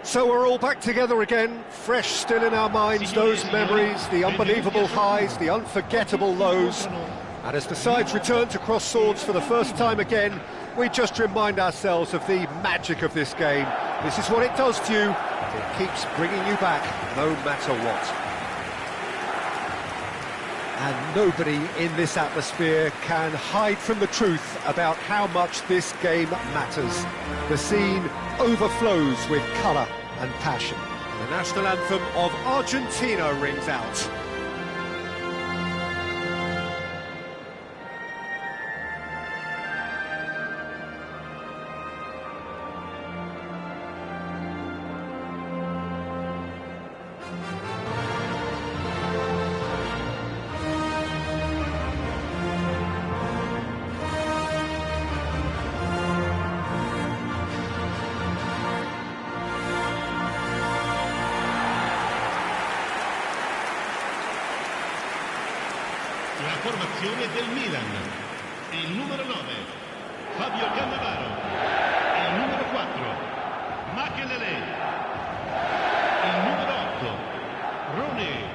So we're all back together again, fresh still in our minds, those memories, the unbelievable highs, the unforgettable lows. And as the sides return to cross swords for the first time again, we just remind ourselves of the magic of this game. This is what it does to you. It keeps bringing you back, no matter what. And nobody in this atmosphere can hide from the truth about how much this game matters. The scene overflows with colour and passion. The national anthem of Argentina rings out. La formazione del Milan, il numero 9, Fabio Cannavaro, il numero 4, Makelele, il numero 8, Rooney.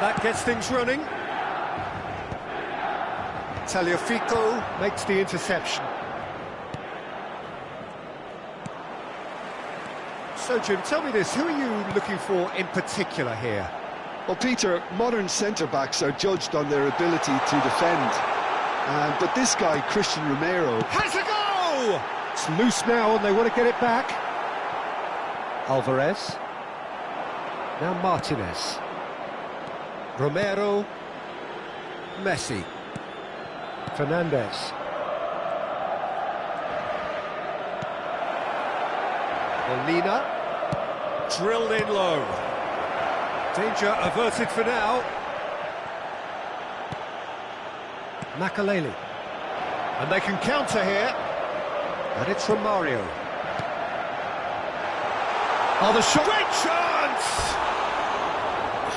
That gets things running. Tagliafico makes the interception. So, Jim, tell me this, who are you looking for in particular here? Well, Peter, modern centre-backs are judged on their ability to defend. But this guy, Christian Romero... Has a goal! It's loose now and they want to get it back. Alvarez. Now Martinez. Romero, Messi, Fernandez, Molina, drilled in low, danger averted for now, Makelele, and they can counter here, and it's from Mario. Oh, the shot! Great chance!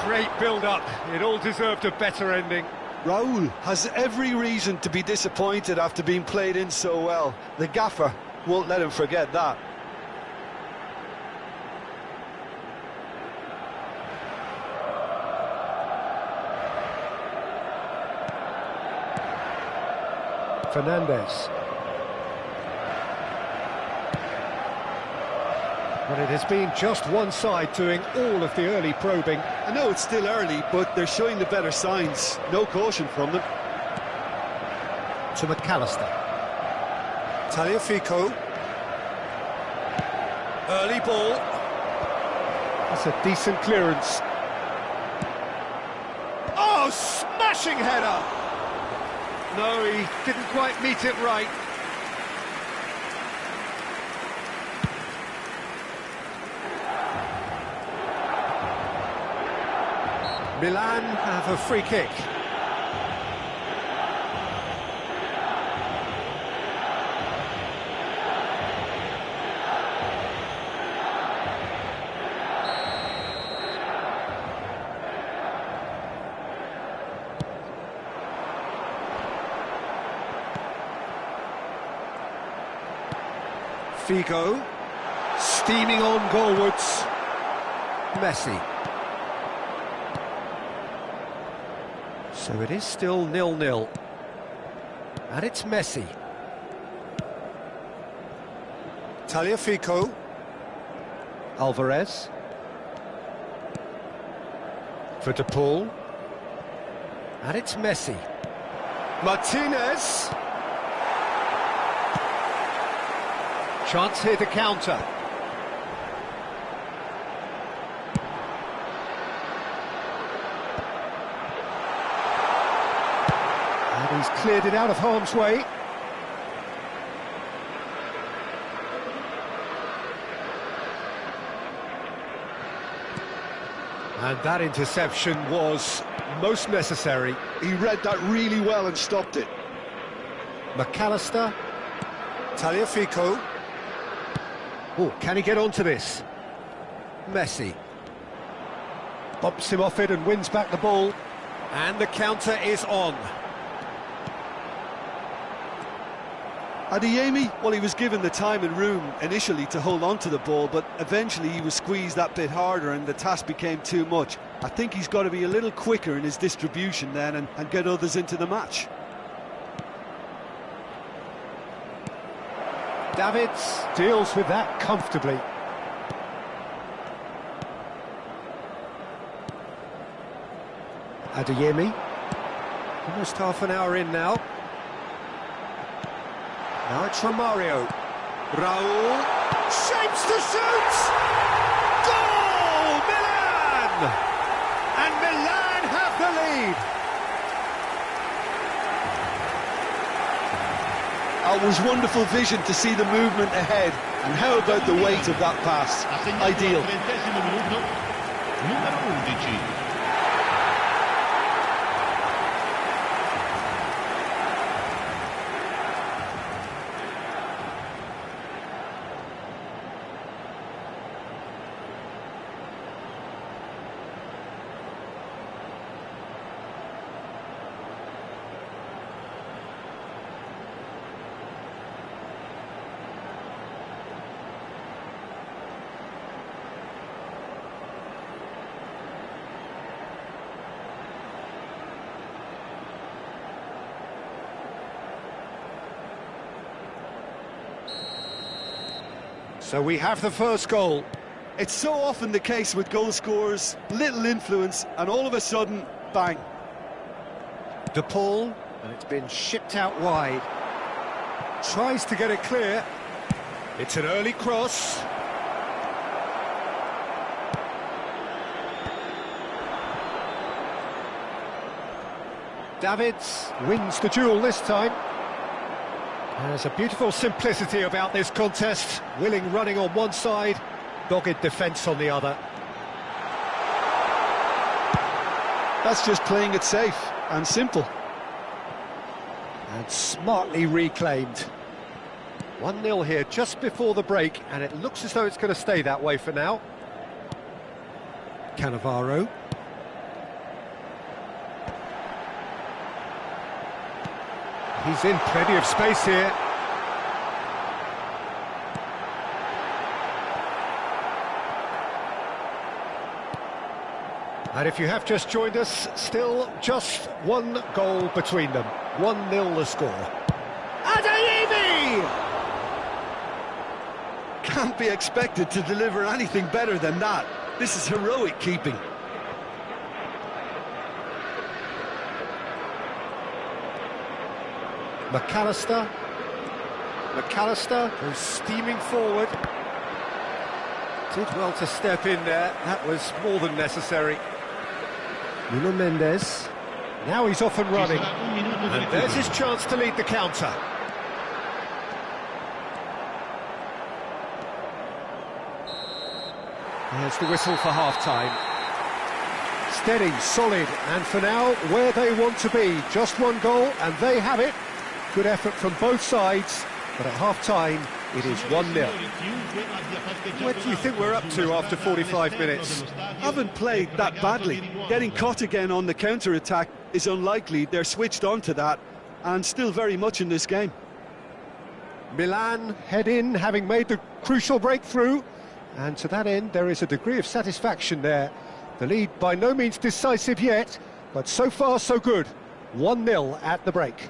Great build-up, it all deserved a better ending. Raul has every reason to be disappointed after being played in so well. The gaffer won't let him forget that. Fernandez. But it has been just one side doing all of the early probing. I know it's still early, but they're showing the better signs. No caution from them. To McAllister. Tagliafico. Early ball. That's a decent clearance. Oh, smashing header! No, he didn't quite meet it right. Milan have a free kick. Figo, steaming on goalwards. Messi. So it is still 0-0. And it's Messi. Tagliafico. Alvarez. For De Paul. And it's Messi. Martinez. Chance here to counter. And he's cleared it out of harm's way. And that interception was most necessary. He read that really well and stopped it. McAllister. Tagliafico. Oh, can he get onto this? Messi. Bumps him off it and wins back the ball. And the counter is on. Adeyemi, well, he was given the time and room initially to hold on to the ball, but eventually he was squeezed that bit harder and the task became too much. I think he's got to be a little quicker in his distribution then and get others into the match. Davids deals with that comfortably. Adeyemi. Almost half an hour in now. Now it's Romario. Raul. Shapes to shoot! Goal! Milan! And Milan have the lead. It was wonderful vision to see the movement ahead, and how about the weight of that pass? Ideal. Numero 11. So we have the first goal. It's so often the case with goal scorers, little influence, and all of a sudden, bang. De Paul, and it's been shipped out wide. Tries to get it clear. It's an early cross. Davids wins the duel this time. There's a beautiful simplicity about this contest. Willing running on one side, dogged defence on the other. That's just playing it safe and simple. And smartly reclaimed. 1-0 here just before the break, and it looks as though it's going to stay that way for now. Cannavaro. He's in plenty of space here. And if you have just joined us, still just one goal between them. 1-0 the score. Adeyemi! can't be expected to deliver anything better than that. This is heroic keeping. McAllister goes steaming forward. Did well to step in there, that was more than necessary. Nuno Mendes, now he's off and running, and there's his chance to lead the counter. There's the whistle for half-time. Steady, solid, and for now, where they want to be. Just one goal, and they have it. Good effort from both sides, but at half-time, it is 1-0. What do you think we're up to after 45 minutes? Haven't played that badly. Getting caught again on the counter-attack is unlikely. They're switched on to that, and still very much in this game. Milan head in, having made the crucial breakthrough, and to that end, there is a degree of satisfaction there. The lead by no means decisive yet, but so far so good. 1-0 at the break.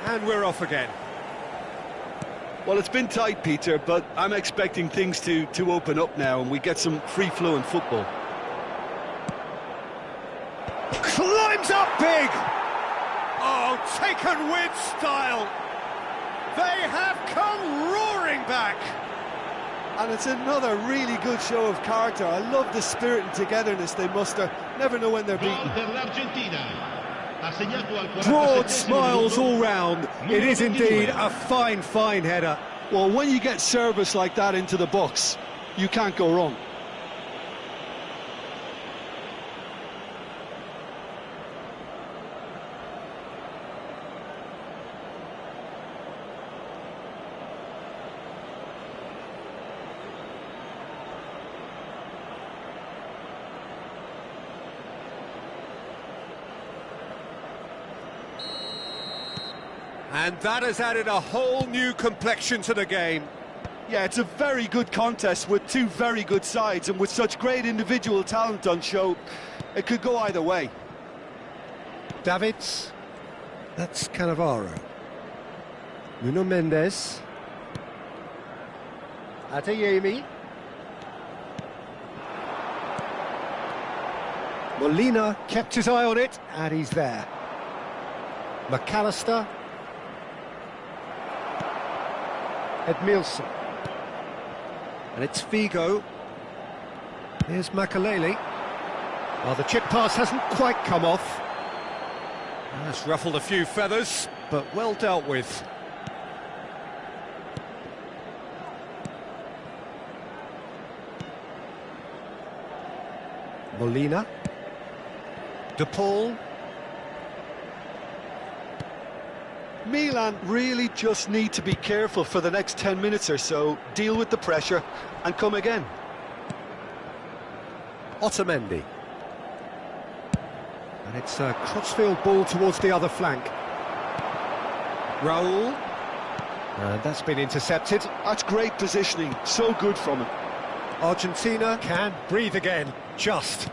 And we're off again. Well, it's been tight, Peter, but I'm expecting things to open up now and we get some free-flowing football. Climbs up big! Oh, taken with style! They have come roaring back! And it's another really good show of character. I love the spirit and togetherness they muster. Never know when they're beaten. Broad smiles all round. It is indeed a fine, fine header. Well, when you get service like that into the box, you can't go wrong. And that has added a whole new complexion to the game. Yeah, it's a very good contest with two very good sides, and with such great individual talent on show, it could go either way. Davids, that's Cannavaro. Nuno Mendes. Adeyemi. Molina kept his eye on it, and he's there. McAllister. Edmilson. And it's Figo. Here's Makalele. Well, the chip pass hasn't quite come off. That's ruffled a few feathers, but well dealt with. Molina. De Paul. Milan really just need to be careful for the next 10 minutes or so, deal with the pressure and come again. Otamendi. And it's a crossfield ball towards the other flank. Raul. And that's been intercepted. That's great positioning, so good from him. Argentina can breathe again, just.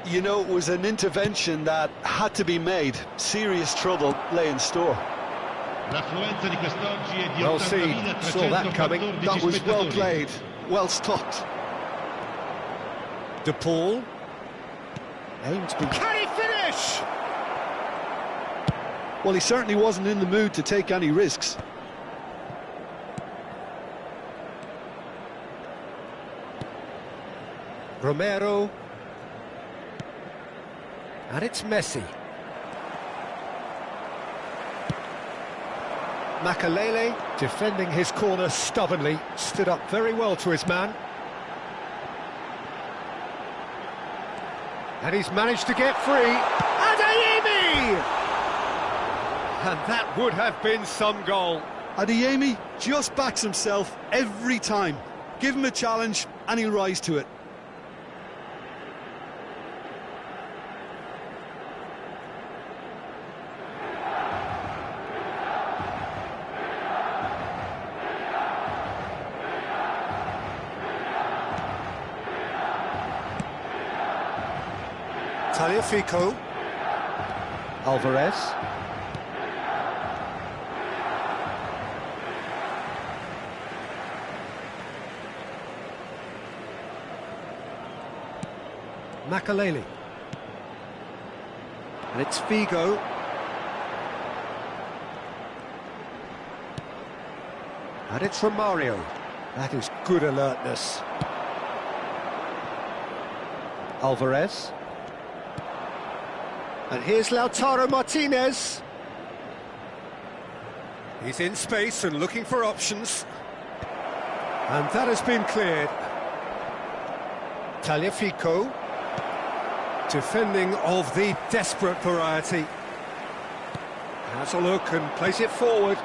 You know, it was an intervention that had to be made. Serious trouble lay in store. Well seen, saw that coming. That was well played, well stopped. De Paul. Aimed to... Can he finish? Well, he certainly wasn't in the mood to take any risks. Romero. And it's Messi. Makalele, defending his corner stubbornly, stood up very well to his man. And he's managed to get free. Adeyemi! And that would have been some goal. Adeyemi just backs himself every time. Give him a challenge and he'll rise to it. Tagliafico. Alvarez. Makalele. And it's Figo. And it's Romario. That is good alertness. Alvarez. And here's Lautaro Martinez. He's in space and looking for options. And that has been cleared. Tagliafico. Defending of the desperate variety. Has a look and plays it forward.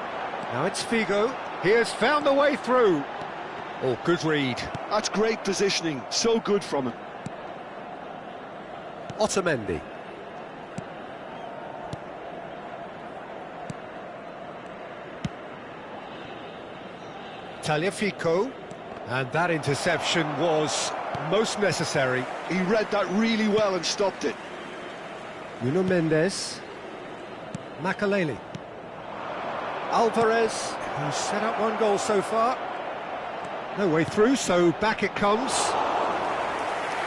Now it's Figo. He has found the way through. Oh, good read. That's great positioning. So good from him. Otamendi. Tagliafico, and that interception was most necessary. He read that really well and stopped it. Nuno Mendes. Makalele. Alvarez, who's set up one goal so far. No way through, so back it comes.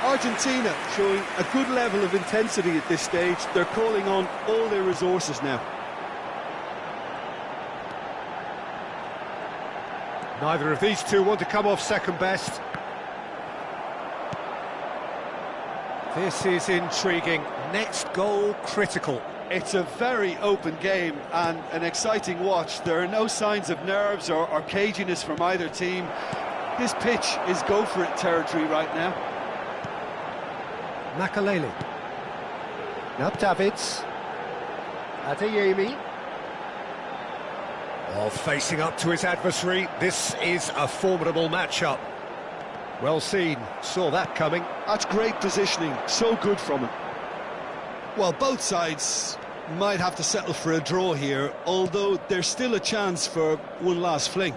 Argentina showing a good level of intensity at this stage. They're calling on all their resources now. Neither of these two want to come off second best. This is intriguing. Next goal critical. It's a very open game and an exciting watch. There are no signs of nerves or caginess from either team. This pitch is go-for-it territory right now. Makalele. Now Davids. Adeyemi. Oh, facing up to his adversary. This is a formidable matchup. Well seen. Saw that coming. That's great positioning. So good from him. Well, both sides might have to settle for a draw here, although there's still a chance for one last fling.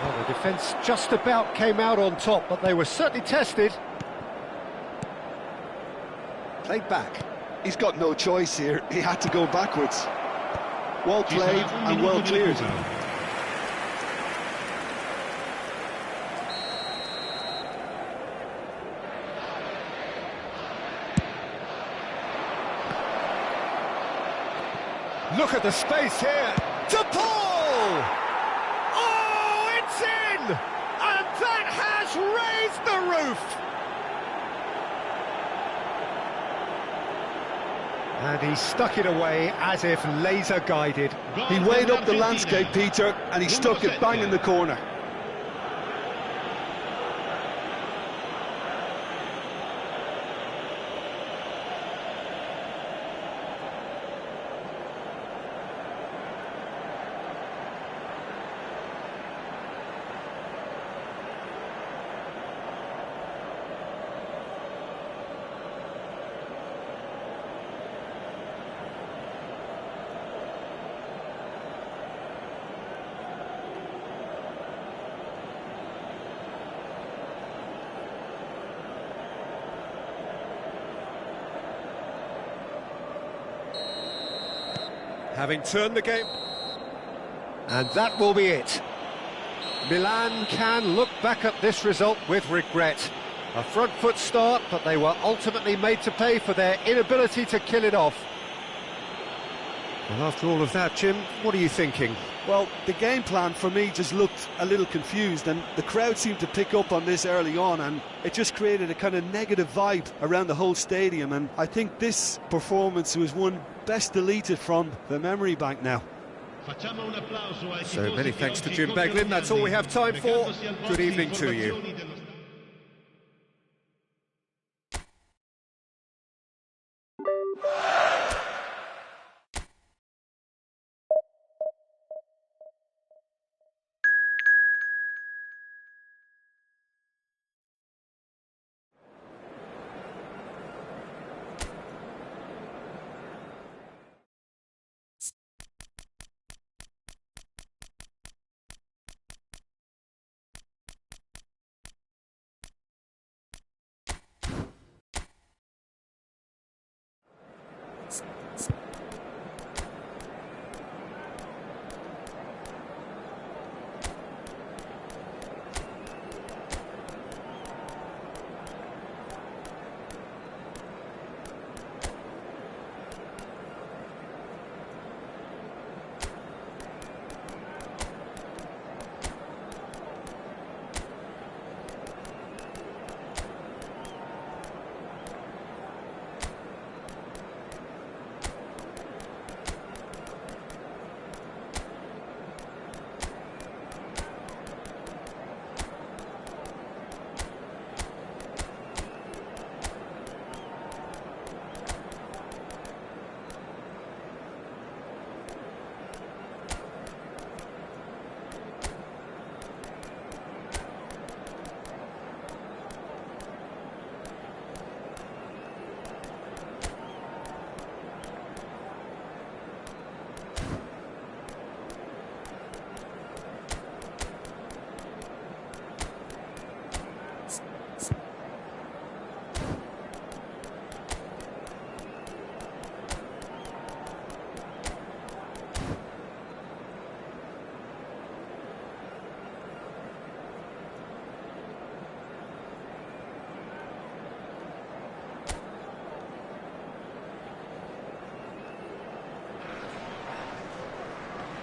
Well, the defence just about came out on top, but they were certainly tested. Played back. He's got no choice here. He had to go backwards. Well played and well cleared. Look at the space here. To Paul! Oh, it's in! And that has raised the roof! And he stuck it away as if laser-guided. He weighed up the landscape, Peter, and he stuck it bang in the corner. Having turned the game. And that will be it. Milan can look back at this result with regret. A front foot start, but they were ultimately made to pay for their inability to kill it off. Well, after all of that, Jim, what are you thinking? Well, the game plan for me just looked a little confused, and the crowd seemed to pick up on this early on, and it just created a kind of negative vibe around the whole stadium, and I think this performance was one best deleted from the memory bank now. So many thanks to Jim Beglin. That's all we have time for. Good evening to you.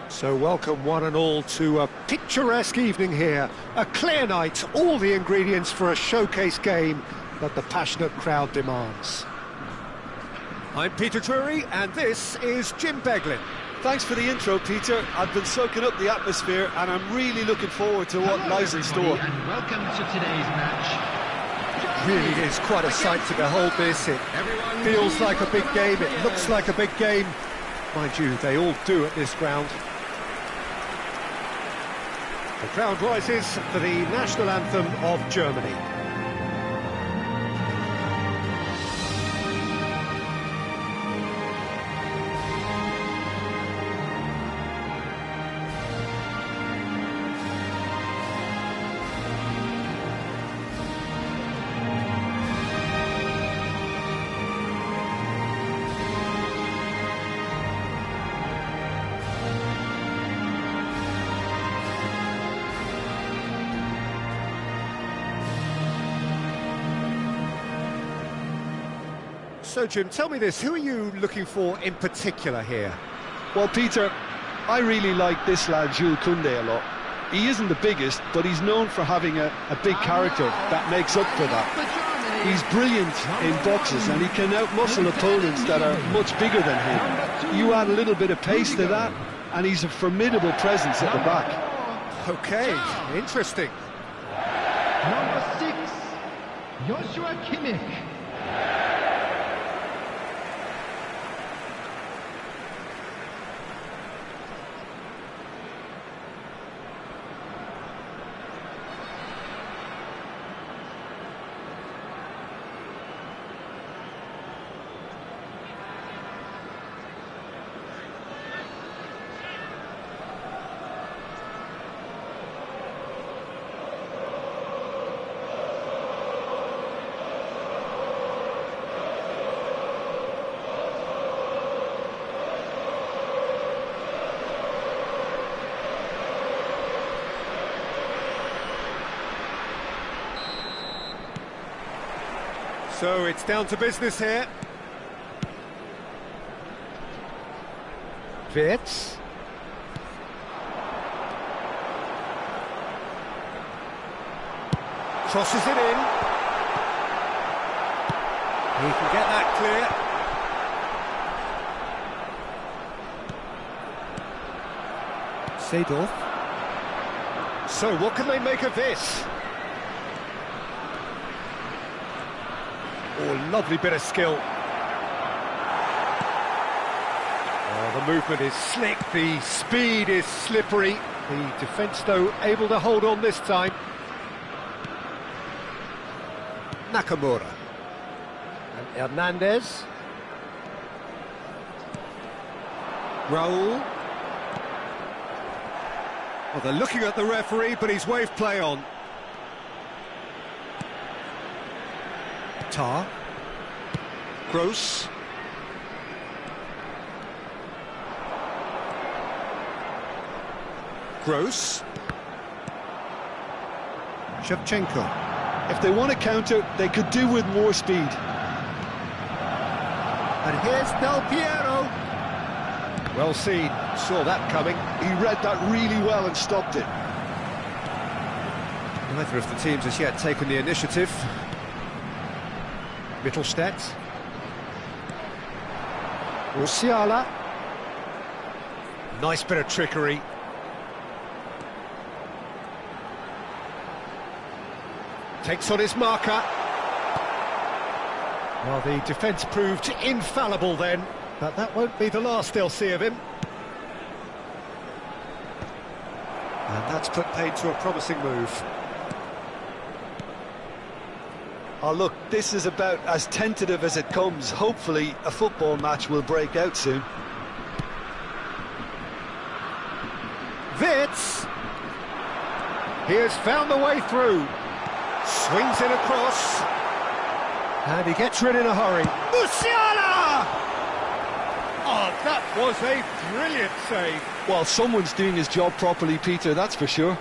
So welcome one and all to a picturesque evening here. A clear night, all the ingredients for a showcase game that the passionate crowd demands. I'm Peter Drury and this is Jim Beglin. Thanks for the intro, Peter. I've been soaking up the atmosphere and I'm really looking forward to what lies in store. And welcome to today's match. Really is quite a sight to behold this. It feels like a big game, it looks like a big game. Mind you, they all do at this ground. The crowd rises for the national anthem of Germany. So, Jim, tell me this, who are you looking for in particular here? Well, Peter, I really like this lad, Jules Koundé, a lot. He isn't the biggest, but he's known for having a big character that makes up for that. He's brilliant in boxes, and he can outmuscle opponents that are much bigger than him. You add a little bit of pace to that, and he's a formidable presence at the back. OK, interesting. Number 6, Joshua Kimmich. So it's down to business here. Wirtz. Crosses it in. He can get that clear. Seedorf. So what can they make of this? Oh, lovely bit of skill. Oh, the movement is slick, the speed is slippery. The defence, though, able to hold on this time. Nakamura. And Hernandez. Raul. Well, they're looking at the referee, but he's waved play on. Tar. Gross. Gross. Shevchenko. If they want to counter, they could do with more speed. And here's Del Piero. Well seen, saw that coming. He read that really well and stopped it. Neither of the teams has yet taken the initiative. Mittelstadt. Musiala. Nice bit of trickery. Takes on his marker. Well, the defence proved infallible then, but that won't be the last they'll see of him. And that's put paid to a promising move. Oh, look, this is about as tentative as it comes. Hopefully, a football match will break out soon. Wirtz. He has found the way through. Swings it across. And he gets rid in a hurry. Musiala! Oh, that was a brilliant save. Well, someone's doing his job properly, Peter, that's for sure.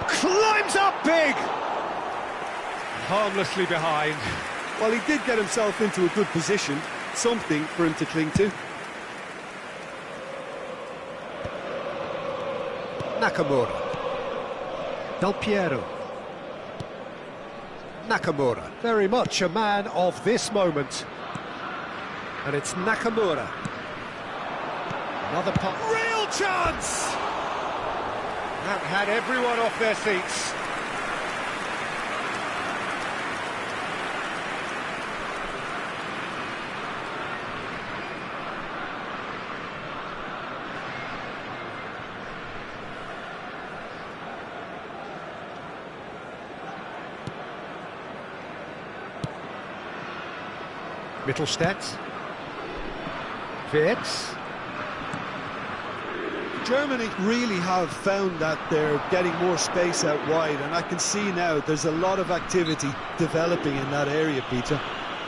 Climbs up big! Harmlessly behind. Well, he did get himself into a good position. Something for him to cling to. Nakamura. Del Piero. Nakamura, very much a man of this moment. And it's Nakamura. Another punt. Real chance! That had everyone off their seats. Mittelstadt. Wirtz. Germany really have found that they're getting more space out wide, and I can see now there's a lot of activity developing in that area, Peter.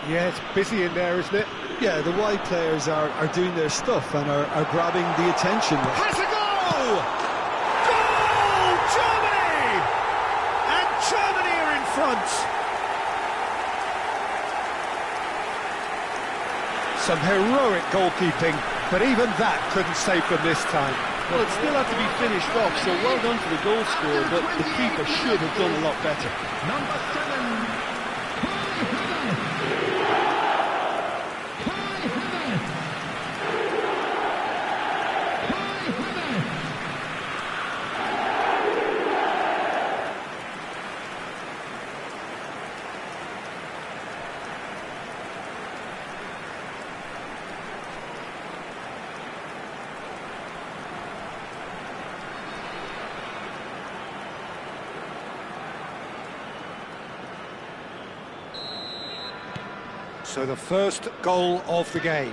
Yeah, it's busy in there, isn't it? Yeah, the wide players are doing their stuff and are grabbing the attention. Has a goal! Goal! Germany! And Germany are in front. Some heroic goalkeeping, but even that couldn't save them this time. Well, it still had to be finished off, so well done for the goal scorer, but the keeper should have done a lot better. Number 7. So the first goal of the game.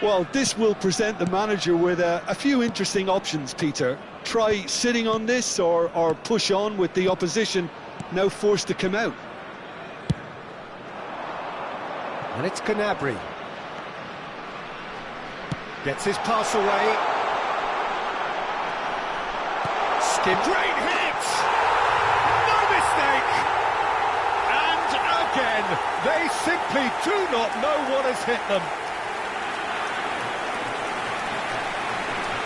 Well, this will present the manager with a few interesting options, Peter. Try sitting on this or push on with the opposition now forced to come out. And it's Gnabry. Gets his pass away. Skip. Great hit! No mistake! And again, they simply do not know what has hit them.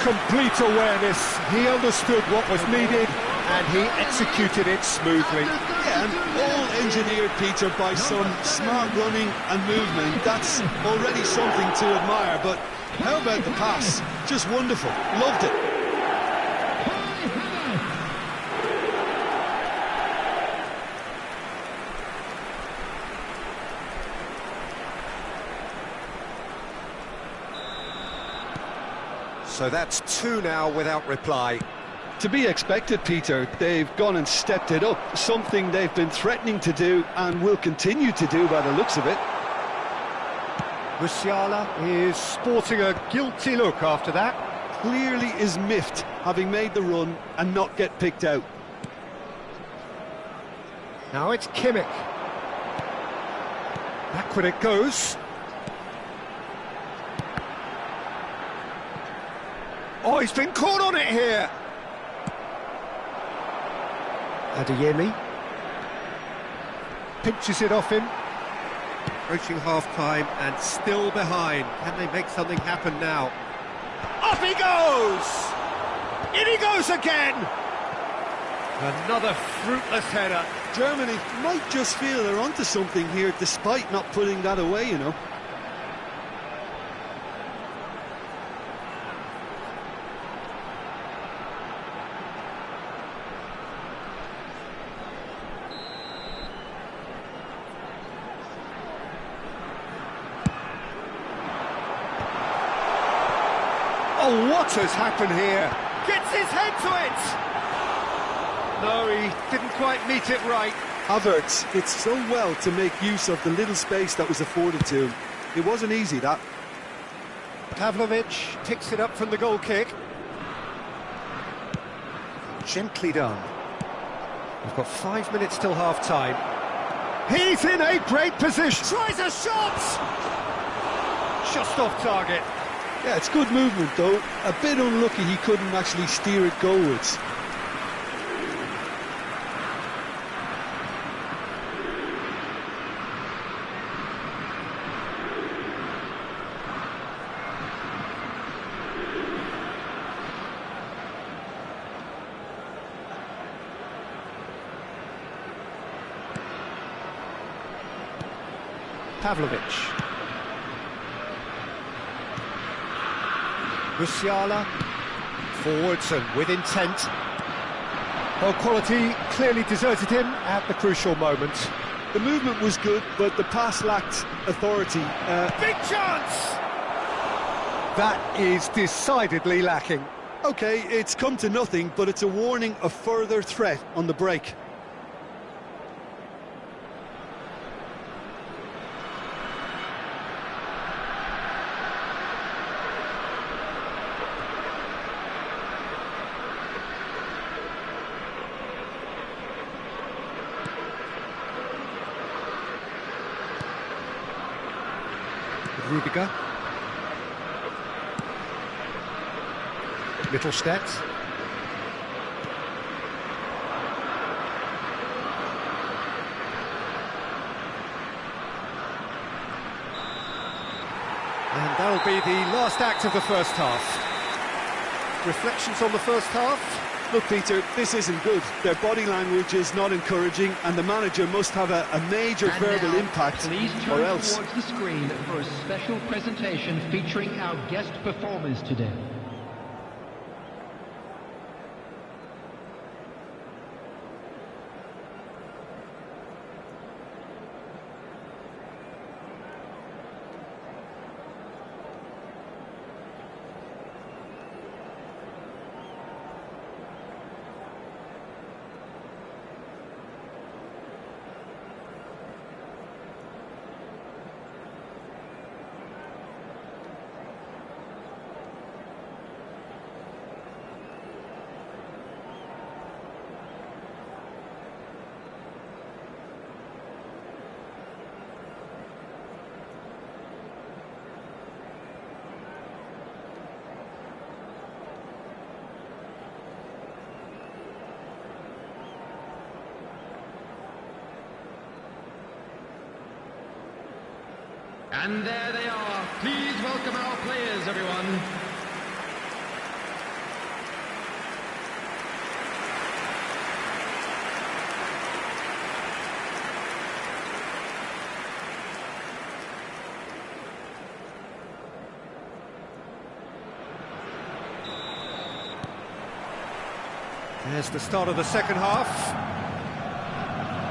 Complete awareness. He understood what was needed and he executed it smoothly. Yeah, and all engineered, Peter, by some smart running and movement. That's already something to admire, but how about the pass? Just wonderful. Loved it. So that's 2 now without reply. To be expected, Peter. They've gone and stepped it up, something they've been threatening to do and will continue to do by the looks of it. Musiala is sporting a guilty look after that. Clearly is miffed, having made the run and not get picked out. Now it's Kimmich. Backward it goes. Oh, he's been caught on it here. Adeyemi pinches it off him. Approaching half-time and still behind. Can they make something happen now? Off he goes! In he goes again! Another fruitless header. Germany might just feel they're onto something here, despite not putting that away, you know. Oh, what has happened here? Gets his head to it! No, he didn't quite meet it right. Havertz did so well to make use of the little space that was afforded to him. It wasn't easy, that. Pavlovic picks it up from the goal kick. Gently done. We've got 5 minutes till half-time. He's in a great position. Tries a shot! Just off target. Yeah, it's good movement, though. A bit unlucky he couldn't actually steer it goalwards. Pavlovic. Musiala, forwards and with intent. Well, quality clearly deserted him at the crucial moment. The movement was good, but the pass lacked authority. Big chance! That is decidedly lacking. OK, it's come to nothing, but it's a warning of further threat on the break. Rudiger. Mittelstadt. And that'll be the last act of the first half. Reflections on the first half? Look, Peter, this isn't good. Their body language is not encouraging, and the manager must have a major verbal impact, Please or turn else. towards the screen for a special presentation featuring our guest performers today. And there they are. Please welcome our players, everyone. There's the start of the second half.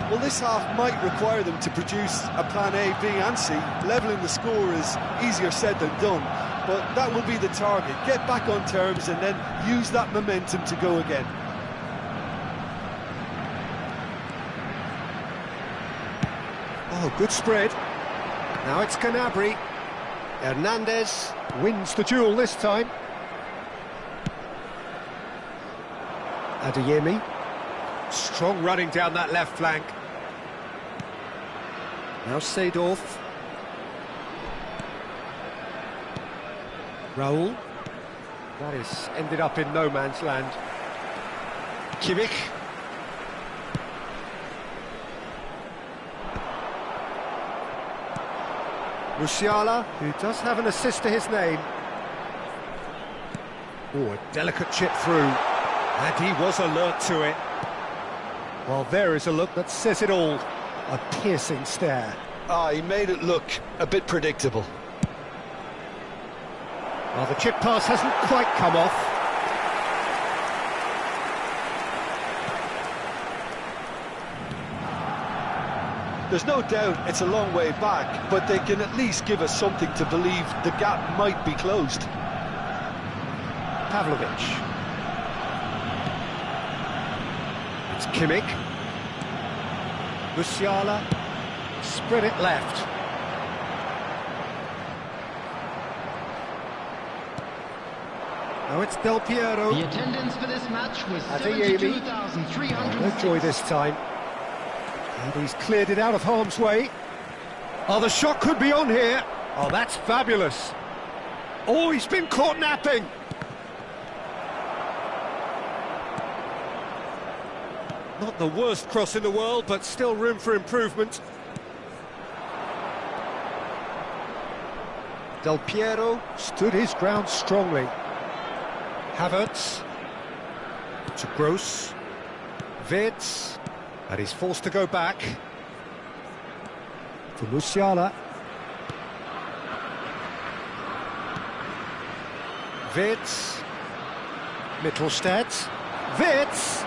Well, this half might require them to produce a plan A, B and C. Levelling the score is easier said than done, but that will be the target. Get back on terms and then use that momentum to go again. Oh, good spread. Now it's Canabria. Hernandez wins the duel this time. Adeyemi. Strong running down that left flank. Now Seedorf. Raul. That is ended up in no man's land. Kimmich. Musiala, who does have an assist to his name. Oh, a delicate chip through. And he was alert to it. Well, there is a look that says it all. A piercing stare. He made it look a bit predictable. Well, the chip pass hasn't quite come off. There's no doubt it's a long way back, but they can at least give us something to believe the gap might be closed. Pavlovic. It's Kimmich. Musiala. Spread it left. Now it's Del Piero. The attendance for this match was Adeyemi. 72,300. No joy this time. And he's cleared it out of harm's way. Oh, the shot could be on here. Oh, that's fabulous. Oh, he's been caught napping. Not the worst cross in the world, but still room for improvement. Del Piero stood his ground strongly. Havertz to Gross. Wirtz, and he's forced to go back. To Musiala. Wirtz. Mittelstadt. Wirtz.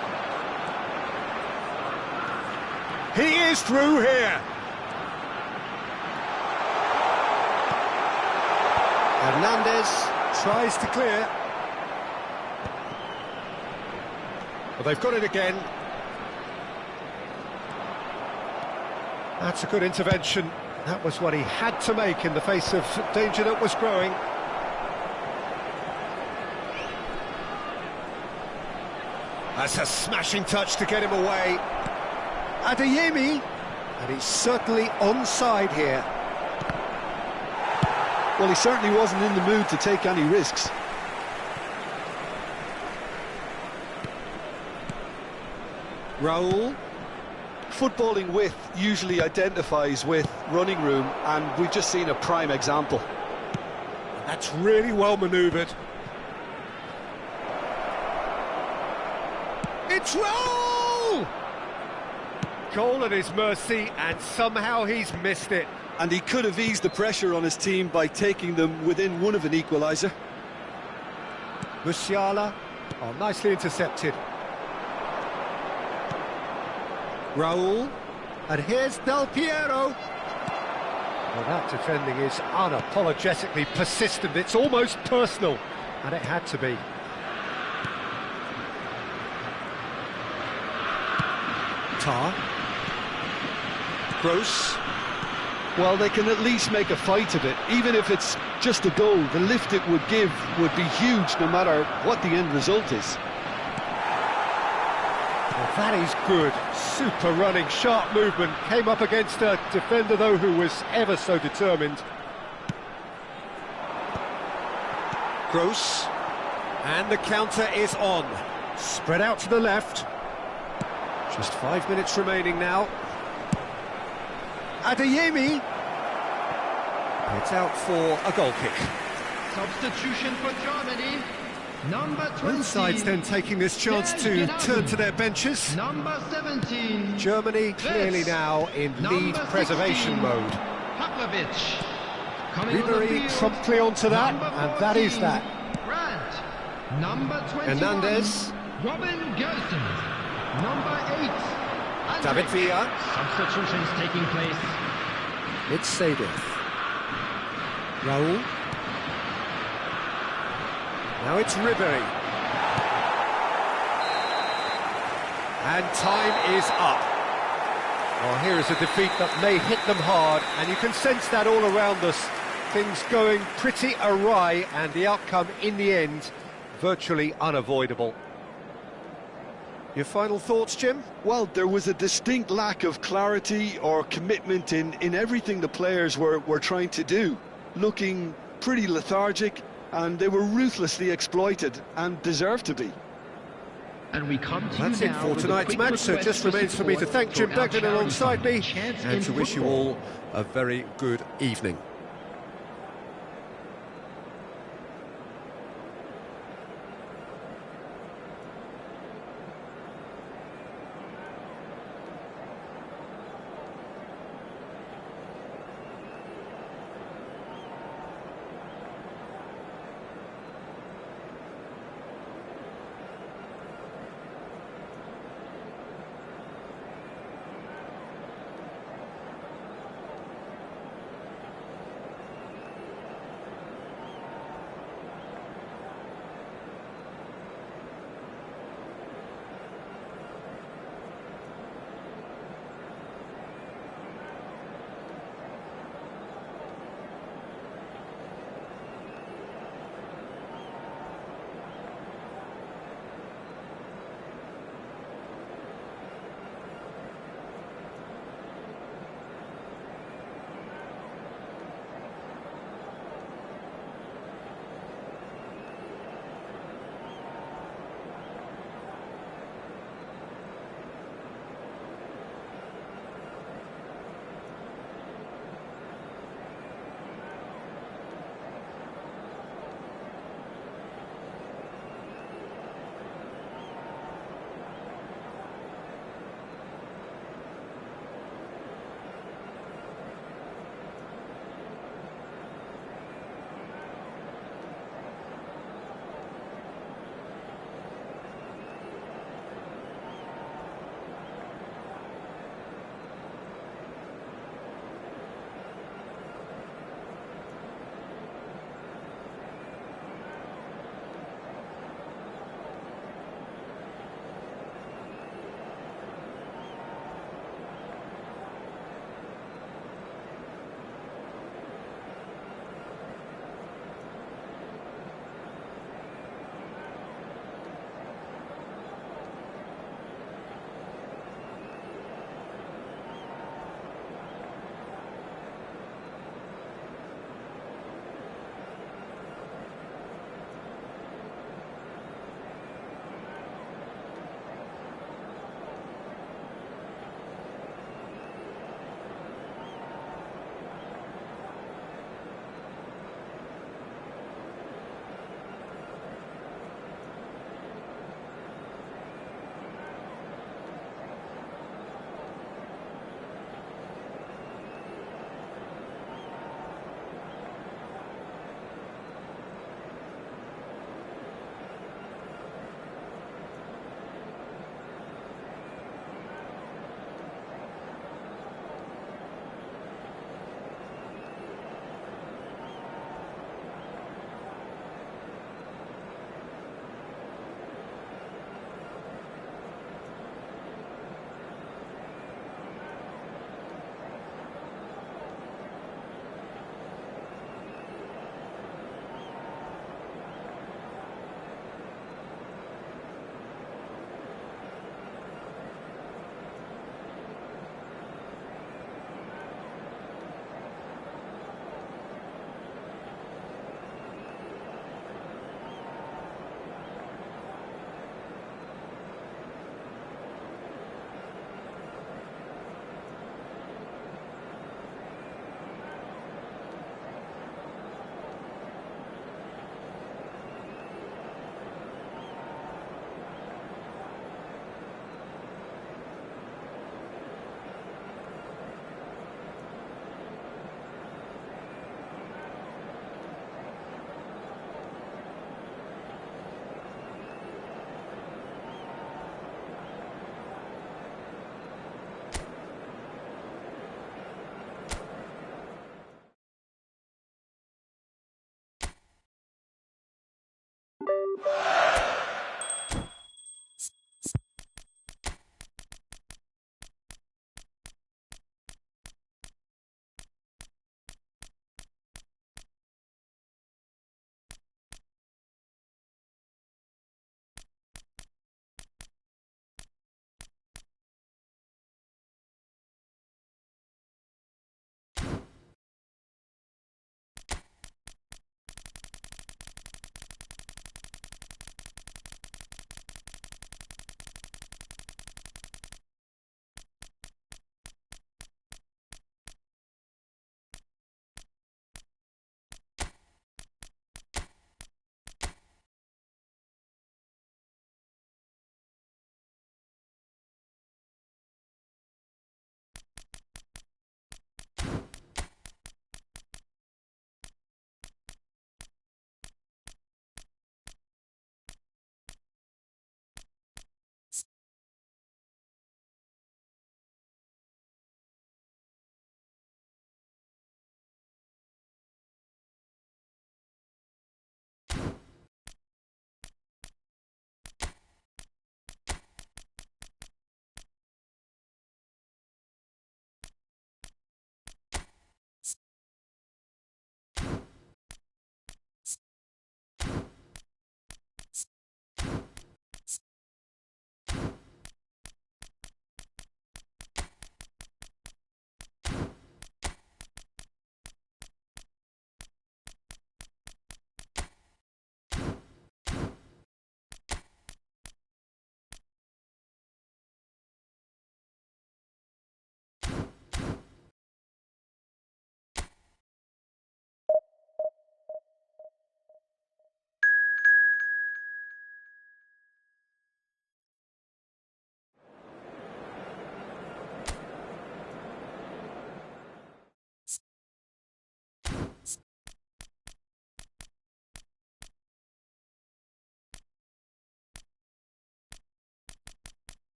He is through here. Hernandez tries to clear. Well, they've got it again. That's a good intervention. That was what he had to make in the face of danger that was growing. That's a smashing touch to get him away. Adeyemi, and he's certainly onside here. Well, he certainly wasn't in the mood to take any risks. Raul. Footballing width usually identifies with running room, and we've just seen a prime example. That's really well manoeuvred. It's Raul! Goal at his mercy, and somehow he's missed it. And he could have eased the pressure on his team by taking them within one of an equaliser. Musiala, oh, nicely intercepted. Raul, and here's Del Piero. Well, that defending is unapologetically persistent. It's almost personal, and it had to be. Tar. Gross. Well, they can at least make a fight of it. Even if it's just a goal, the lift it would give would be huge no matter what the end result is. Well, that is good. Super running, sharp movement. Came up against a defender, though, who was ever so determined. Gross. And the counter is on. Spread out to the left. Just 5 minutes remaining now. Adeyemi. It's out for a goal kick. Substitution for Germany. Number 20. Both sides then taking this chance to turn to their benches. Number 17. Germany clearly now in lead preservation mode. Pavlovic. Coming on the Ribery field. promptly onto that, Number and that is 14, that. Brandt. Number 21. Hernandez. Robin Gosens. Number 8. David Villa. Substitutions taking place. It's Sadith. Raul. Now it's Ribery. And time is up. Well, here is a defeat that may hit them hard, and you can sense that all around us. Things going pretty awry, and the outcome in the end virtually unavoidable. Your final thoughts, Jim? Well, there was a distinct lack of clarity or commitment in everything the players were trying to do. Looking pretty lethargic, and they were ruthlessly exploited and deserved to be. And we come to That's you it now for with a tonight's quick match, so it request just for remains for me to support thank Jim for our Duggan charity alongside me fund, Chance and in to wish you Football. all a very good evening.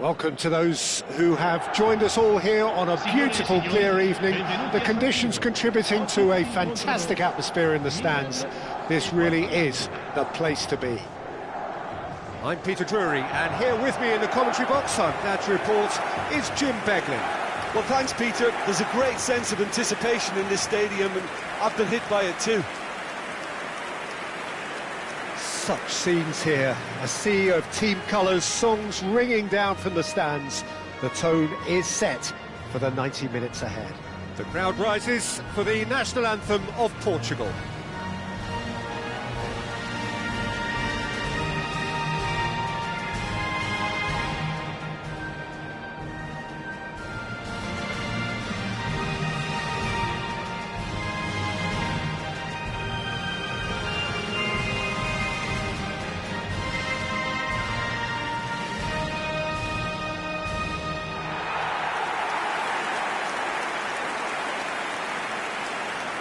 Welcome to those who have joined us all here on a beautiful, clear evening. The conditions contributing to a fantastic atmosphere in the stands. This really is the place to be. I'm Peter Drury, and here with me in the commentary box, I'm glad to report, is Jim Beglin. Well, thanks, Peter. There's a great sense of anticipation in this stadium, and I've been hit by it too. Such scenes here, a sea of team colours, songs ringing down from the stands. The tone is set for the 90 minutes ahead. The crowd rises for the national anthem of Portugal.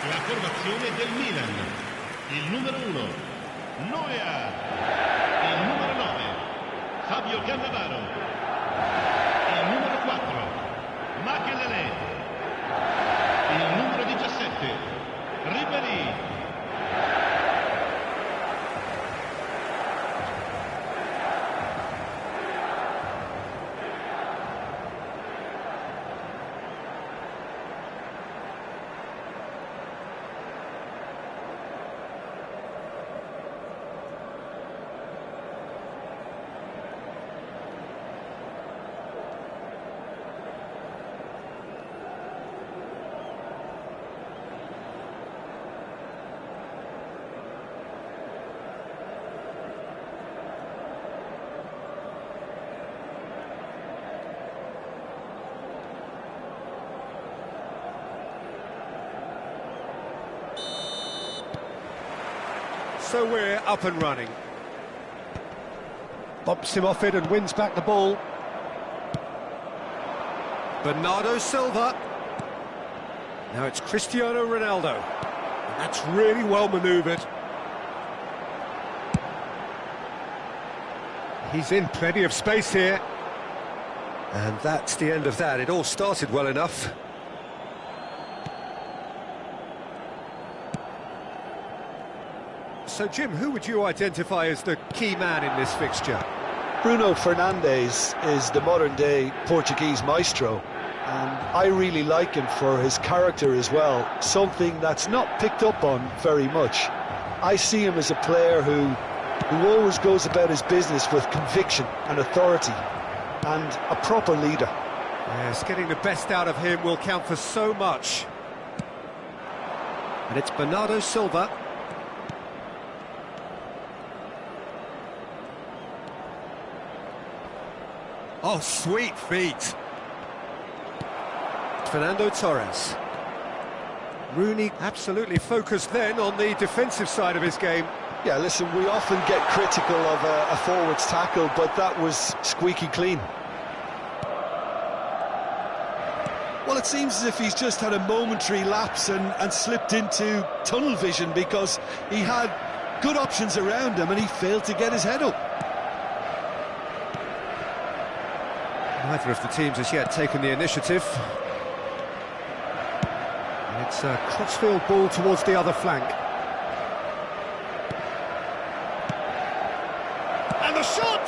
La formazione del Milan, il numero 1, Noea, il numero 9, Fabio Cannavaro, il numero 4, Makelele, il numero 17, Ribéry. So we're up and running. Bumps him off it and wins back the ball. Bernardo Silva. Now it's Cristiano Ronaldo. And that's really well manoeuvred. He's in plenty of space here. And that's the end of that. It all started well enough. So, Jim, who would you identify as the key man in this fixture? Bruno Fernandes is the modern-day Portuguese maestro, and I really like him for his character as well, something that's not picked up on very much. I see him as a player who always goes about his business with conviction and authority, and a proper leader. Yes, getting the best out of him will count for so much. And it's Bernardo Silva. Oh, sweet feet. Fernando Torres. Rooney absolutely focused then on the defensive side of his game. Yeah, listen, we often get critical of a forward's tackle, but that was squeaky clean. Well, it seems as if he's just had a momentary lapse and slipped into tunnel vision, because he had good options around him and he failed to get his head up. Neither of the teams has yet taken the initiative. And it's a crossfield ball towards the other flank. And the shot!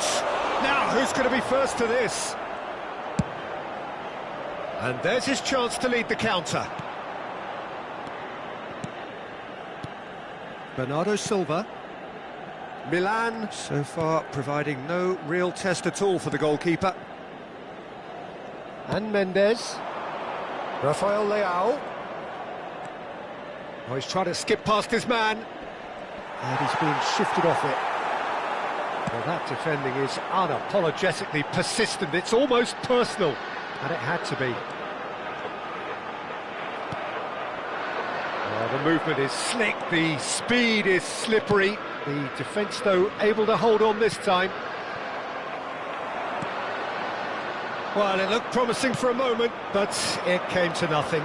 Now, who's going to be first to this? And there's his chance to lead the counter. Bernardo Silva. Milan, so far, providing no real test at all for the goalkeeper. And Mendes. Rafael Leao. Oh, he's trying to skip past his man. And he's being shifted off it. Well, that defending is unapologetically persistent. It's almost personal. And it had to be. Oh, the movement is slick. The speed is slippery. The defence, though, able to hold on this time. Well, it looked promising for a moment, but it came to nothing.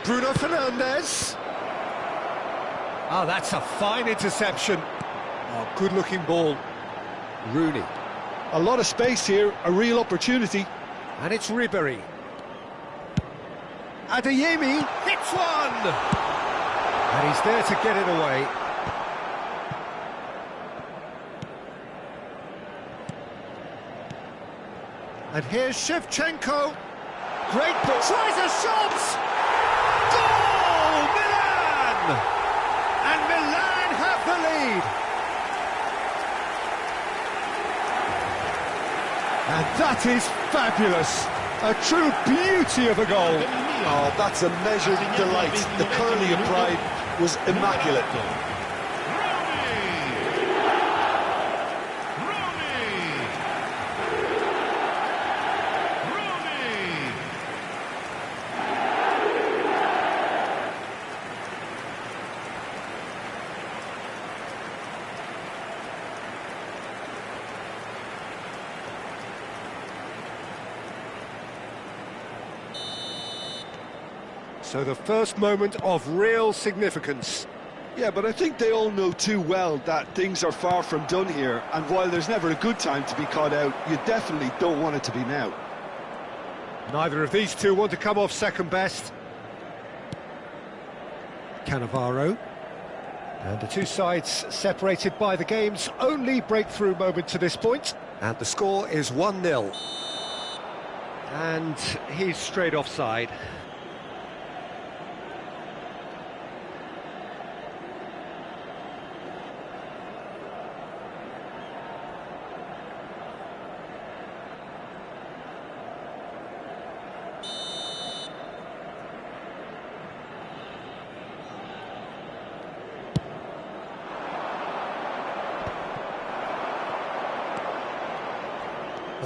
Bruno Fernandes. Ah, that's a fine interception. Oh, good-looking ball. Rooney. A lot of space here, a real opportunity. And it's Ribery. Adeyemi hits one! And he's there to get it away. And here's Shevchenko. Great ball. Tries a shot! Goal! Milan! And Milan have the lead. And that is fabulous. A true beauty of a goal. Oh, that's a measured delight. The curly of pride was immaculate. So the first moment of real significance. Yeah, but I think they all know too well that things are far from done here, and while there's never a good time to be caught out, you definitely don't want it to be now. Neither of these two want to come off second best. Cannavaro. And the two sides separated by the game's only breakthrough moment to this point. And the score is 1-0. And he's straight offside.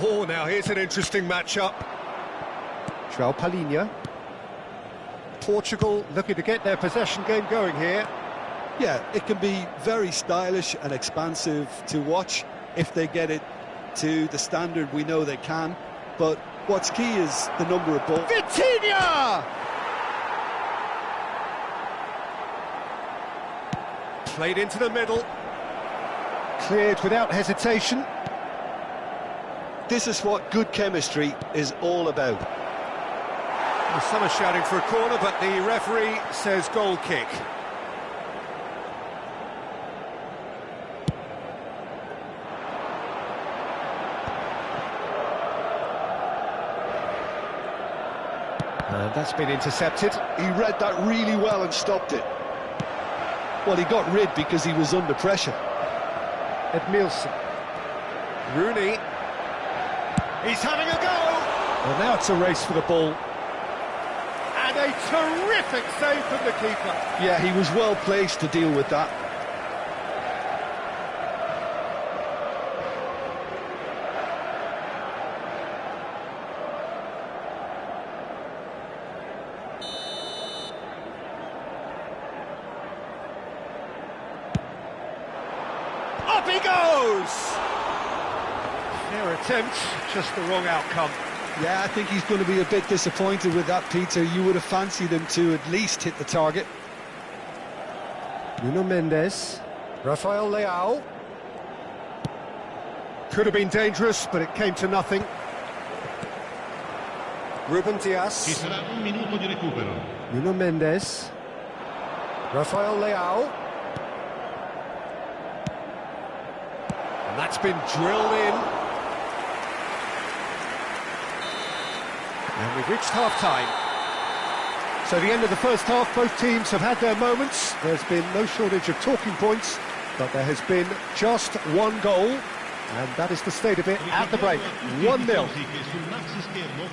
Oh, now here's an interesting matchup. João Palhinha. Portugal looking to get their possession game going here. Yeah, it can be very stylish and expansive to watch if they get it to the standard we know they can. But what's key is the number of balls. Vitinha! Played into the middle. Cleared without hesitation. This is what good chemistry is all about. Some are shouting for a corner, but the referee says goal kick. And that's been intercepted. He read that really well and stopped it. Well, he got rid because he was under pressure. Edmilson. Rooney. He's having a go! Well, now it's a race for the ball. And a terrific save from the keeper. Yeah, he was well placed to deal with that. Up he goes! Fair attempt, just the wrong outcome. Yeah, I think he's going to be a bit disappointed with that, Peter. You would have fancied him to at least hit the target. Nuno Mendes. Rafael Leao. Could have been dangerous, but it came to nothing. Ruben Ci Dias. sarà un minuto di recupero. Nuno Mendes. Rafael Leao. And that's been drilled in. And we've reached half-time. So the end of the first half, both teams have had their moments. There's been no shortage of talking points, but there has been just one goal, and that is the state of it at the break. 1-0.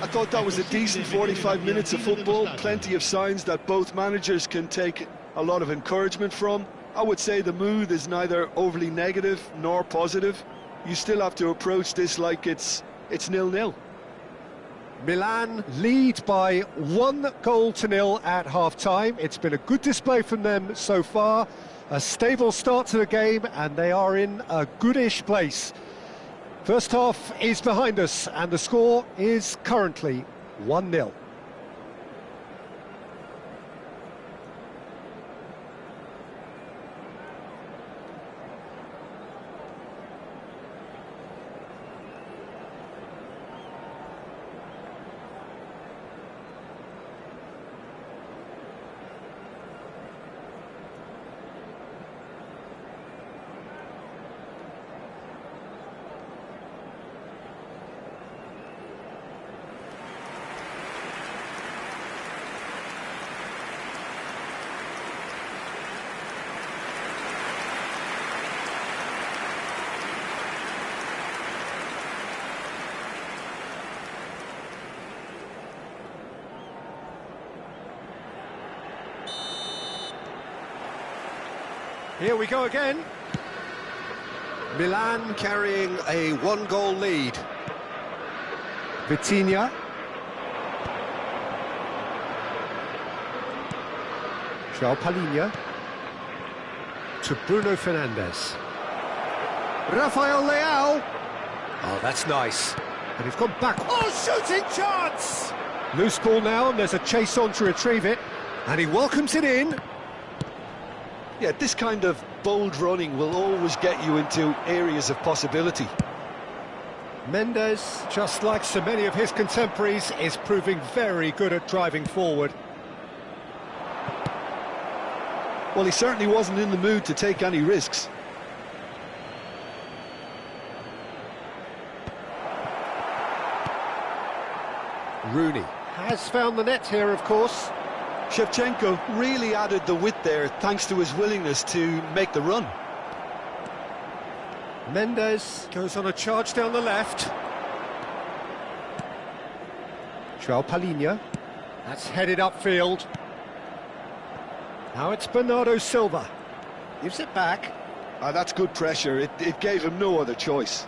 I thought that was a decent 45 minutes of football. Plenty of signs that both managers can take a lot of encouragement from. I would say the mood is neither overly negative nor positive. You still have to approach this like it's 0-0. Milan lead by 1-0 at half-time. It's been a good display from them so far. A stable start to the game, and they are in a goodish place. First half is behind us, and the score is currently 1-0. Here we go again. Milan carrying a one-goal lead. Vitinha. João Palhinha. To Bruno Fernandes. Rafael Leao. Oh, that's nice. And he's gone back. Oh, shooting chance! Loose ball now, and there's a chase on to retrieve it. And he welcomes it in. Yeah, this kind of bold running will always get you into areas of possibility. Mendes, just like so many of his contemporaries, is proving very good at driving forward. Well, he certainly wasn't in the mood to take any risks. Rooney has found the net here, of course. Shevchenko really added the width there thanks to his willingness to make the run. Mendes goes on a charge down the left. João Palhinha. That's headed upfield. Now it's Bernardo Silva. Gives it back. That's good pressure. It gave him no other choice.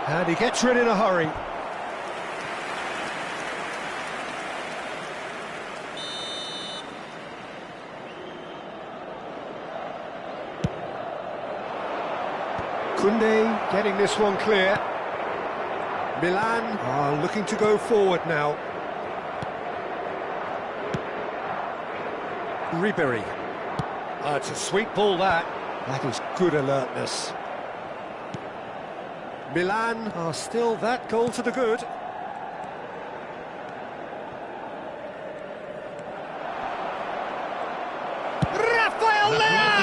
And he gets rid in a hurry. Koundé getting this one clear. Milan are looking to go forward now. Ribéry. It's a sweet ball, that. That is good alertness. Milan are still that goal to the good. Rafael Leao!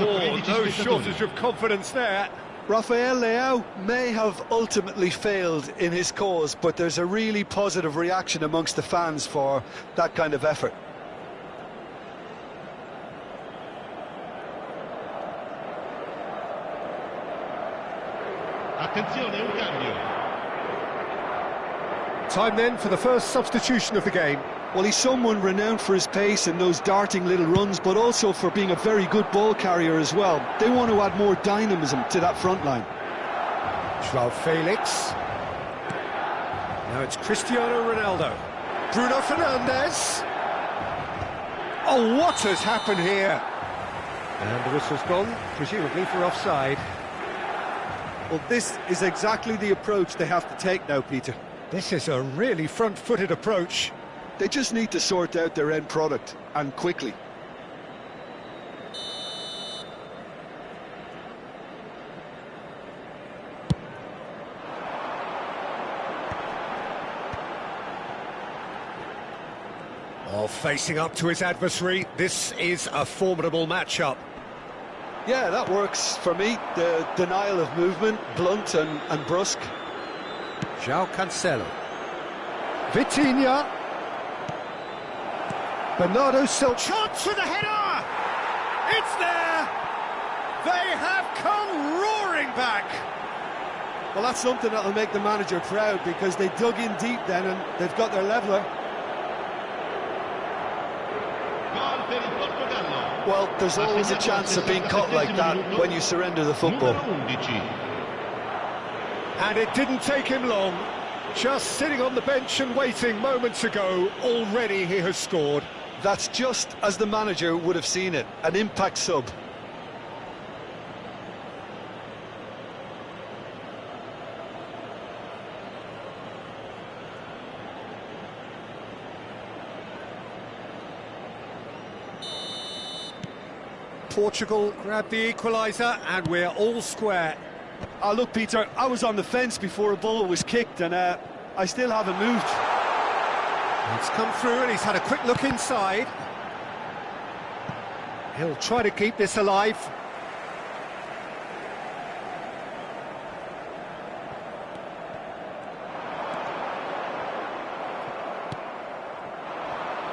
Oh, no shortage of confidence there. Rafael Leao may have ultimately failed in his cause, but there's a really positive reaction amongst the fans for that kind of effort. Attenzione, un cambio. Time then for the first substitution of the game. Well, he's someone renowned for his pace and those darting little runs, but also for being a very good ball carrier as well. They want to add more dynamism to that front line. João Felix. Now it's Cristiano Ronaldo. Bruno Fernandes. Oh, what has happened here? And the whistle's gone, presumably for offside. Well, this is exactly the approach they have to take now, Peter. This is a really front-footed approach. They just need to sort out their end product, and quickly. Oh, facing up to his adversary, this is a formidable matchup. Yeah, that works for me. The denial of movement, blunt and brusque. João Cancelo. Vitinha. Bernardo Silva. Chance with a header! It's there! They have come roaring back! Well, that's something that'll make the manager proud, because they dug in deep then and they've got their leveller. Well, there's always a chance of being caught like that when you surrender the football. And it didn't take him long. Just sitting on the bench and waiting moments ago, already he has scored. That's just as the manager would have seen it, an impact sub. Portugal grabbed the equaliser and we're all square. Look, Peter, I was on the fence before a ball was kicked and I still haven't moved. It's come through and he's had a quick look inside. He'll try to keep this alive.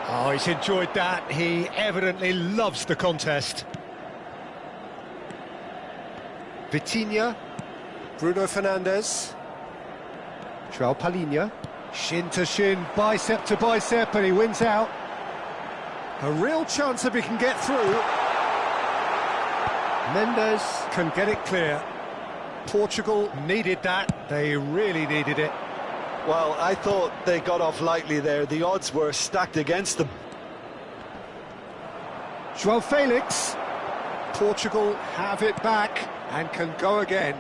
Oh, he's enjoyed that. He evidently loves the contest. Vitinha. Bruno Fernandes. João Palhinha. Shin to shin, bicep to bicep, and he wins out. A real chance if he can get through. Mendes can get it clear. Portugal needed that. They really needed it. Well, I thought they got off lightly there. The odds were stacked against them. João Felix. Portugal have it back and can go again.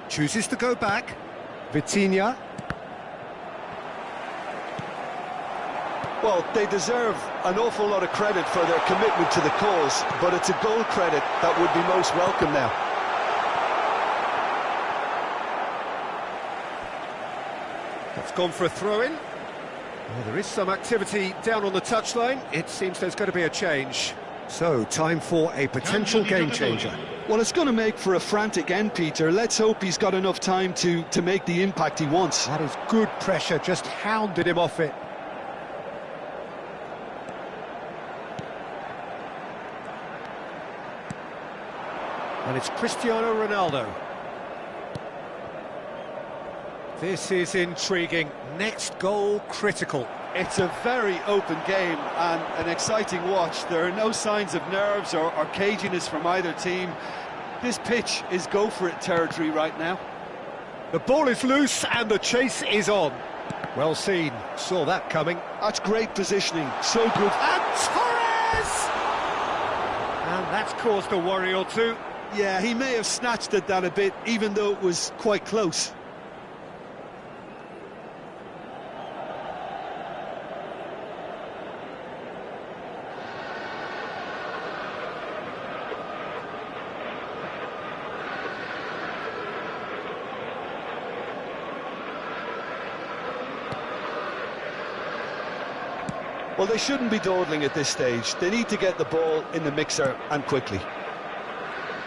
Chooses to go back. Vitinha. Well, they deserve an awful lot of credit for their commitment to the cause, but it's a goal credit that would be most welcome now. That's gone for a throw-in. Well, there is some activity down on the touchline. It seems there's going to be a change. So, time for a potential game changer. Well, it's going to make for a frantic end, Peter. Let's hope he's got enough time to make the impact he wants. That is good pressure, just hounded him off it. And it's Cristiano Ronaldo. This is intriguing. Next goal critical. It's a very open game and an exciting watch. There are no signs of nerves or caginess from either team. This pitch is go-for-it territory right now. The ball is loose and the chase is on. Well seen. Saw that coming. That's great positioning. So good. And Torres! And that's caused a worry or two. Yeah, he may have snatched at that a bit, even though it was quite close. Well, they shouldn't be dawdling at this stage. They need to get the ball in the mixer and quickly.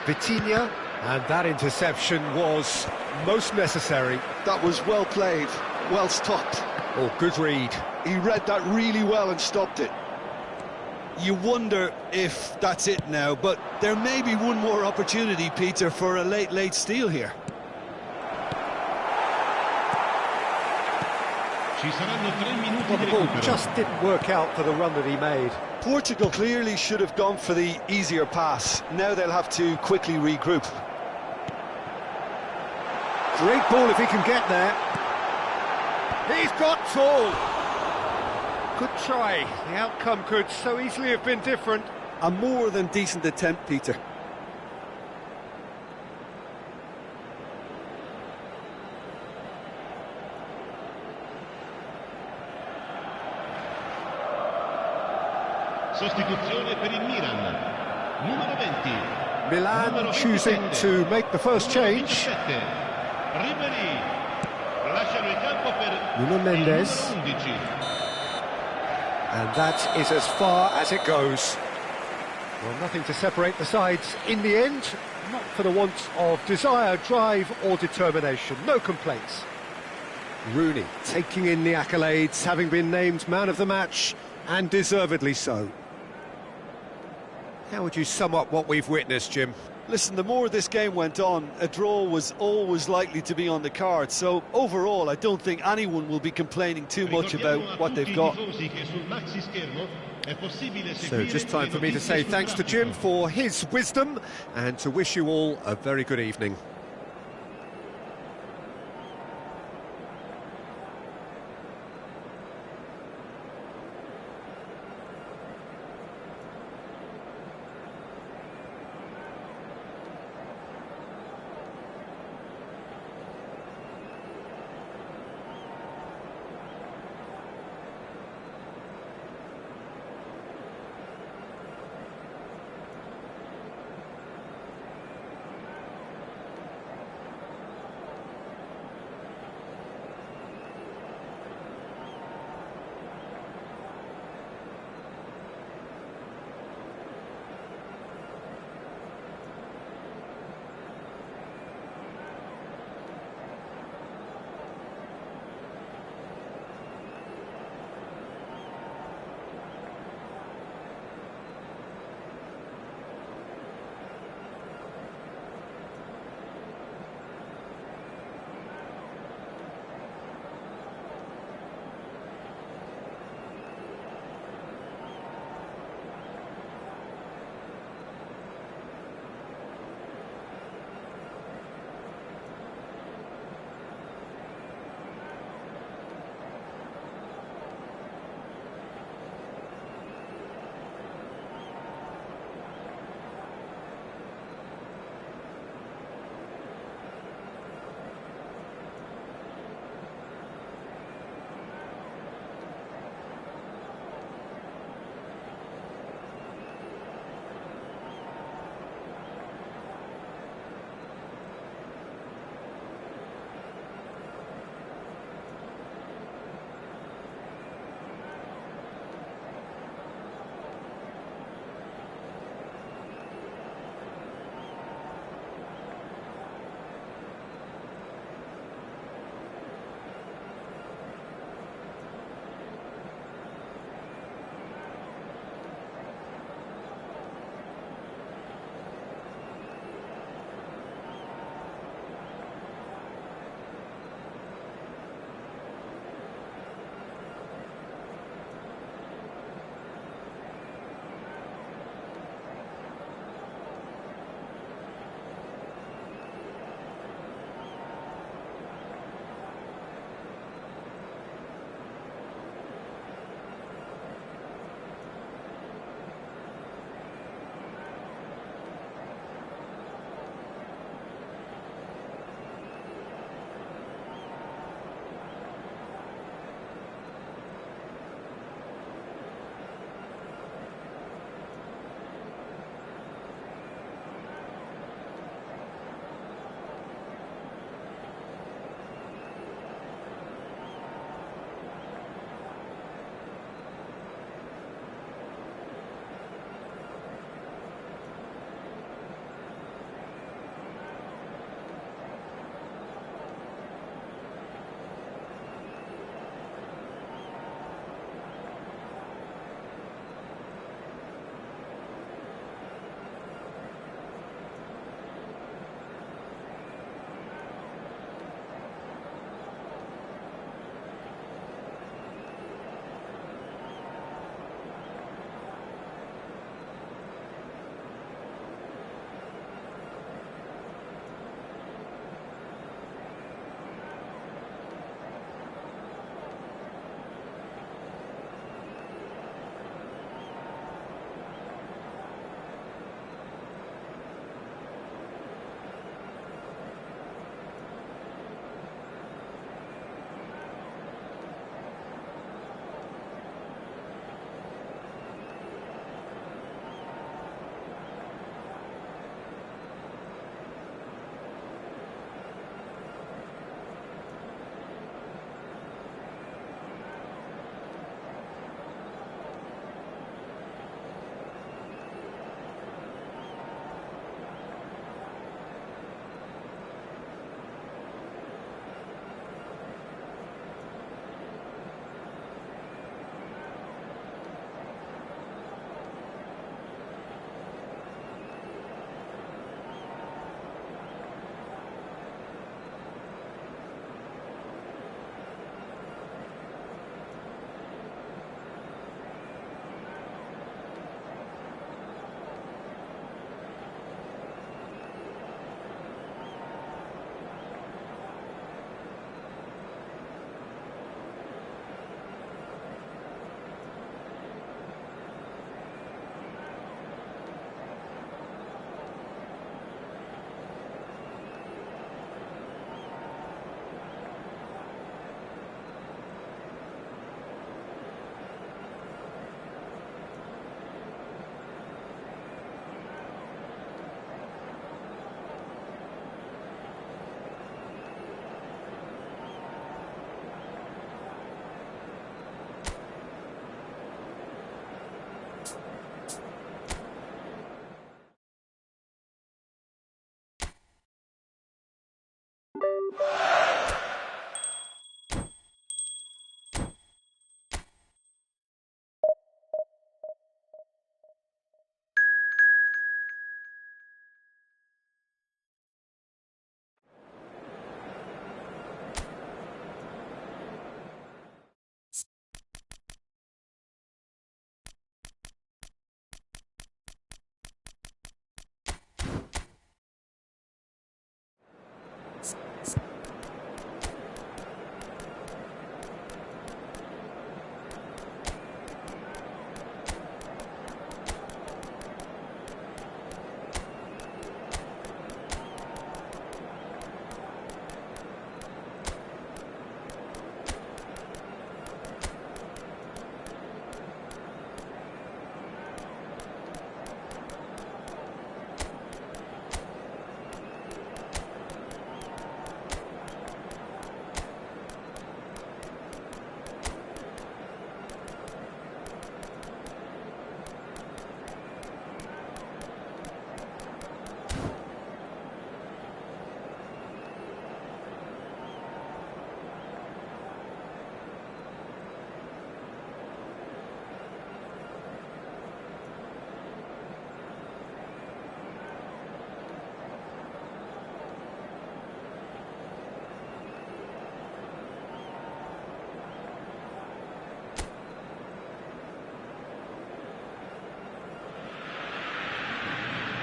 Vitinha, and that interception was most necessary. That was well played, well stopped. Oh, good read. He read that really well and stopped it. You wonder if that's it now, but there may be one more opportunity, Peter, for a late steal here. Well, the ball just didn't work out for the run that he made. Portugal clearly should have gone for the easier pass. Now they'll have to quickly regroup. Great ball if he can get there. He's got tall. Good try. The outcome could so easily have been different. A more than decent attempt, Peter. Sostituzione per il Milan. Numero 20. Milan choosing to make the first change. Nuno Mendes. And that is as far as it goes. Well, nothing to separate the sides in the end. Not for the want of desire, drive or determination. No complaints. Rooney taking in the accolades, having been named man of the match, and deservedly so. How would you sum up what we've witnessed, Jim? Listen, the more this game went on, a draw was always likely to be on the card. So overall, I don't think anyone will be complaining too much about what they've got. So just time for me to say thanks to Jim for his wisdom and to wish you all a very good evening.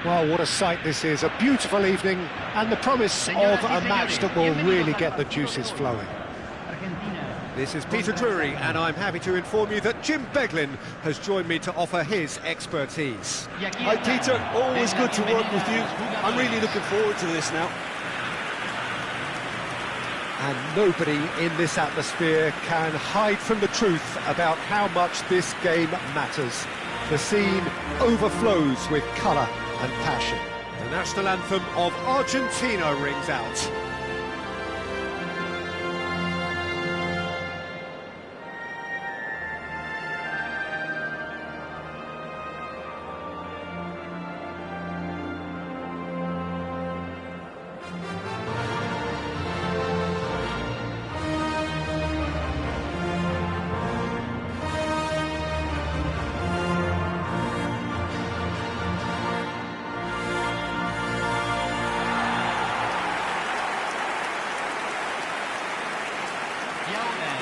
Well, what a sight this is, a beautiful evening, and the promise of a match that will really get the juices flowing. This is Peter Drury, and I'm happy to inform you that Jim Beglin has joined me to offer his expertise. Hi Peter, always good to work with you. I'm really looking forward to this now. And nobody in this atmosphere can hide from the truth about how much this game matters. The scene overflows with colour and passion. The national anthem of Argentina rings out.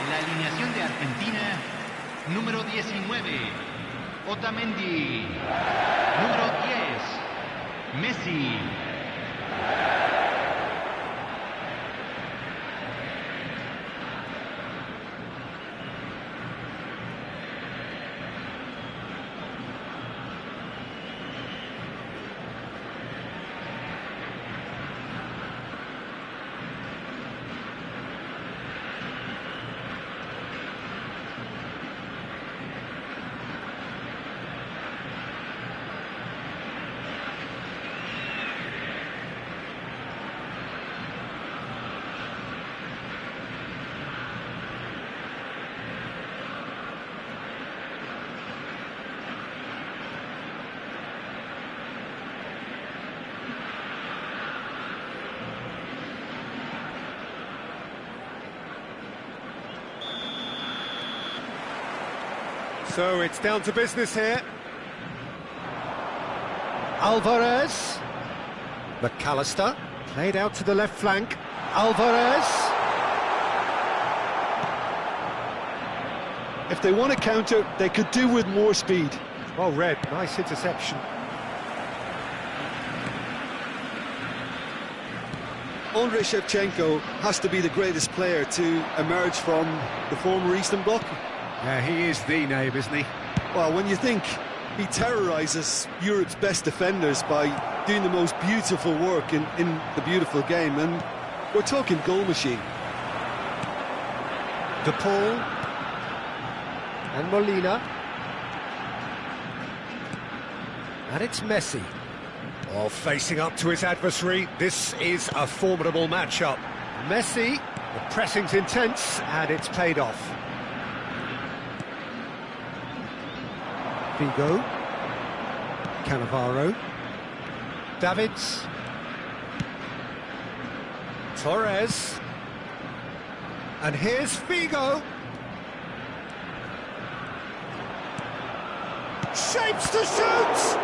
La alineación de Argentina, número 19, Otamendi, número 10, Messi. So it's down to business here. Alvarez. McAllister. Played out to the left flank. Alvarez. If they want to counter, they could do with more speed. Well read, nice interception. Andrei Shevchenko has to be the greatest player to emerge from the former Eastern Bloc. Yeah, he is the name, isn't he? Well, when you think he terrorises Europe's best defenders by doing the most beautiful work in the beautiful game, and we're talking goal machine. De Paul and Molina, and it's Messi. Oh, facing up to his adversary, this is a formidable matchup. Messi, the pressing's intense, and it's paid off. Figo, Cannavaro, Davids, Torres, and here's Figo. Shapes to shoot!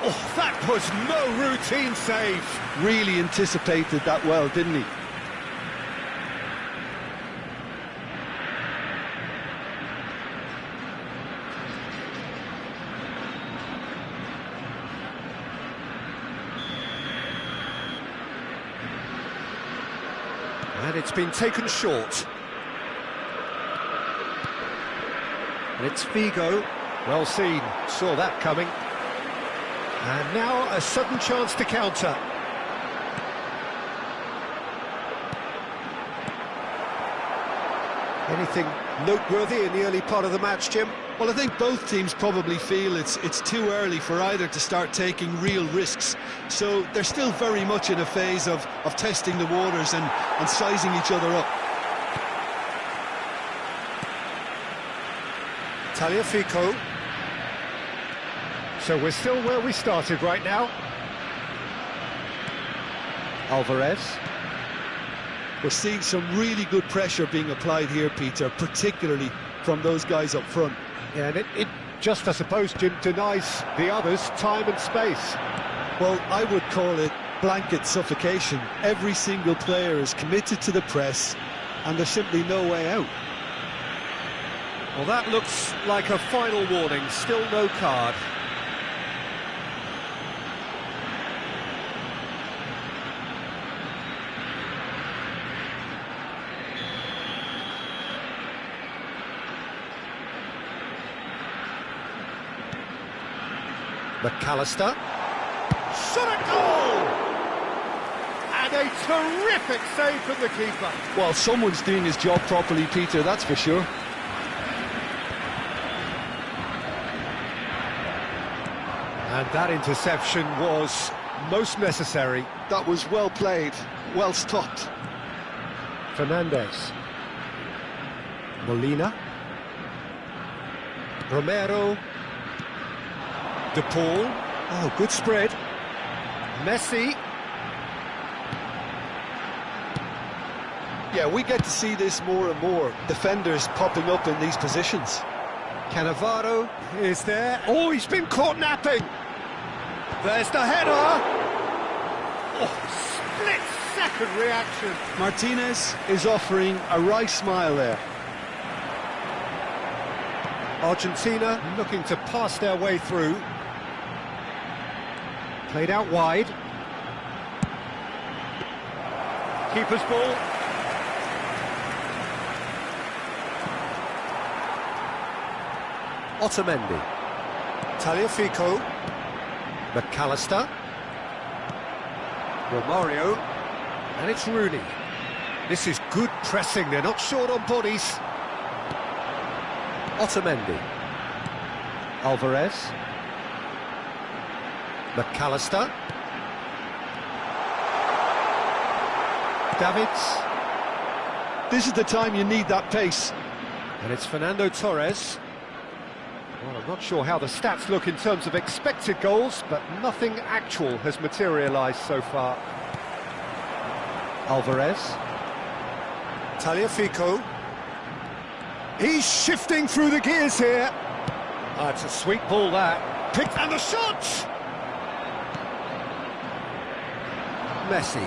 Oh, that was no routine save. Really anticipated that well, didn't he? And it's been taken short. And it's Figo. Well seen, saw that coming. And now a sudden chance to counter. Anything noteworthy in the early part of the match, Jim? Well, I think both teams probably feel it's too early for either to start taking real risks. So they're still very much in a phase of testing the waters and sizing each other up. Tagliafico. So we're still where we started right now. Alvarez. We're seeing some really good pressure being applied here, Peter, particularly from those guys up front. Yeah, and it just, I suppose, Jim, denies the others time and space. Well, I would call it blanket suffocation. Every single player is committed to the press, and there's simply no way out. Well, that looks like a final warning, still no card. McAllister. Shot at goal! And a terrific save from the keeper. Well, someone's doing his job properly, Peter, that's for sure. And that interception was most necessary. That was well played, well stopped. Fernandez. Molina. Romero. De Paul. Oh, good spread. Messi. Yeah, we get to see this more and more. Defenders popping up in these positions. Cannavaro is there. Oh, he's been caught napping. There's the header. Oh, split-second reaction. Martinez is offering a wry smile there. Argentina looking to pass their way through. Played out wide. Keeper's ball. Otamendi. Tagliafico. McAllister. Romario. And it's Rooney. This is good pressing, they're not short on bodies. Otamendi. Alvarez. McAllister. Davids. This is the time you need that pace. And it's Fernando Torres. Well, I'm not sure how the stats look in terms of expected goals, but nothing actual has materialised so far. Alvarez. Tagliafico. He's shifting through the gears here. Oh, it's a sweet ball, that. Picked, and the shot! Messi.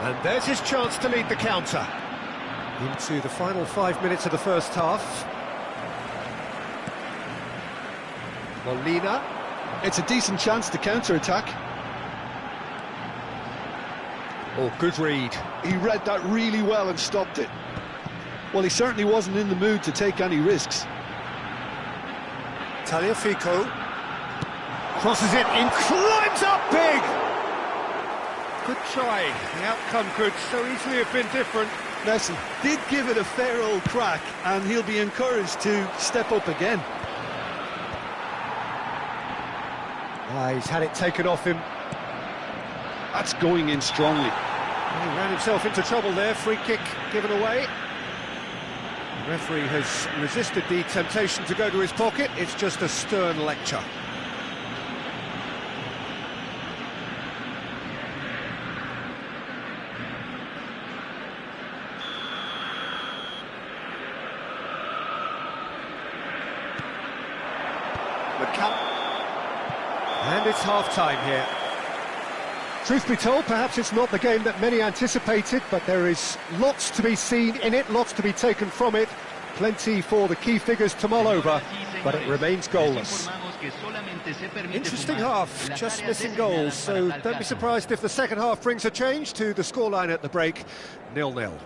And there's his chance to lead the counter. Into the final 5 minutes of the first half. Molina. It's a decent chance to counter-attack. Oh, good read. He read that really well and stopped it. Well, he certainly wasn't in the mood to take any risks. Tagliafico. Crosses it in, climbs up big! Good try. The outcome could so easily have been different. Messi did give it a fair old crack, and he'll be encouraged to step up again. He's had it taken off him. That's going in strongly. He ran himself into trouble there. Free kick given away. The referee has resisted the temptation to go to his pocket. It's just a stern lecture. And it's half-time here. Truth be told, perhaps it's not the game that many anticipated, but there is lots to be seen in it, lots to be taken from it. Plenty for the key figures to mull over, but it remains goalless. Interesting half, just missing goals, so don't be surprised if the second half brings a change to the scoreline at the break, 0-0.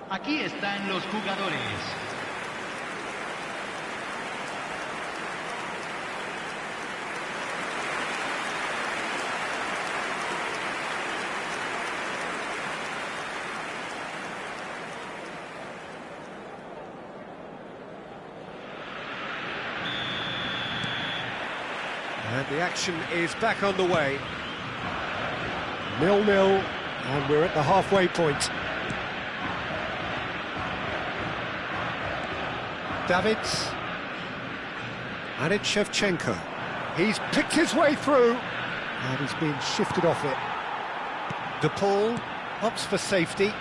Aquí están los jugadores. And the action is back on the way. 0-0, and we're at the halfway point. Davids. And it's Shevchenko. He's picked his way through. And he's been shifted off it. De Paul opts for safety.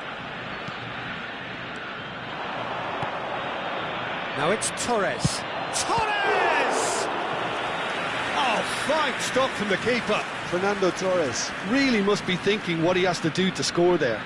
Now it's Torres. Torres! Oh, fine stop from the keeper. Fernando Torres really must be thinking what he has to do to score there.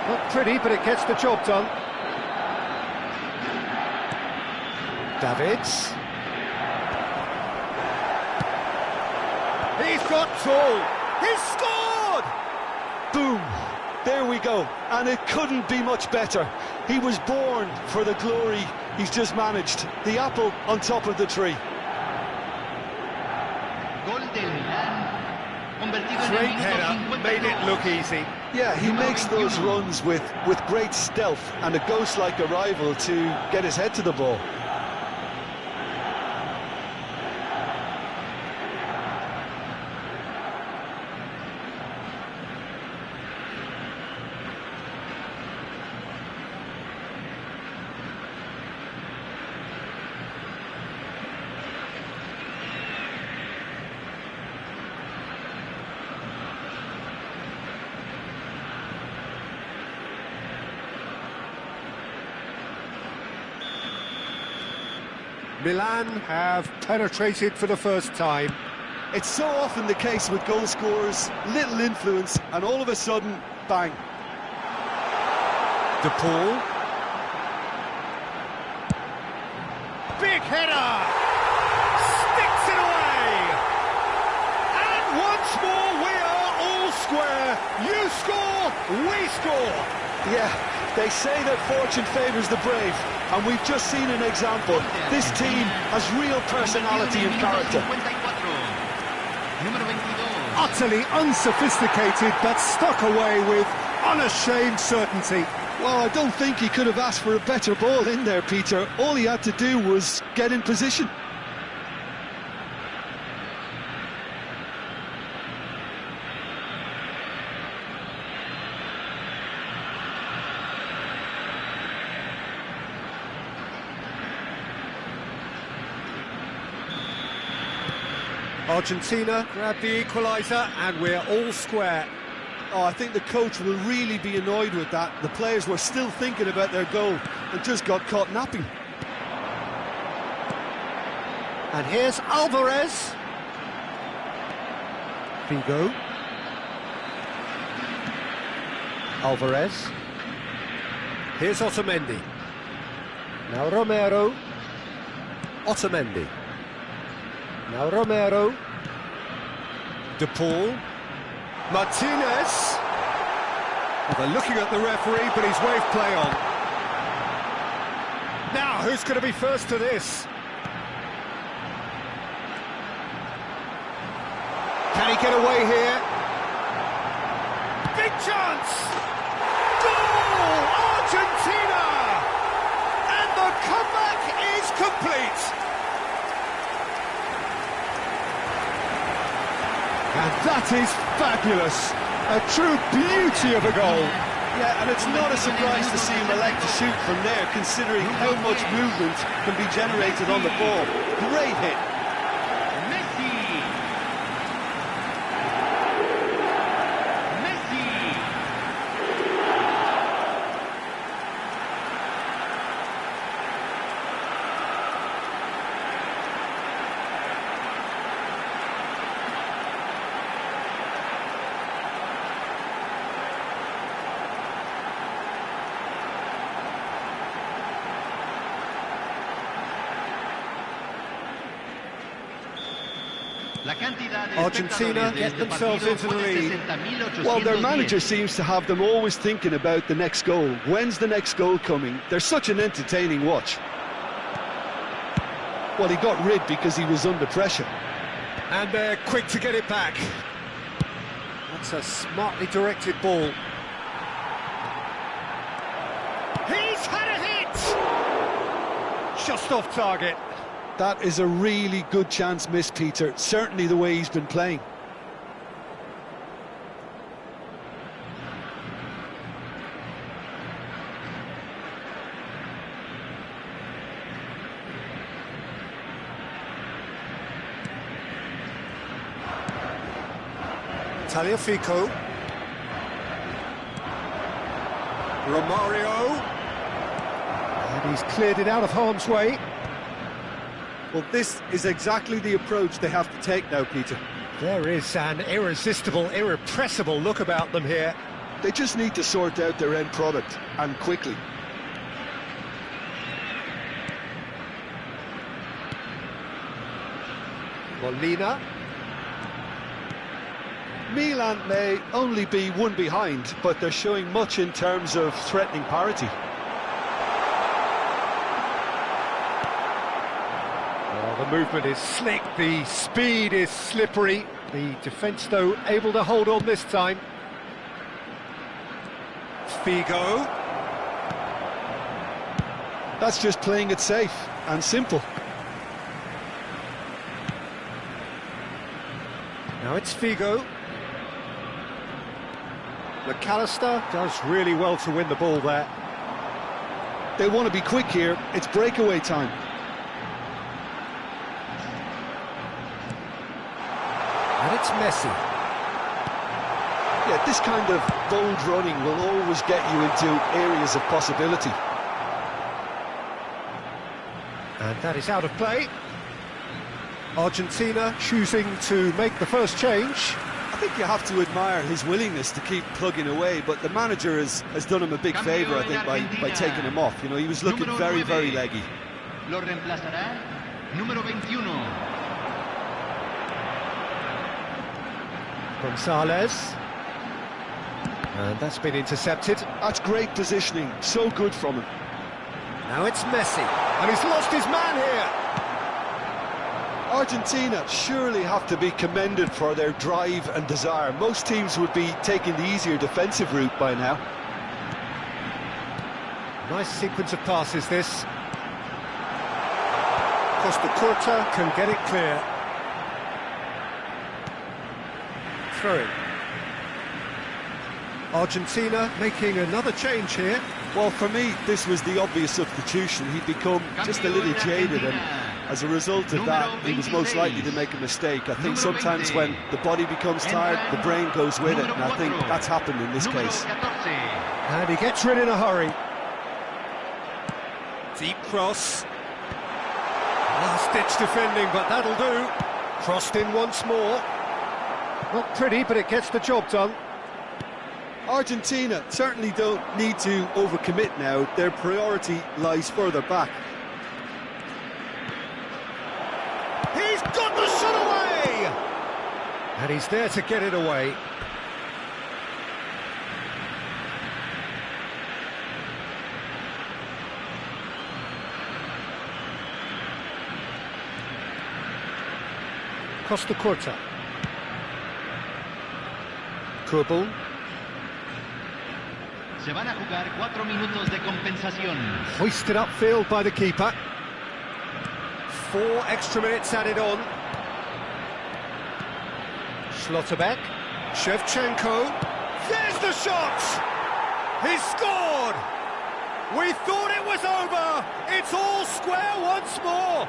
Not pretty, but it gets the job done. Davids. He's got two. He's scored! Boom! There we go. And it couldn't be much better. He was born for the glory he's just managed. The apple on top of the tree. Great header, made it look easy. Yeah, he makes those runs with great stealth and a ghost-like arrival to get his head to the ball. Milan have penetrated for the first time. It's so often the case with goal scorers, little influence, and all of a sudden, bang. De Paul. Big header! Sticks it away! And once more we are all square. You score, we score. Yeah, they say that fortune favours the brave, and we've just seen an example. This team has real personality and character. Utterly unsophisticated, but stuck away with unashamed certainty. Well, I don't think he could have asked for a better ball in there, Peter. All he had to do was get in position. Argentina grab the equaliser and we're all square. Oh, I think the coach will really be annoyed with that. The players were still thinking about their goal and just got caught napping. And here's Alvarez. Figo. Alvarez. Here's Otamendi. Now Romero. Otamendi. Now Romero. De Paul. Martinez. Well, they're looking at the referee, but he's waved play on. Now, who's going to be first to this? Can he get away here? Big chance! Goal! Argentina! And the comeback is complete! And that is fabulous. A true beauty of a goal. Yeah, and it's not a surprise to see him elect to shoot from there, considering how much movement can be generated on the ball. Great hit. Argentina get themselves into the lead. Well, their manager seems to have them always thinking about the next goal. When's the next goal coming? They're such an entertaining watch. Well, he got rid because he was under pressure. And they're quick to get it back. That's a smartly directed ball. He's had a hit! just off target. That is a really good chance missed, Peter. Certainly the way he's been playing. Tagliafico. Romario. And he's cleared it out of harm's way. Well, this is exactly the approach they have to take now, Peter. There is an irresistible, irrepressible look about them here. They just need to sort out their end product, and quickly. Molina. Milan may only be one behind, but they're showing much in terms of threatening parity. Well, the movement is slick, the speed is slippery. The defence, though, able to hold on this time. Figo. That's just playing it safe and simple. Now it's Figo. McAllister does really well to win the ball there. They want to be quick here. It's breakaway time. And it's Messi. Yeah, this kind of bold running will always get you into areas of possibility. And that is out of play. Argentina choosing to make the first change. I think you have to admire his willingness to keep plugging away, but the manager has done him a big favour, I think, by taking him off. You know, he was looking very, very leggy. Lo reemplazará número 21. Gonzalez. And that's been intercepted. That's great positioning, so good from him. Now it's Messi, and he's lost his man here. Argentina surely have to be commended for their drive and desire. Most teams would be taking the easier defensive route by now. Nice sequence of passes, this. Costa Curta can get it clear. Throw in. Argentina making another change here. Well, for me, this was the obvious substitution. He'd become just a little jaded, and as a result of that, he was most likely to make a mistake. I think sometimes when the body becomes tired, the brain goes with it, and I think that's happened in this case. And he gets rid in a hurry. Deep cross. Last-ditch defending, but that'll do. Crossed in once more. Not pretty, but it gets the job done. Argentina certainly don't need to overcommit now. Their priority lies further back. He's got the shot away! And he's there to get it away. Costa Curta. Kurbel. Se van a jugar 4 minutos de compensación. Hoisted upfield by the keeper. 4 extra minutes added on. Schlotterbeck. Shevchenko. There's the shot! He's scored! We thought it was over! It's all square once more!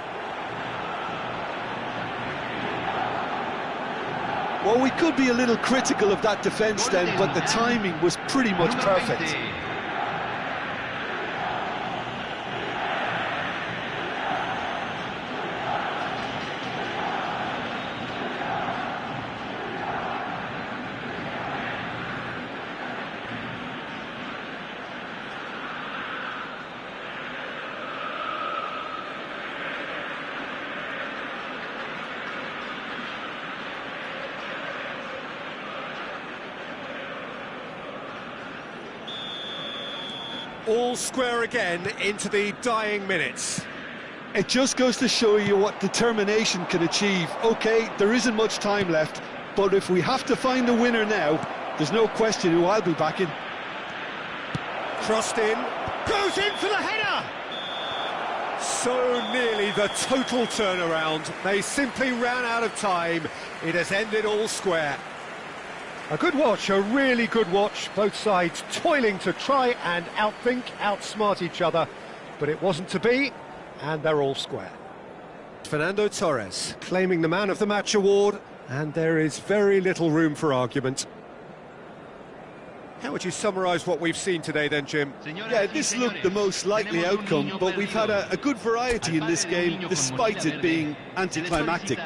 Well, we could be a little critical of that defence then, but the timing was pretty much perfect. All square again into the dying minutes. It just goes to show you what determination can achieve. OK, there isn't much time left, but if we have to find a winner now, there's no question who I'll be backing. Crossed in, goes in for the header! so nearly the total turnaround. They simply ran out of time. It has ended all square. A good watch, a really good watch. Both sides toiling to try and outthink, outsmart each other. But it wasn't to be, and they're all square. Fernando Torres claiming the Man of the Match award, and there is very little room for argument. How would you summarise what we've seen today then, Jim? Yeah, this looked the most likely outcome, but we've had a good variety in this game, despite it being anticlimactic.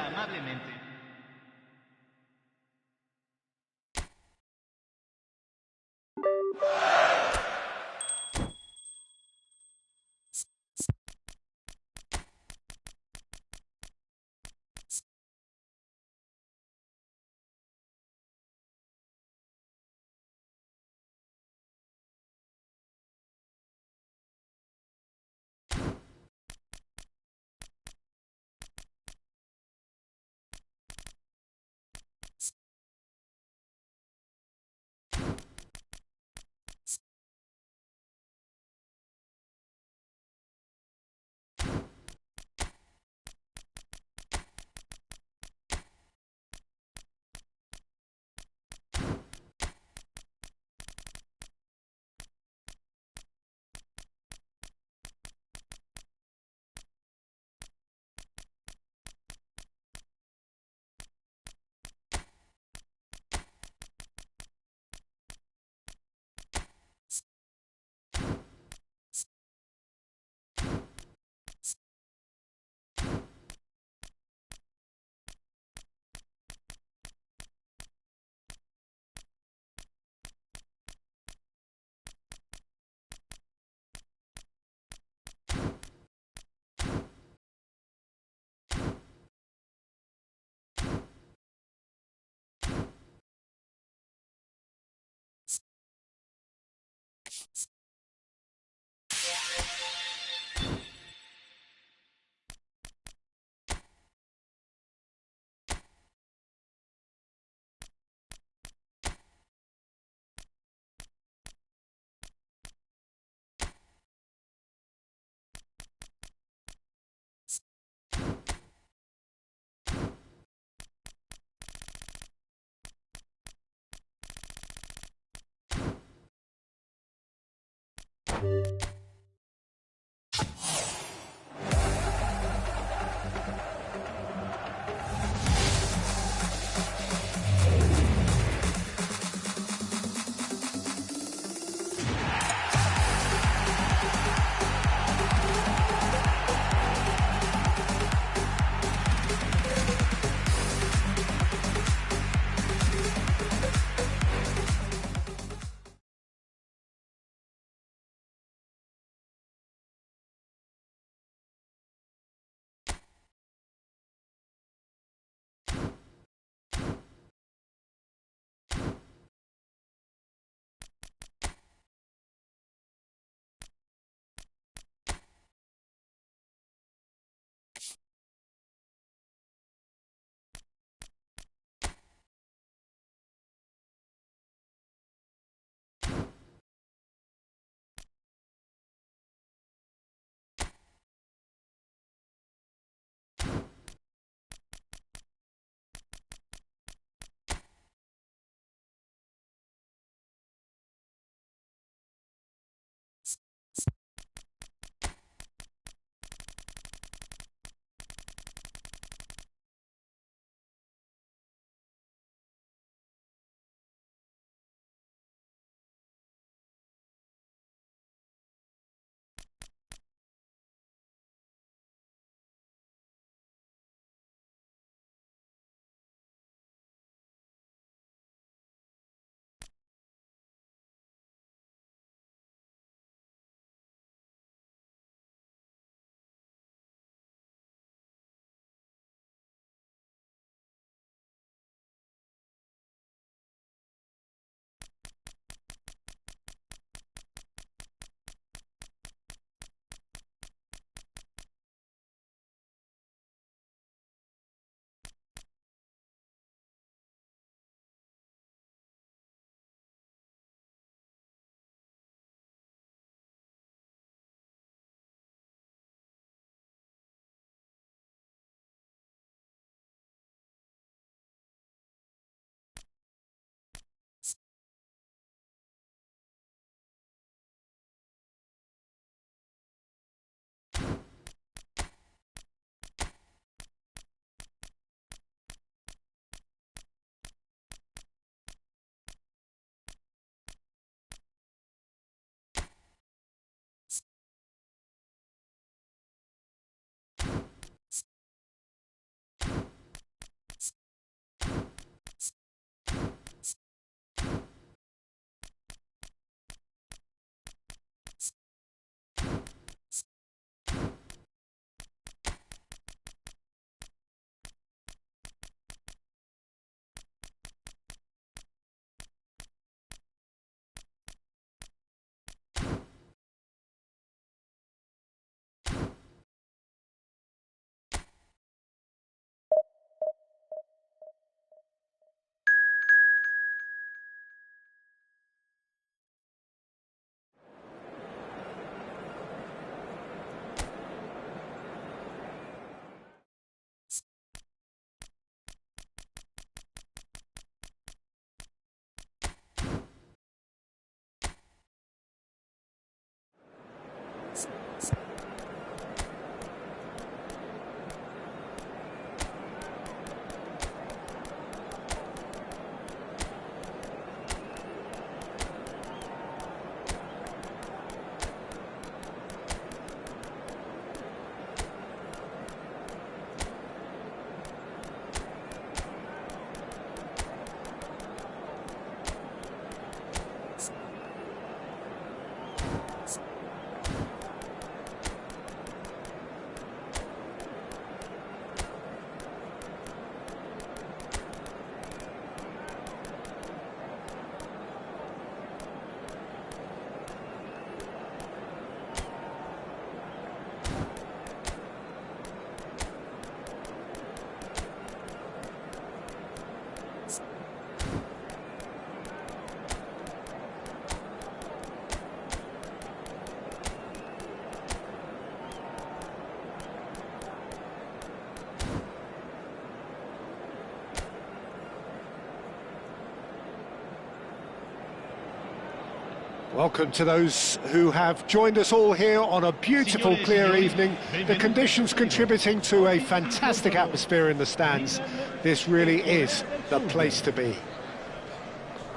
Welcome to those who have joined us all here on a beautiful, clear evening. The conditions contributing to a fantastic atmosphere in the stands. This really is the place to be.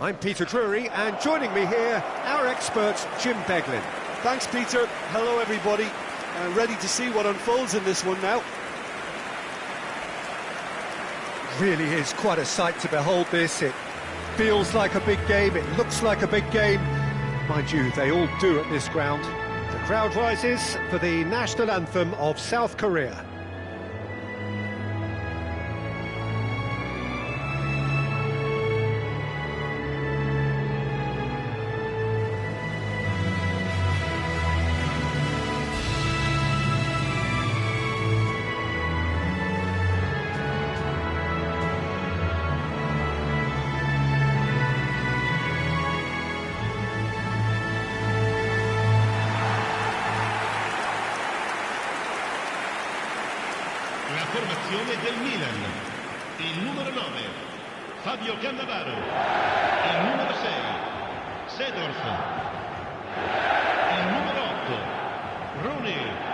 I'm Peter Drury, and joining me here, our expert, Jim Beglin. Thanks, Peter. Hello, everybody. Ready to see what unfolds in this one now. Really is quite a sight to behold this. It feels like a big game, it looks like a big game. Mind you, they all do at this ground. The crowd rises for the national anthem of South Korea. La formazione del Milan. Il numero 9, Fabio Cannavaro. Il numero 6, Seedorf. Il numero 8, Rooney.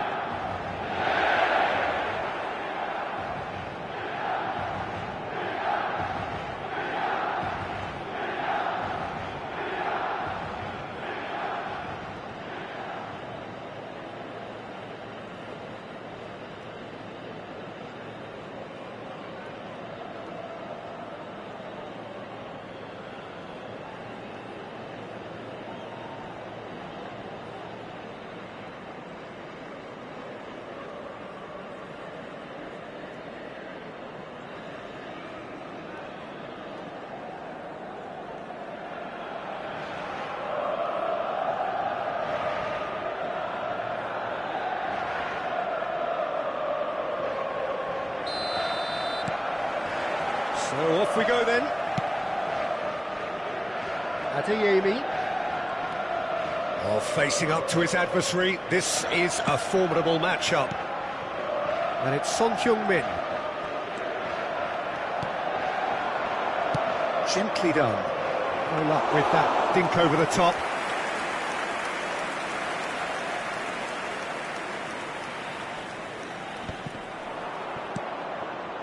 So off we go then. Adeyemi. Oh, facing up to his adversary. This is a formidable matchup. And it's Son Heung-min. Gently done. No luck with that dink over the top.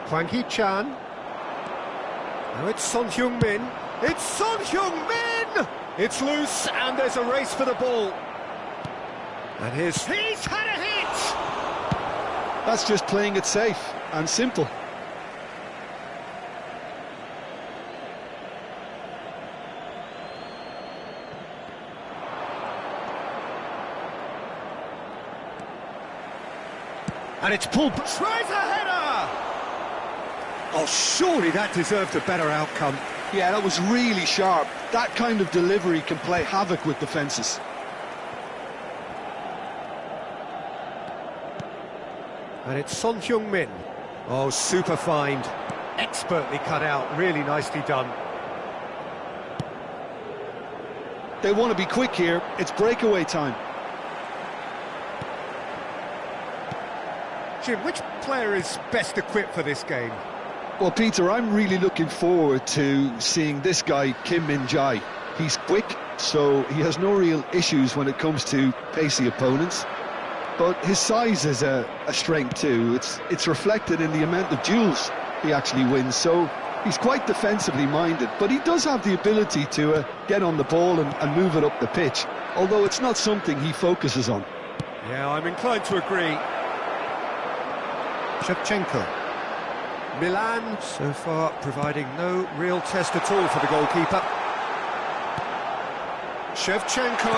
Hwang Hee-chan. Now it's Son Heung-min. It's Son Heung-min! It's loose, and there's a race for the ball. And he's had a hit! That's just playing it safe and simple. And it's pulled. Tries a header! Oh, surely that deserved a better outcome. Yeah, that was really sharp. That kind of delivery can play havoc with defences. And it's Son Heung-min. Oh, super find. Expertly cut out. Really nicely done. They want to be quick here. It's breakaway time. Jim, which player is best equipped for this game? Well, Peter, I'm really looking forward to seeing this guy, Kim Min-jae. He's quick, so he has no real issues when it comes to pacey opponents. But his size is a strength too. It's reflected in the amount of duels he actually wins, so he's quite defensively minded. But he does have the ability to get on the ball and move it up the pitch, although it's not something he focuses on. Yeah, I'm inclined to agree. Shevchenko. Milan, so far, providing no real test at all for the goalkeeper. Shevchenko.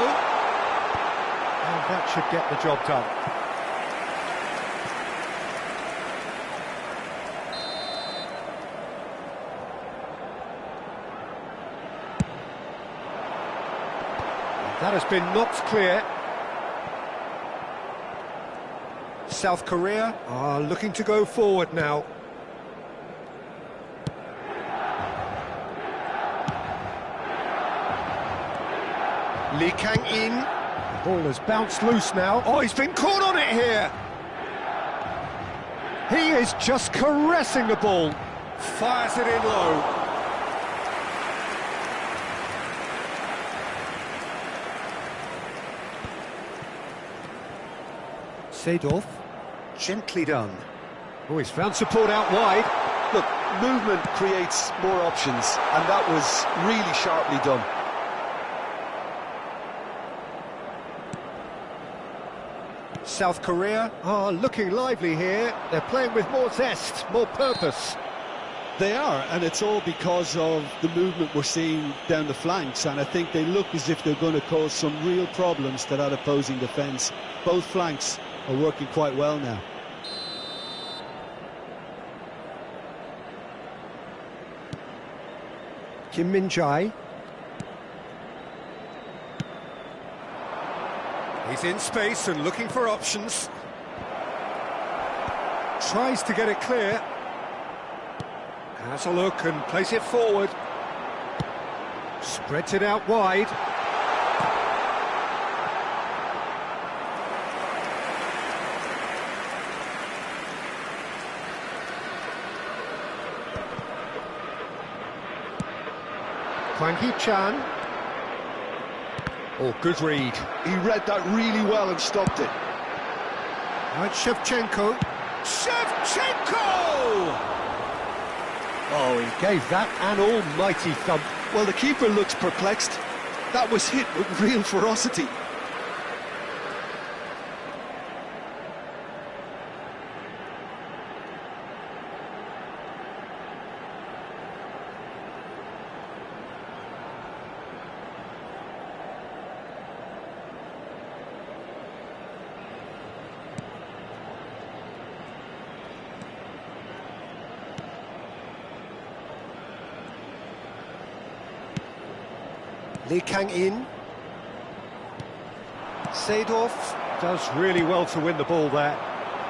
And that should get the job done. That has been knocked clear. South Korea are looking to go forward now. Lee Kang-in. The ball has bounced loose now. Oh, he's been caught on it here. He is just caressing the ball. Fires it in low. Seedorf, gently done. Oh, he's found support out wide. Look, movement creates more options, and that was really sharply done. South Korea are looking lively here. They're playing with more zest, more purpose. They are, and it's all because of the movement we're seeing down the flanks, and I think they look as if they're going to cause some real problems to that opposing defence. Both flanks are working quite well now. Kim Min-jae. He's in space and looking for options. Tries to get it clear. Has a look and plays it forward. Spreads it out wide. Hwang Hee-chan. Oh, good read. He read that really well and stopped it. Now it's Shevchenko. Shevchenko! Oh, he gave that an almighty thump. Well, the keeper looks perplexed. That was hit with real ferocity. Lee Kang-in. Seedorf does really well to win the ball there.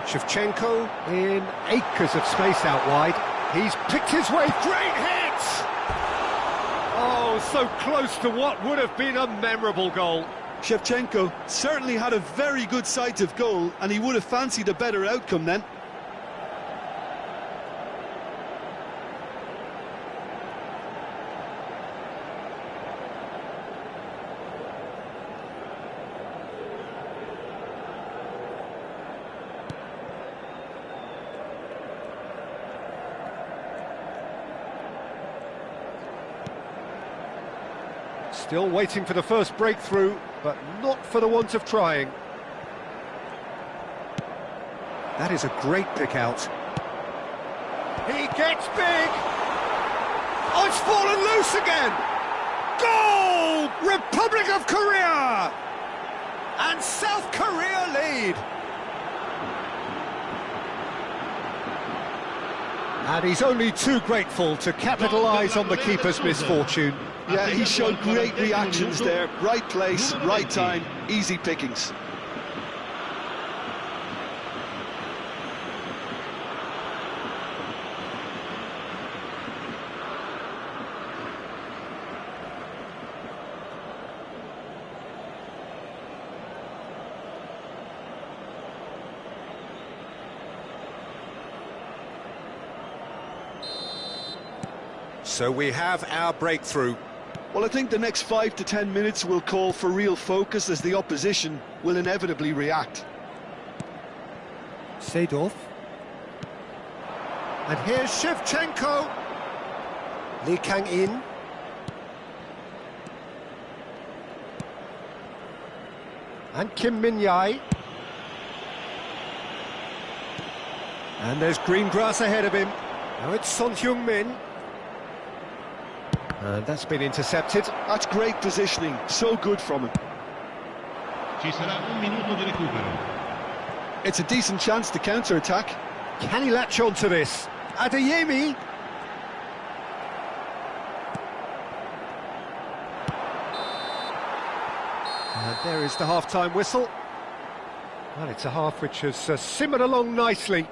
Shevchenko in acres of space out wide. He's picked his way. Great hit! Oh, so close to what would have been a memorable goal. Shevchenko certainly had a very good sight of goal, and he would have fancied a better outcome then. Still waiting for the first breakthrough, but not for the want of trying. That is a great pick out. He gets big! Oh, it's fallen loose again! Goal! Republic of Korea! And South Korea lead! And he's only too grateful to capitalise on the keeper's misfortune. Yeah, he showed great reactions there. Right place, right time, easy pickings. So we have our breakthrough. Well, I think the next 5 to 10 minutes will call for real focus, as the opposition will inevitably react. Seedorf. And here's Shevchenko. Lee Kang-in. And Kim Min-jae. And there's green grass ahead of him. Now it's Son Heung-min. And that's been intercepted. That's great positioning, so good from him. Ci sarà un minuto di recupero. It's a decent chance to counter-attack. Can he latch on to this? Adeyemi. And there is the half-time whistle. Well, it's a half which has simmered along nicely,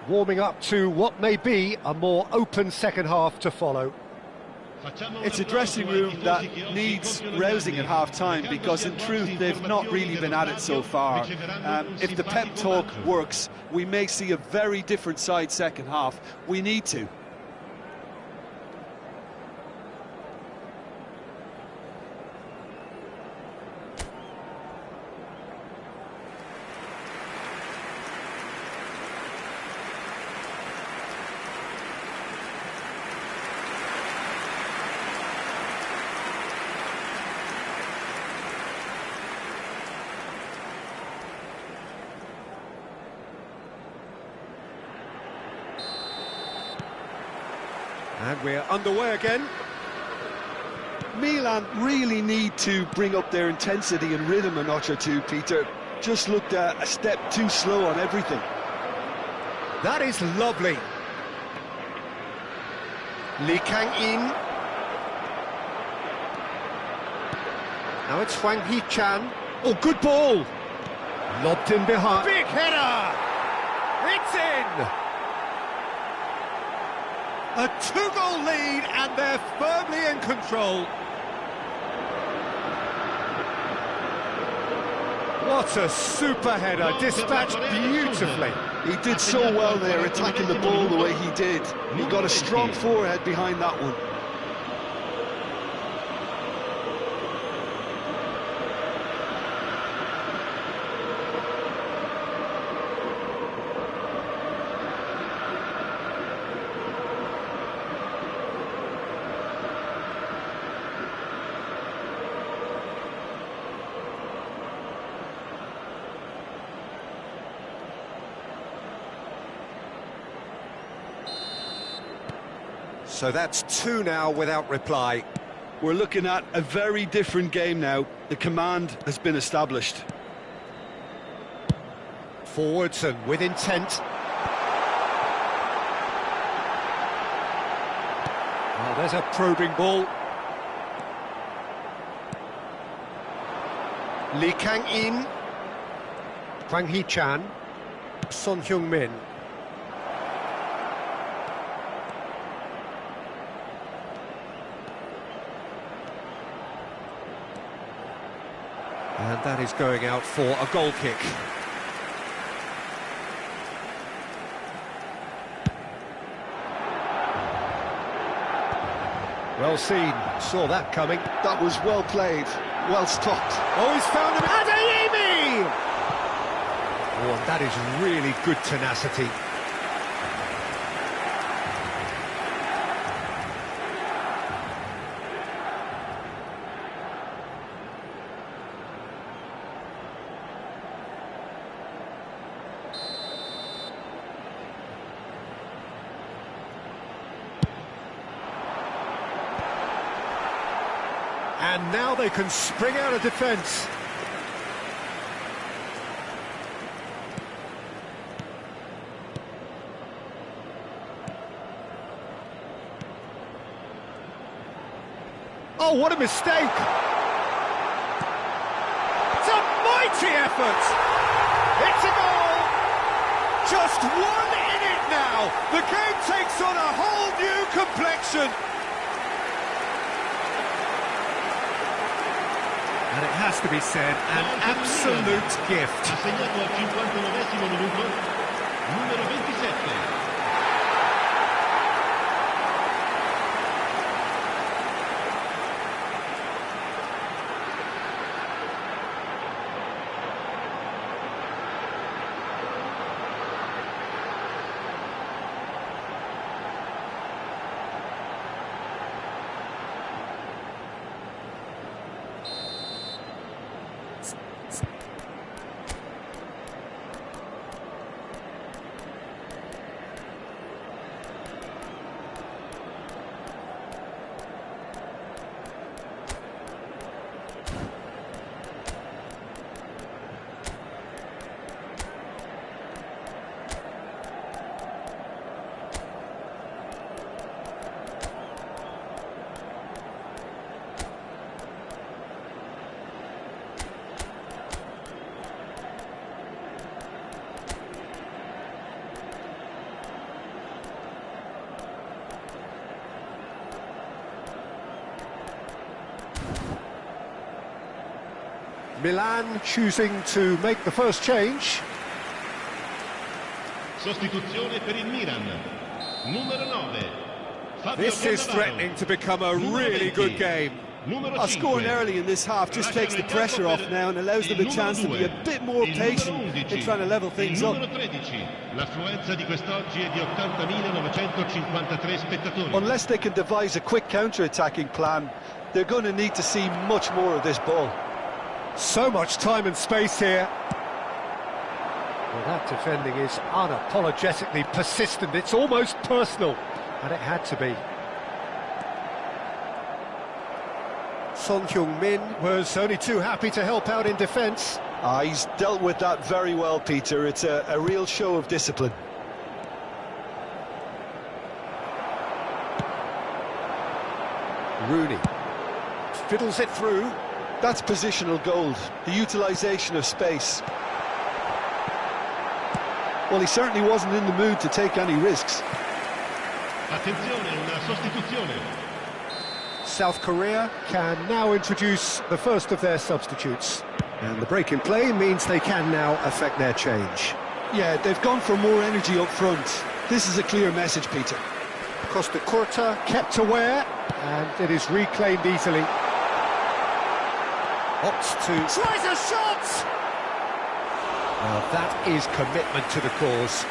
warming up to what may be a more open second half to follow. It's a dressing room that needs rousing at half-time, because in truth they've not really been at it so far. If the pep talk works, we may see a very different side second half. We need to. And we're underway again. Milan really need to bring up their intensity and rhythm a notch or two, Peter. Just looked a step too slow on everything. That is lovely. Lee Kang-in. Now it's Hwang Hee-chan. Oh, good ball. Lobbed in behind. Big header! It's in! A 2-goal lead, and they're firmly in control. What a super header, dispatched beautifully. He did so well there, attacking the ball the way he did. He got a strong forehead behind that one. So that's 2 now without reply. We're looking at a very different game now. The command has been established. Forwards and with intent. Oh, there's a probing ball. Lee Kang-in. Hwang Hee-chan. Son Heung-min. And that is going out for a goal kick. Well seen, saw that coming. That was well played, well stopped. Oh, he's found him. Adeyemi! Oh, and that is really good tenacity. And now they can spring out of defence. Oh, what a mistake! It's a mighty effort! It's a goal! Just 1 in it now! The game takes on a whole new complexion! And it has to be said, an absolute gift. Ha segnato al 59esimo minuto, numero 27. Milan choosing to make the first change. Sostituzione per il Milan. Numero 9. This is threatening to become a really good game. Scoring early in this half just takes the pressure off now and allows them a chance to be a bit more patient in trying to level things up. L'affluenza di quest'oggi è di 80.953 spettatori. Unless they can devise a quick counter-attacking plan, they're going to need to see much more of this ball. So much time and space here. Well, that defending is unapologetically persistent. It's almost personal, and it had to be. Son Heung-min was only too happy to help out in defence. He's dealt with that very well, Peter. It's a real show of discipline. Rooney fiddles it through. That's positional gold, the utilisation of space. Well, he certainly wasn't in the mood to take any risks. Attenzione, una sostituzione. South Korea can now introduce the first of their substitutes. And the break in play means they can now affect their change. Yeah, they've gone for more energy up front. This is a clear message, Peter. Costa Curta kept aware, and it is reclaimed easily. Opts to... tries a shot! Well, that is commitment to the cause.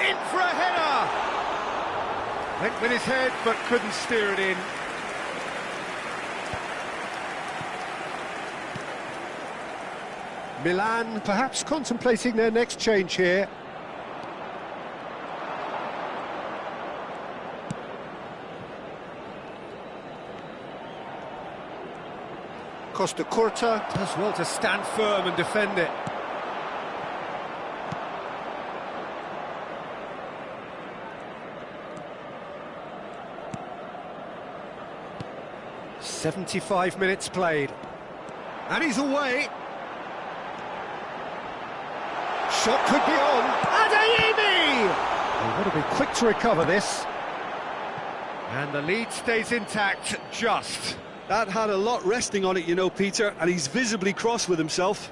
In for a header! Went with his head, but couldn't steer it in. Milan perhaps contemplating their next change here. Costa Curta does well to stand firm and defend it. "75 minutes played, and he's away. Shot could be on. Adeyemi! They want to be quick to recover this. And the lead stays intact, just. That had a lot resting on it, you know, Peter, and he's visibly cross with himself.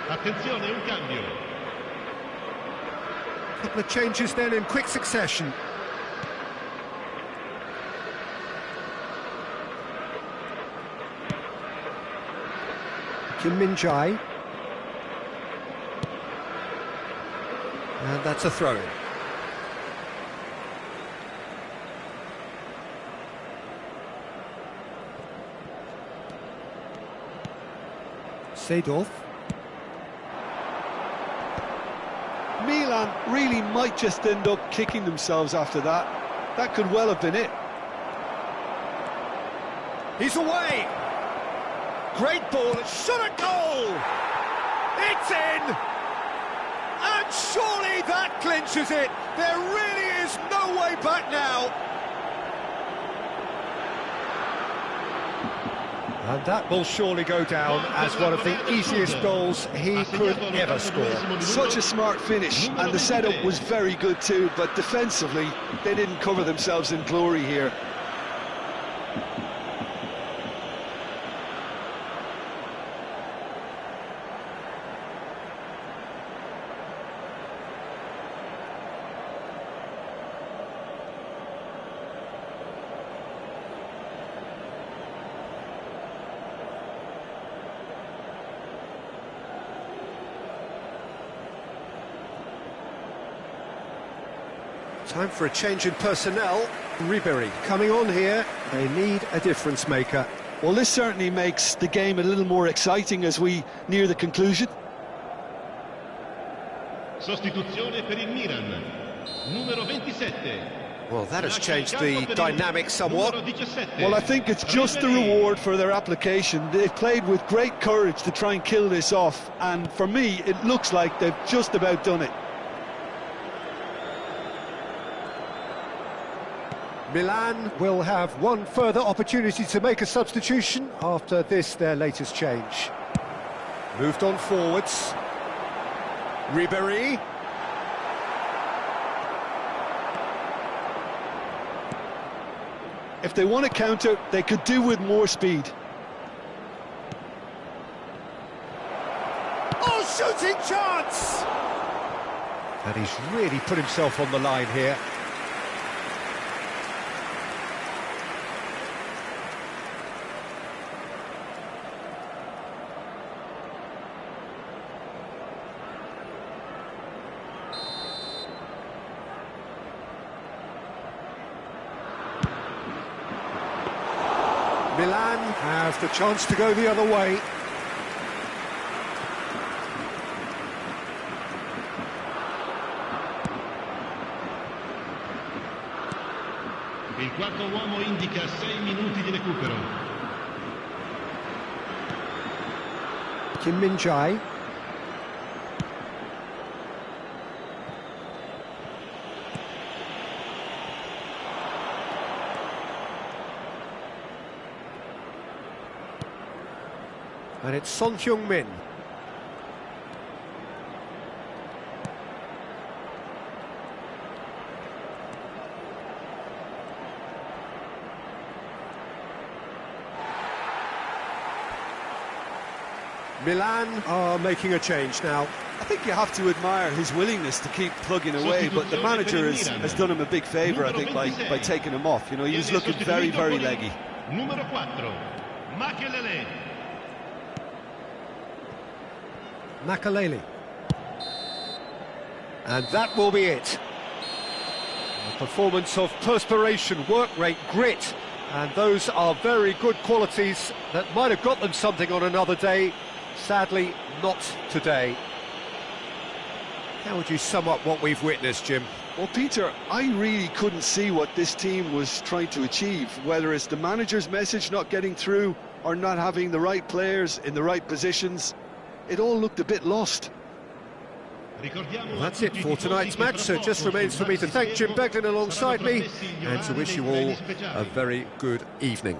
Attenzione, un cambio. Couple of changes then in quick succession. Kim Min-jae. And that's a throw-in. Seedorf. Milan really might just end up kicking themselves after that. That could well have been it. He's away! Great ball, shot at goal! It's in! And surely that clinches it! There really is no way back now! And that will surely go down as one of the easiest goals he could ever score. Such a smart finish, and the setup was very good too, but defensively, they didn't cover themselves in glory here. Time for a change in personnel. Ribery coming on here. They need a difference maker. Well, this certainly makes the game a little more exciting as we near the conclusion. Sostituzione per il Milan. Numero 27. Well, that has changed the dynamic somewhat. Well, I think it's just the reward for their application. They've played with great courage to try and kill this off, and for me, it looks like they've just about done it. Milan will have one further opportunity to make a substitution after this, their latest change. Moved on forwards. Ribery. If they want to counter, they could do with more speed. Oh, shooting chance! And he's really put himself on the line here. Milan have the chance to go the other way. Il quarto uomo indica 6 minuti di recupero. Kim Min-jae. And it's Son Heung-min. Milan are making a change now. I think you have to admire his willingness to keep plugging away, but the manager has done him a big favour, I think, by taking him off. You know, he was looking very, very leggy. Numero 4, Makelele. Makelele. And that will be it. A performance of perspiration, work rate, grit, and those are very good qualities that might have got them something on another day. Sadly, not today. How would you sum up what we've witnessed, Jim? Well, Peter, I really couldn't see what this team was trying to achieve, whether it's the manager's message not getting through or not having the right players in the right positions. It all looked a bit lost. Well, that's it for tonight's match, so it just remains for me to thank Jim Beglin alongside me and to wish you all a very good evening.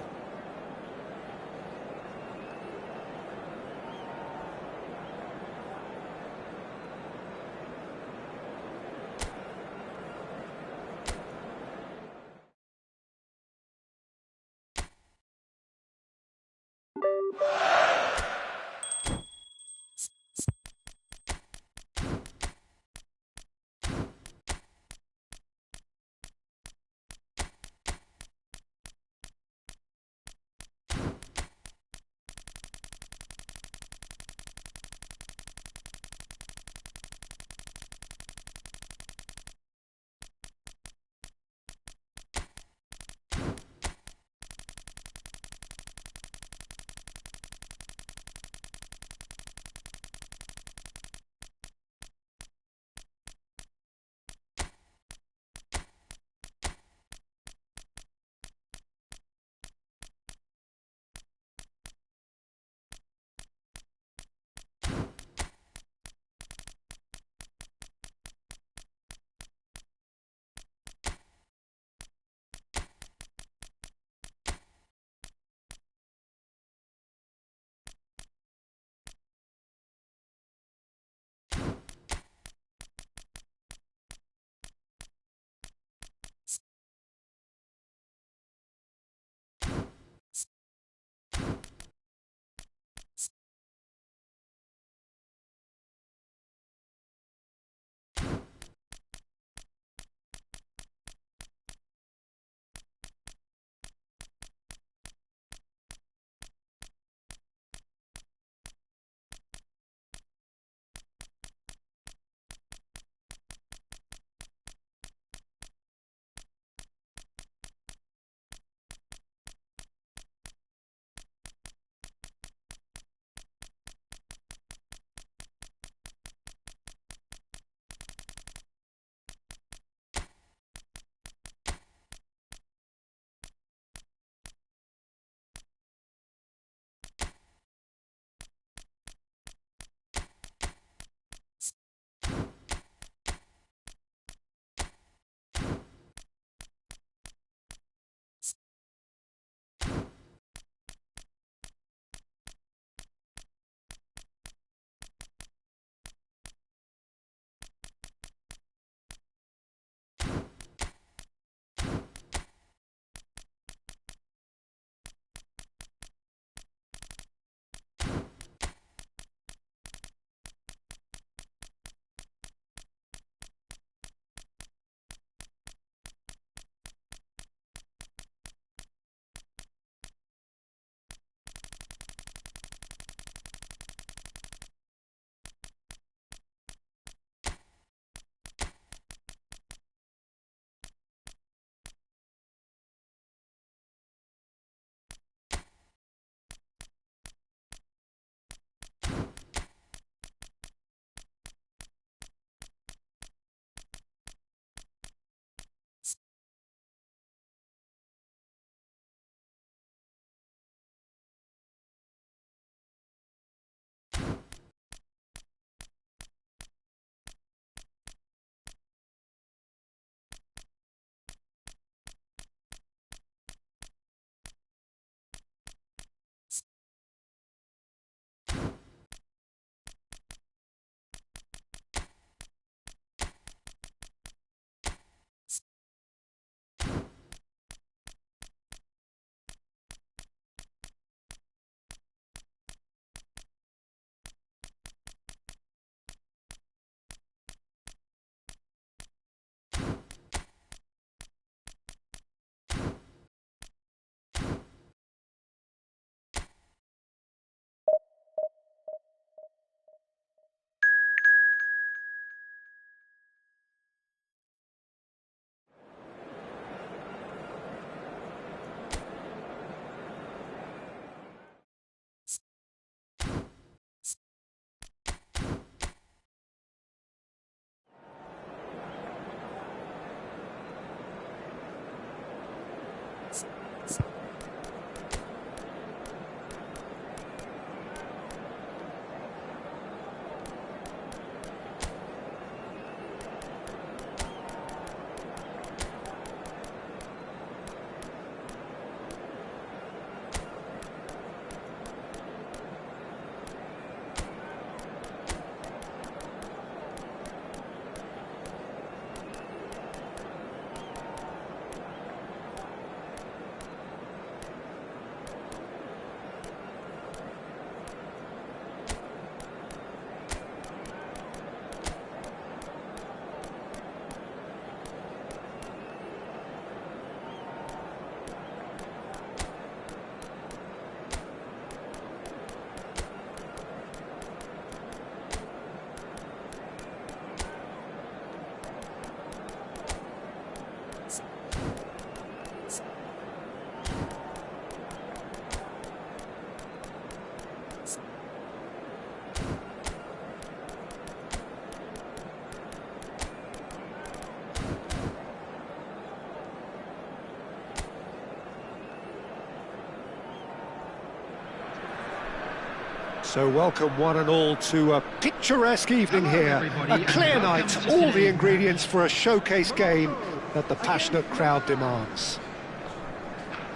So welcome one and all to a picturesque evening here. A clear night, all the ingredients for a showcase game that the passionate crowd demands.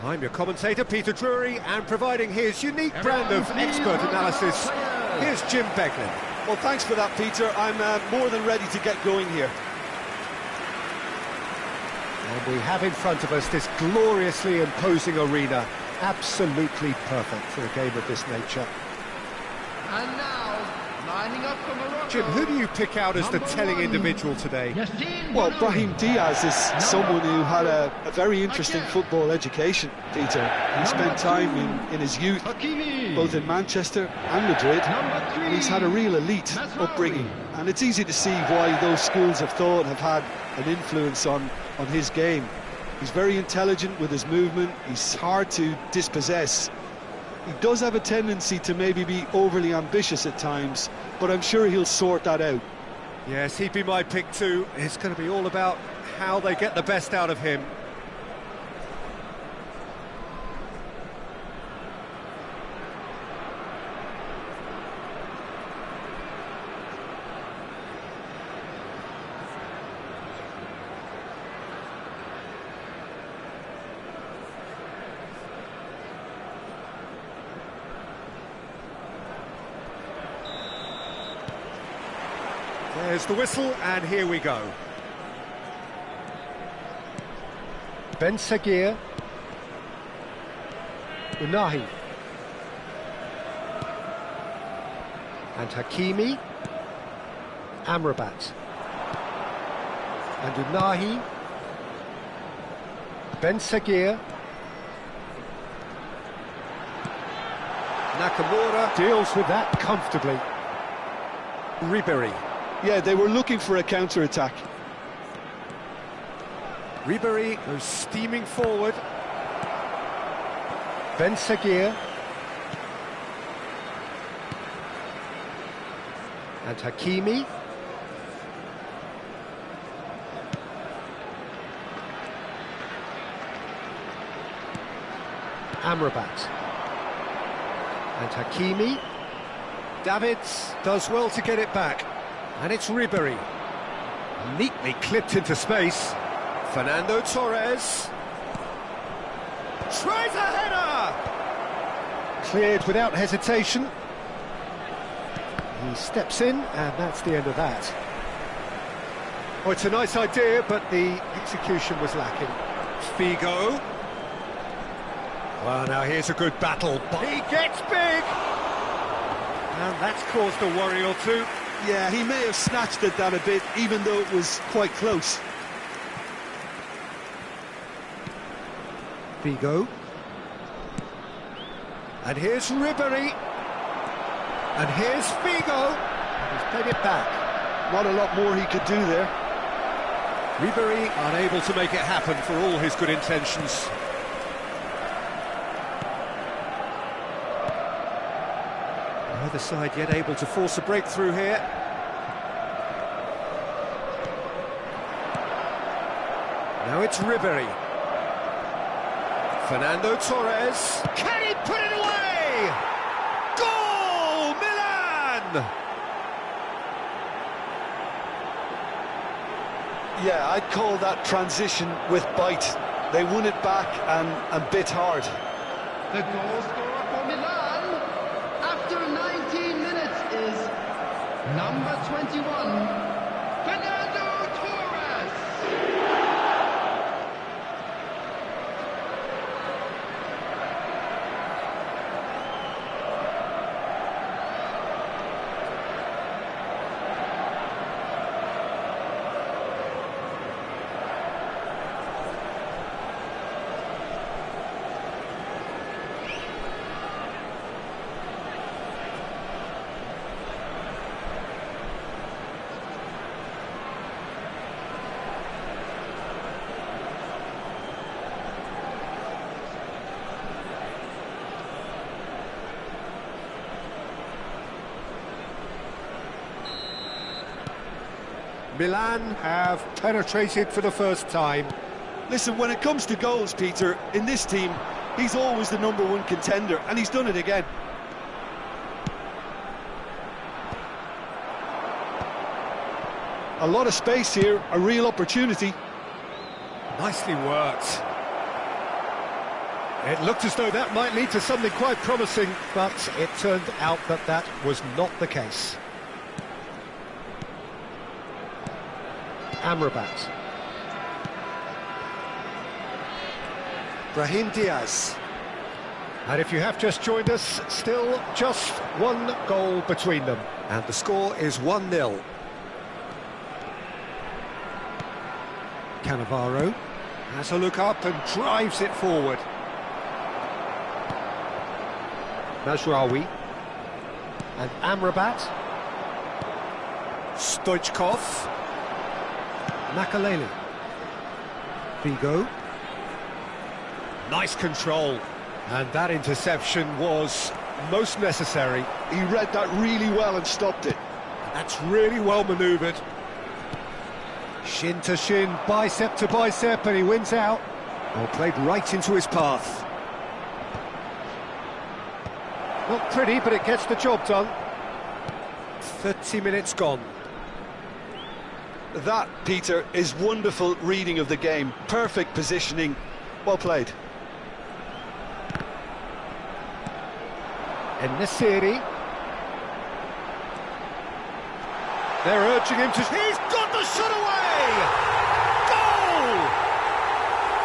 I'm your commentator, Peter Drury, and providing his unique brand of expert analysis, here's Jim Beglin. Well, thanks for that, Peter. I'm more than ready to get going here. And we have in front of us this gloriously imposing arena, absolutely perfect for a game of this nature. And now, lining up for Morocco. Jim, who do you pick out as the telling individual today? Well, Brahim Diaz is someone who had a very interesting football education, Peter. He spent time in his youth, both in Manchester and Madrid. And he's had a real elite upbringing. And it's easy to see why those schools of thought have had an influence on his game. He's very intelligent with his movement. He's hard to dispossess. He does have a tendency to maybe be overly ambitious at times, but I'm sure he'll sort that out. Yes, he'd be my pick too. It's going to be all about how they get the best out of him. There's the whistle, and here we go. Ben Seguir. Unahi. And Hakimi. Amrabat. And Unahi. Ben Seguir. Nakamura deals with that comfortably. Ribéry. Yeah, they were looking for a counter-attack. Ribéry goes steaming forward. Ben Seguir. And Hakimi. Amrabat. And Hakimi. Davids does well to get it back. And it's Ribéry. Neatly clipped into space. Fernando Torres. Tries a header! Cleared without hesitation. He steps in, and that's the end of that. Oh, it's a nice idea, but the execution was lacking. Figo. Well, now here's a good battle. He gets big! And that's caused a worry or two. Yeah, he may have snatched at that a bit, even though it was quite close. Figo. And here's Ribéry. And here's Figo. He's played it back. Not a lot more he could do there. Ribéry unable to make it happen for all his good intentions. Neither side yet able to force a breakthrough here. Now it's Ribéry. Fernando Torres. Can he put it away? Goal! Milan! Yeah, I'd call that transition with bite. They won it back and bit hard. The goal scorer for Milan after 19 minutes is number 21, Fernando Torres. Milan have penetrated for the first time. Listen, when it comes to goals, Peter, in this team, he's always the #1 contender, and he's done it again. A lot of space here, a real opportunity. Nicely worked. It looked as though that might lead to something quite promising, but it turned out that that was not the case. Amrabat. Brahim Diaz. And if you have just joined us, still just one goal between them. And the score is 1-0. Cannavaro has a look up and drives it forward. Mazraoui and Amrabat. Stoichkov. Makalele. Figo. Nice control. And that interception was most necessary. He read that really well and stopped it. That's really well manoeuvred. Shin to shin, bicep to bicep, and he wins out. Well, played right into his path. Not pretty, but it gets the job done. 30 minutes gone. That, Peter, is wonderful reading of the game. Perfect positioning. Well played. En-Nesyri. They're urging him to... He's got the shot away! Goal!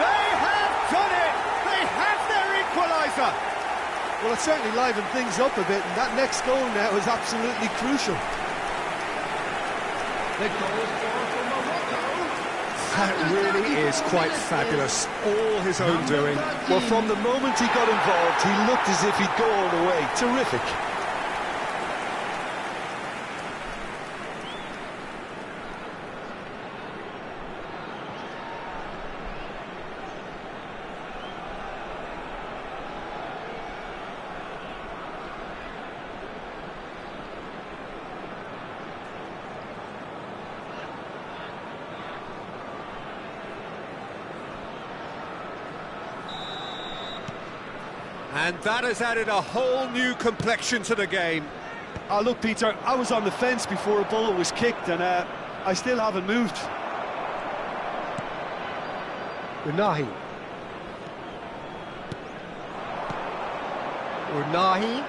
They have done it! They have their equaliser! Well, it certainly livened things up a bit, and that next goal now is absolutely crucial. The goal scorer for Morocco. That really is quite fabulous. All his own doing. Well, from the moment he got involved, he looked as if he'd go all the way. Terrific. And that has added a whole new complexion to the game. Oh, look, Peter, I was on the fence before a ball was kicked, and I still haven't moved. Unahi. Unahi.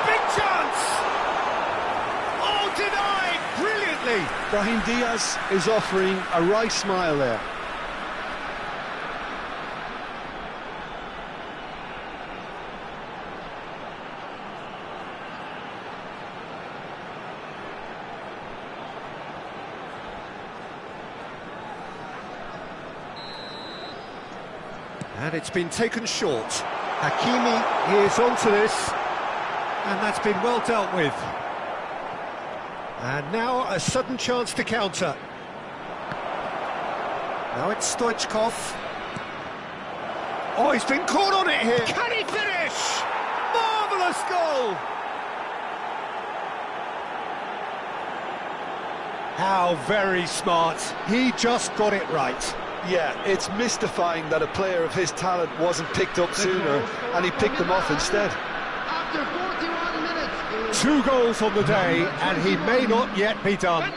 Big chance! Oh, denied! Brilliantly! Brahim Diaz is offering a right smile there. And it's been taken short. Hakimi is onto this, and that's been well dealt with. And now a sudden chance to counter. Now it's Stoichkov. Oh, he's been caught on it here. Can he finish? Marvellous goal! How very smart. He just got it right. Yeah, it's mystifying that a player of his talent wasn't picked up sooner, and he picked them off instead. After 41 minutes. 2 goals on the day, and he may not yet be done.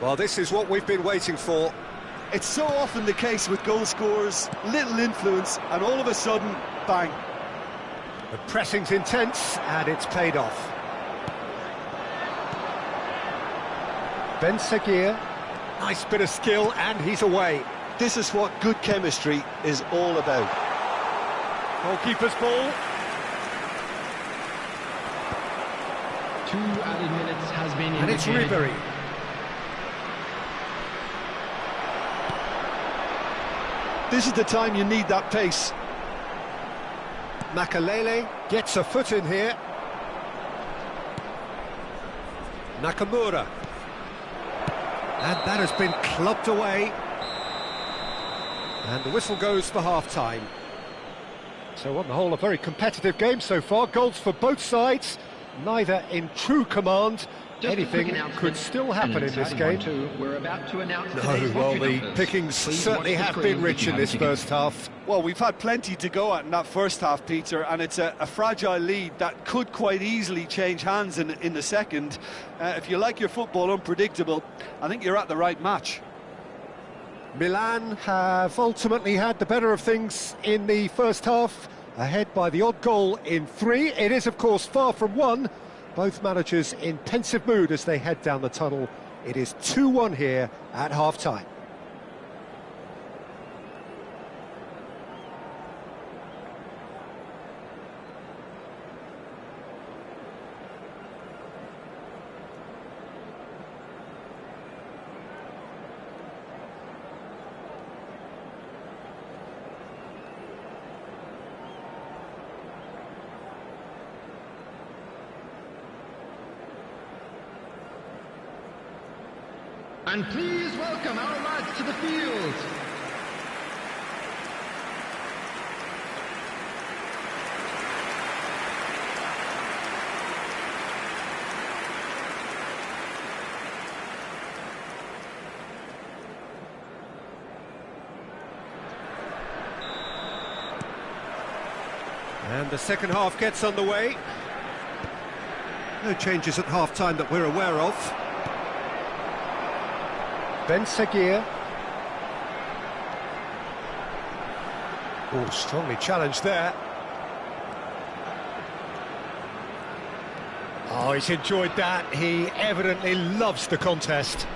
Well, this is what we've been waiting for. It's so often the case with goal scorers, little influence, and all of a sudden, bang. The pressing's intense, and it's paid off. Ben Seguir, nice bit of skill, and he's away. This is what good chemistry is all about. Goalkeeper's ball. 2 added minutes has been And it's indicated. Ribery. This is the time you need that pace. Makalele gets a foot in here. Nakamura. And that has been clubbed away. And the whistle goes for half-time. So on the whole, a very competitive game so far. Goals for both sides, neither in true command. Anything could still happen in this game. We're about to announce Well, the pickings certainly have been rich in this first half. Well, we've had plenty to go at in that first half, Peter, and it's a fragile lead that could quite easily change hands in the second. If you like your football unpredictable, I think you're at the right match. Milan have ultimately had the better of things in the first half, ahead by the odd goal in 3. It is, of course, far from 1. Both managers in pensive mood as they head down the tunnel. It is 2-1 here at half-time. And please welcome our lads to the field. And the second half gets underway. No changes at half-time that we're aware of. Ben Seguir. Oh, strongly challenged there. Oh, he's enjoyed that. He evidently loves the contest.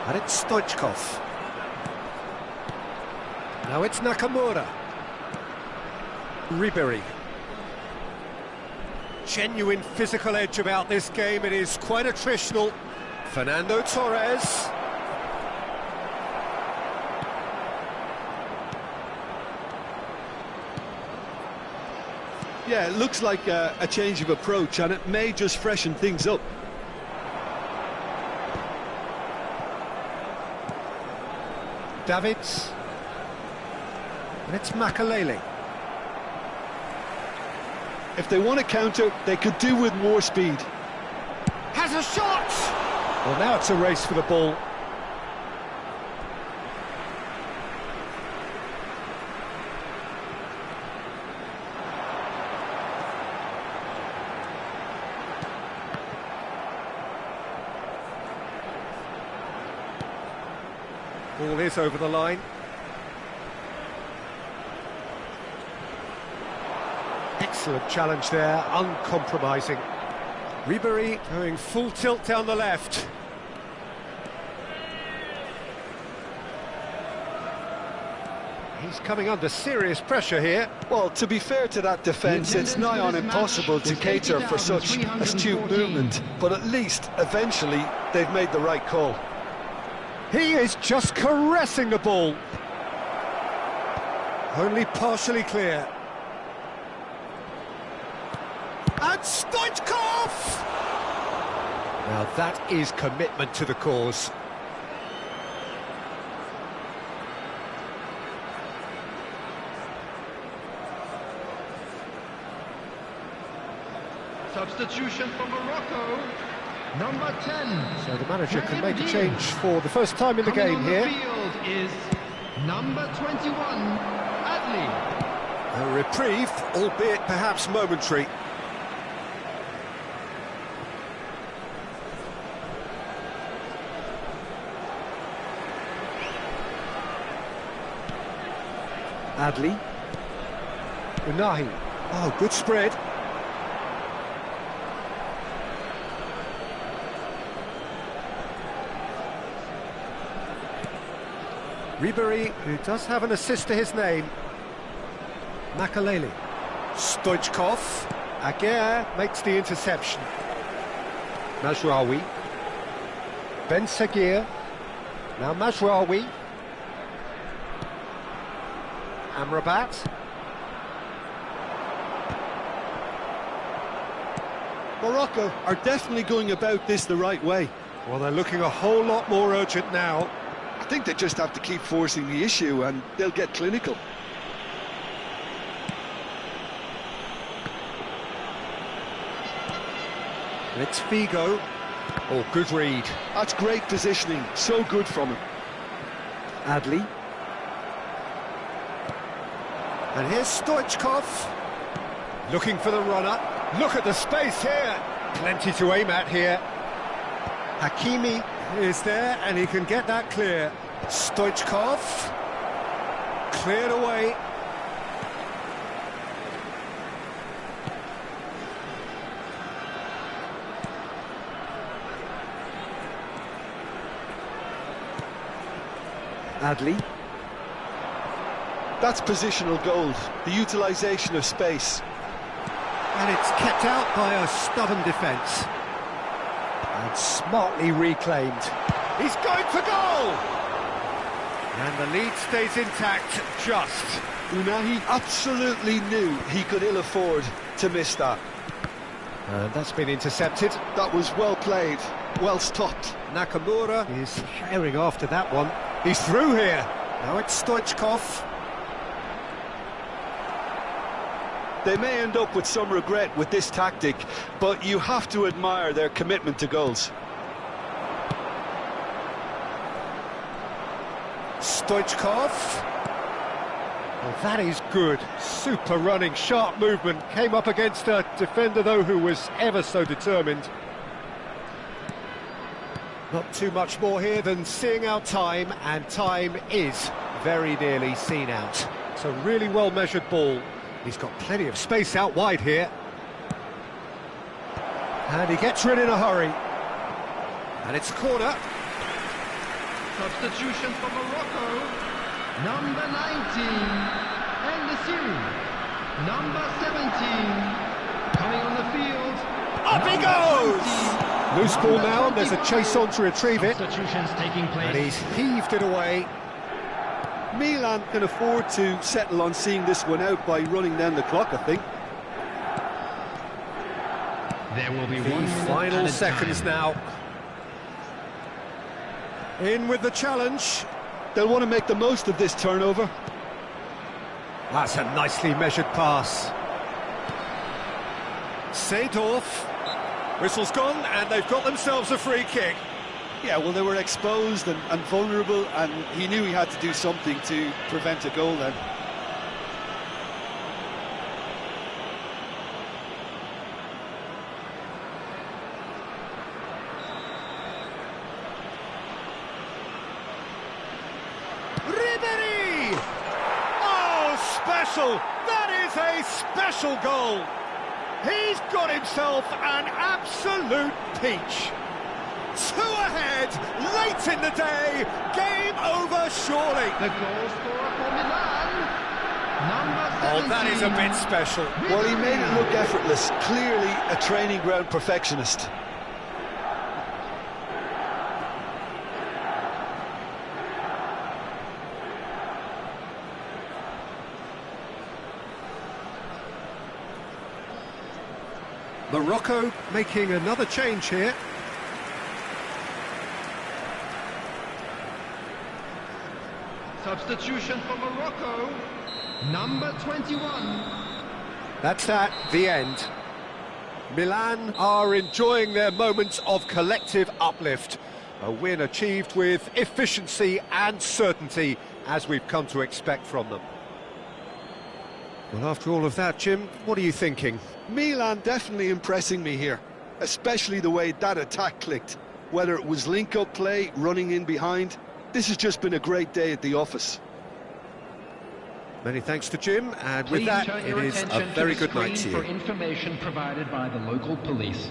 And it's Stoichkov. Now it's Nakamura. Ribery. Genuine physical edge about this game. It is quite attritional. Fernando Torres. Yeah, it looks like a change of approach, and it may just freshen things up. Davids. And it's Makalele. If they want to counter, they could do with more speed. Has a shot! Well, now it's a race for the ball. Ball is over the line. Excellent challenge there, uncompromising. Ribery going full tilt down the left. He's coming under serious pressure here. Well, to be fair to that defence, it's nigh on impossible to cater for such astute movement, but at least, eventually, they've made the right call. He is just caressing the ball. Only partially clear. And Stoichkov! Now that is commitment to the cause. Substitution for Morocco, number 10. So the manager can make a change for the first time in the game here. Coming on the field is number 21, Adli. A reprieve, albeit perhaps momentary. Adli. Unahi. Oh, good spread. Ribery, who does have an assist to his name. Makalele. Stoichkov. Aguirre makes the interception. Mazraoui. Ben Seguir. Now Mazraoui. Amrabat. Morocco are definitely going about this the right way. Well, they're looking a whole lot more urgent now. I think they just have to keep forcing the issue and they'll get clinical. It's Figo. Oh, good read. That's great positioning, so good from him. Adli. And here's Stoichkov. Looking for the runner. Look at the space here. Plenty to aim at here. Hakimi is there, and he can get that clear. Stoichkov. Cleared away. Adli. That's positional gold, the utilisation of space. And it's kept out by a stubborn defence. And smartly reclaimed. He's going for goal! And the lead stays intact, just. Unahi absolutely knew he could ill afford to miss that. And that's been intercepted. That was well played, well stopped. Nakamura is herring after that one. He's through here. Now it's Stoichkov. They may end up with some regret with this tactic, but you have to admire their commitment to goals. Stoichkov. Well, that is good. Super running, sharp movement. Came up against a defender, though, who was ever so determined. Not too much more here than seeing out time, and time is very nearly seen out. It's a really well-measured ball. He's got plenty of space out wide here. And he gets rid in a hurry. And it's a corner. Substitution for Morocco. Number 19. And the series. Number 17. Coming on the field. Up he goes! Loose ball now, and there's a chase on to retrieve it. Substitutions taking place. And he's heaved it away. Milan can afford to settle on seeing this one out by running down the clock, I think. There will be The 1 minute final added seconds time. now. In with the challenge. They'll want to make the most of this turnover. That's a nicely measured pass. Seedorf. Whistle's gone, and they've got themselves a free kick. Yeah, well, they were exposed and vulnerable, and he knew he had to do something to prevent a goal then. Ribery! Oh, special! That is a special goal! He's got himself an absolute peach. 2 ahead, late in the day, game over surely. The goal scorer for Milan. Number 17. Oh, that is a bit special. Well, he made it look effortless, clearly a training ground perfectionist. Morocco making another change here. Substitution for Morocco. Number 21. That's that, the end. Milan are enjoying their moments of collective uplift. A win achieved with efficiency and certainty, as we've come to expect from them. Well, after all of that, Jim, what are you thinking? Milan definitely impressing me here, especially the way that attack clicked. Whether it was link-up play, running in behind, this has just been a great day at the office. Many thanks to Jim, and with Please that, turn it your is a attention to very the good night to screen you. for information provided by the local police.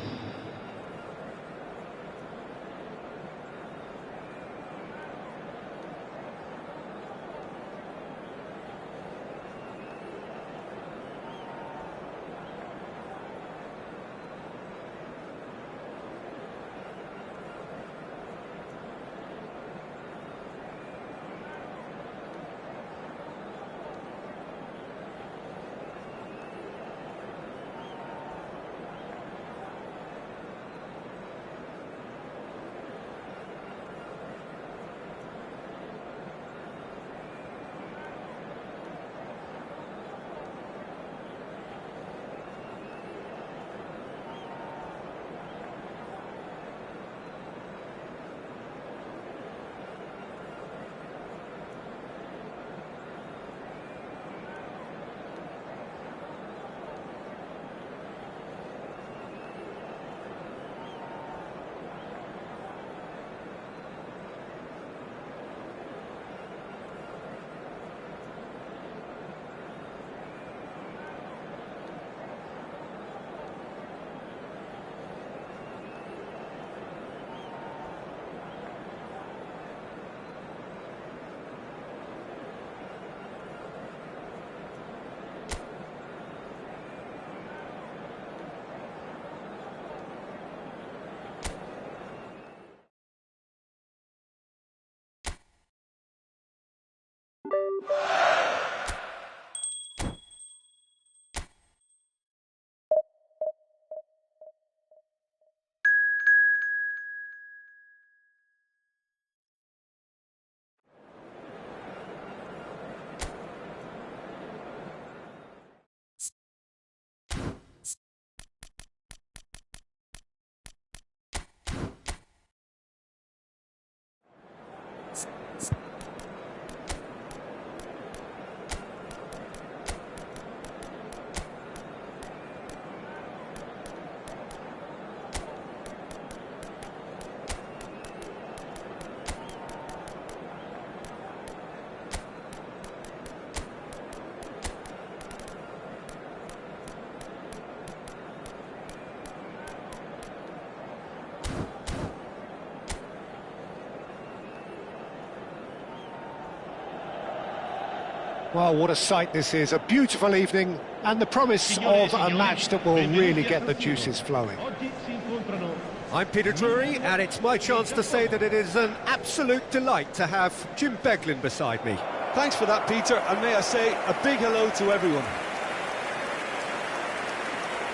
Well, what a sight this is, a beautiful evening, and the promise of a match that will really get the juices flowing. Oggi si incontrano. I'm Peter Drury, and it's my chance to say that it is an absolute delight to have Jim Beglin beside me. Thanks for that, Peter, and may I say a big hello to everyone.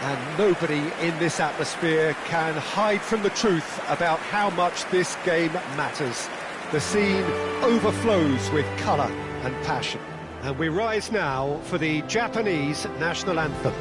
And nobody in this atmosphere can hide from the truth about how much this game matters. The scene overflows with colour and passion. And we rise now for the Japanese national anthem.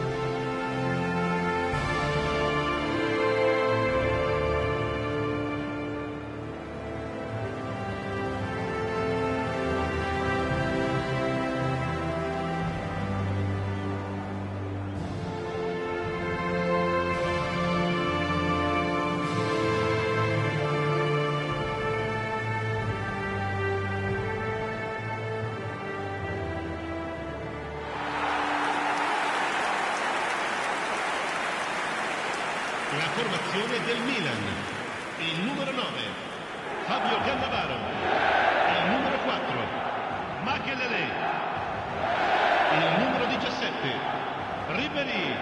La formazione del Milan, il numero 9, Fabio Cannavaro, il numero 4, Makelele, il numero 17, Ribéry,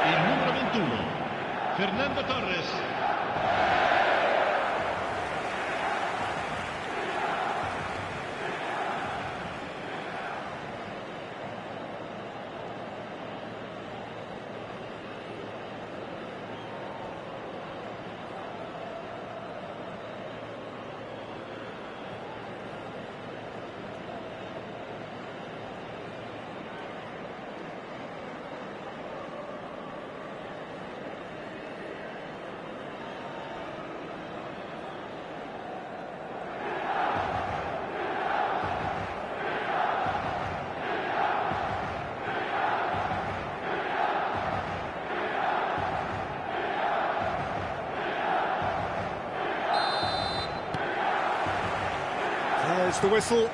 il numero 21, Fernando Torres. There's the whistle.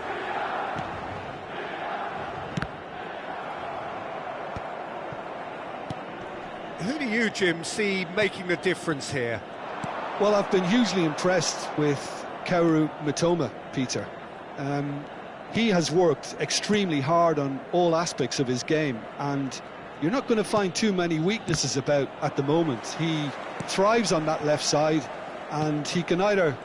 Who do you, Jim, see making the difference here? Well, I've been hugely impressed with Kaoru Mitoma, Peter. He has worked extremely hard on all aspects of his game, and you're not going to find too many weaknesses about at the moment. He thrives on that left side, and he can either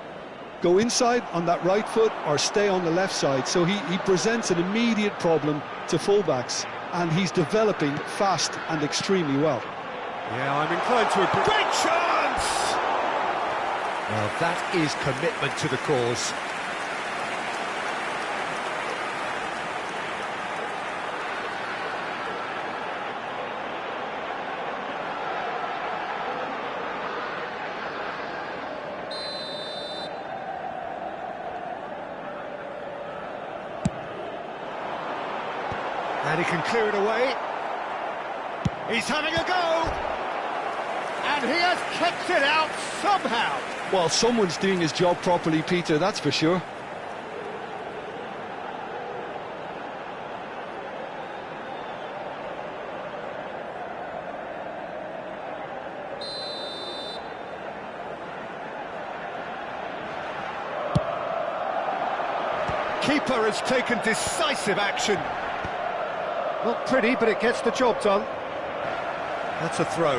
go inside on that right foot or stay on the left side, so he presents an immediate problem to fullbacks, and he's developing fast and extremely well. Yeah, I'm inclined to agree. Great chance! Well, that is commitment to the cause. And he can clear it away. He's having a go! And he has kept it out somehow! Well, someone's doing his job properly, Peter, that's for sure. Keeper has taken decisive action. Not pretty, but it gets the job done. That's a throw.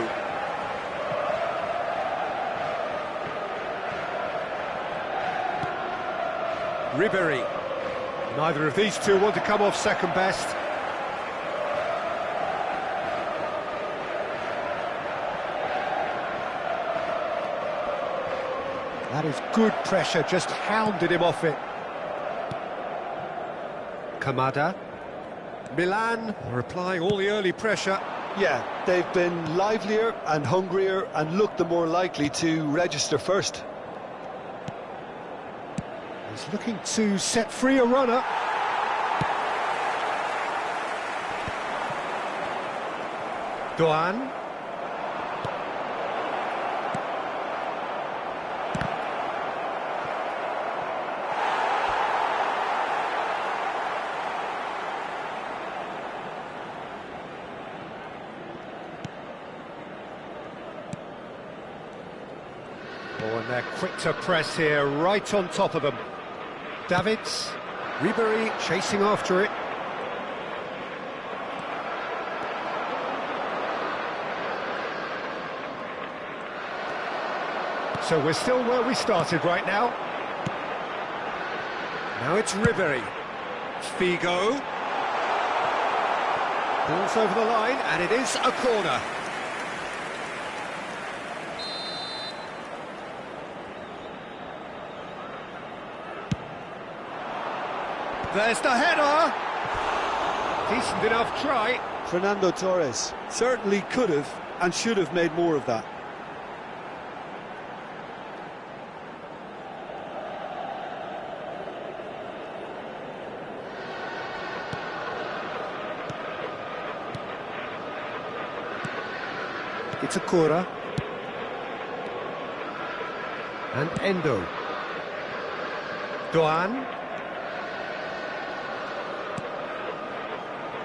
Ribéry. Neither of these two want to come off second best. That is good pressure, just hounded him off it. Kamada. Milan are applying all the early pressure. Yeah, they've been livelier and hungrier and looked the more likely to register first. He's looking to set free a runner. Doan. Oh, and they're quick to press here, right on top of them. Davids. Ribery chasing after it. So we're still where we started right now. Now it's Ribery. Figo. Ball's over the line, and it is a corner. There's the header. Decent enough try. Fernando Torres certainly could have and should have made more of that. It's a Kura. And Endo. Doan.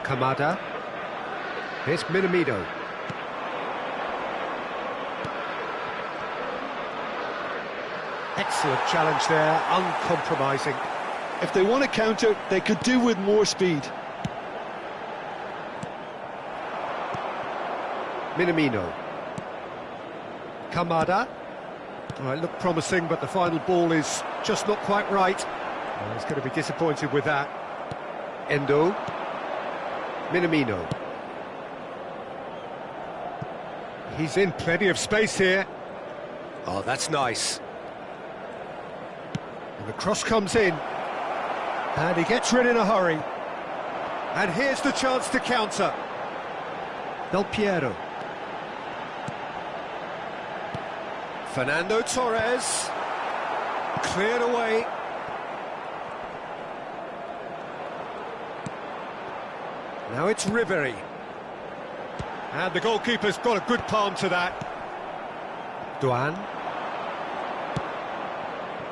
Kamada. Here's Minamino. Excellent challenge there, uncompromising. If they want to counter, they could do with more speed. Minamino. Kamada. Well, it looked promising, but the final ball is just not quite right. Well, he's going to be disappointed with that. Endo. Minamino. He's in plenty of space here. Oh, that's nice. And the cross comes in. And he gets rid in a hurry. And here's the chance to counter. Del Piero. Fernando Torres. Cleared away. Now it's Ribery. And the goalkeeper's got a good palm to that. Doan.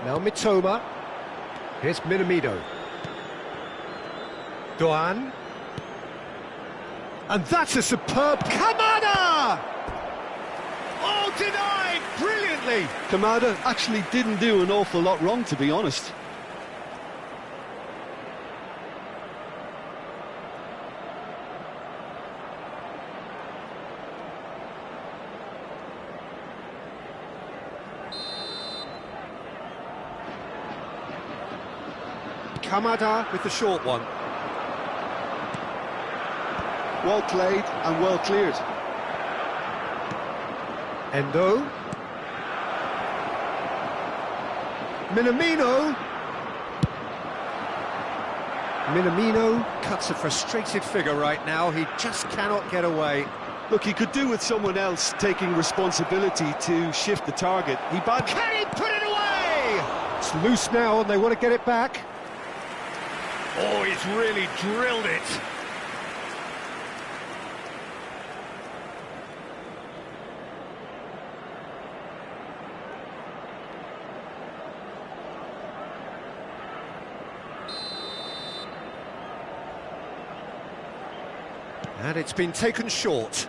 Now Mitoma. Here's Minamino. Doan. And that's a superb Kamada! Oh, denied brilliantly! Kamada actually didn't do an awful lot wrong, to be honest. Kamada with the short one. Well played and well cleared. Endo. Minamino. Minamino cuts a frustrated figure right now. He just cannot get away. Look, he could do with someone else taking responsibility to shift the target. Can he put it away? It's loose now and they want to get it back. Oh, he's really drilled it. And it's been taken short.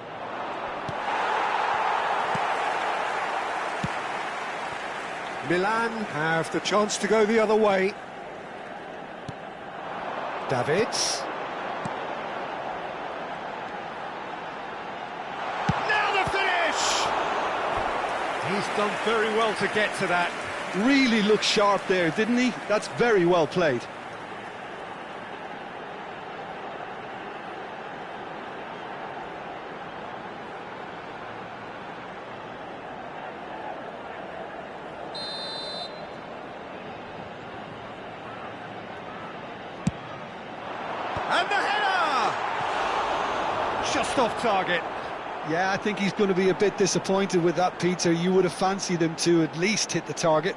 Milan have the chance to go the other way. Davids. Now the finish! He's done very well to get to that. Really looked sharp there, didn't he? That's very well played. And the header! Just off target. Yeah, I think he's going to be a bit disappointed with that, Peter. You would have fancied him to at least hit the target.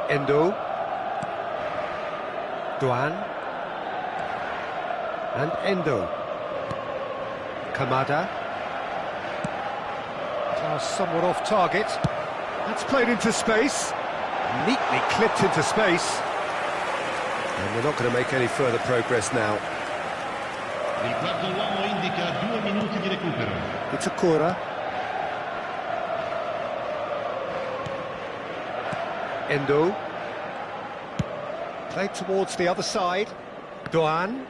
Endo. Doan. And Endo. Kamada. Somewhat off target. That's played into space. Neatly clipped into space. And we're not going to make any further progress now. Il quarto uomo indica 2 minuti di recupero. It's a Kura. Endo. Played towards the other side. Doan.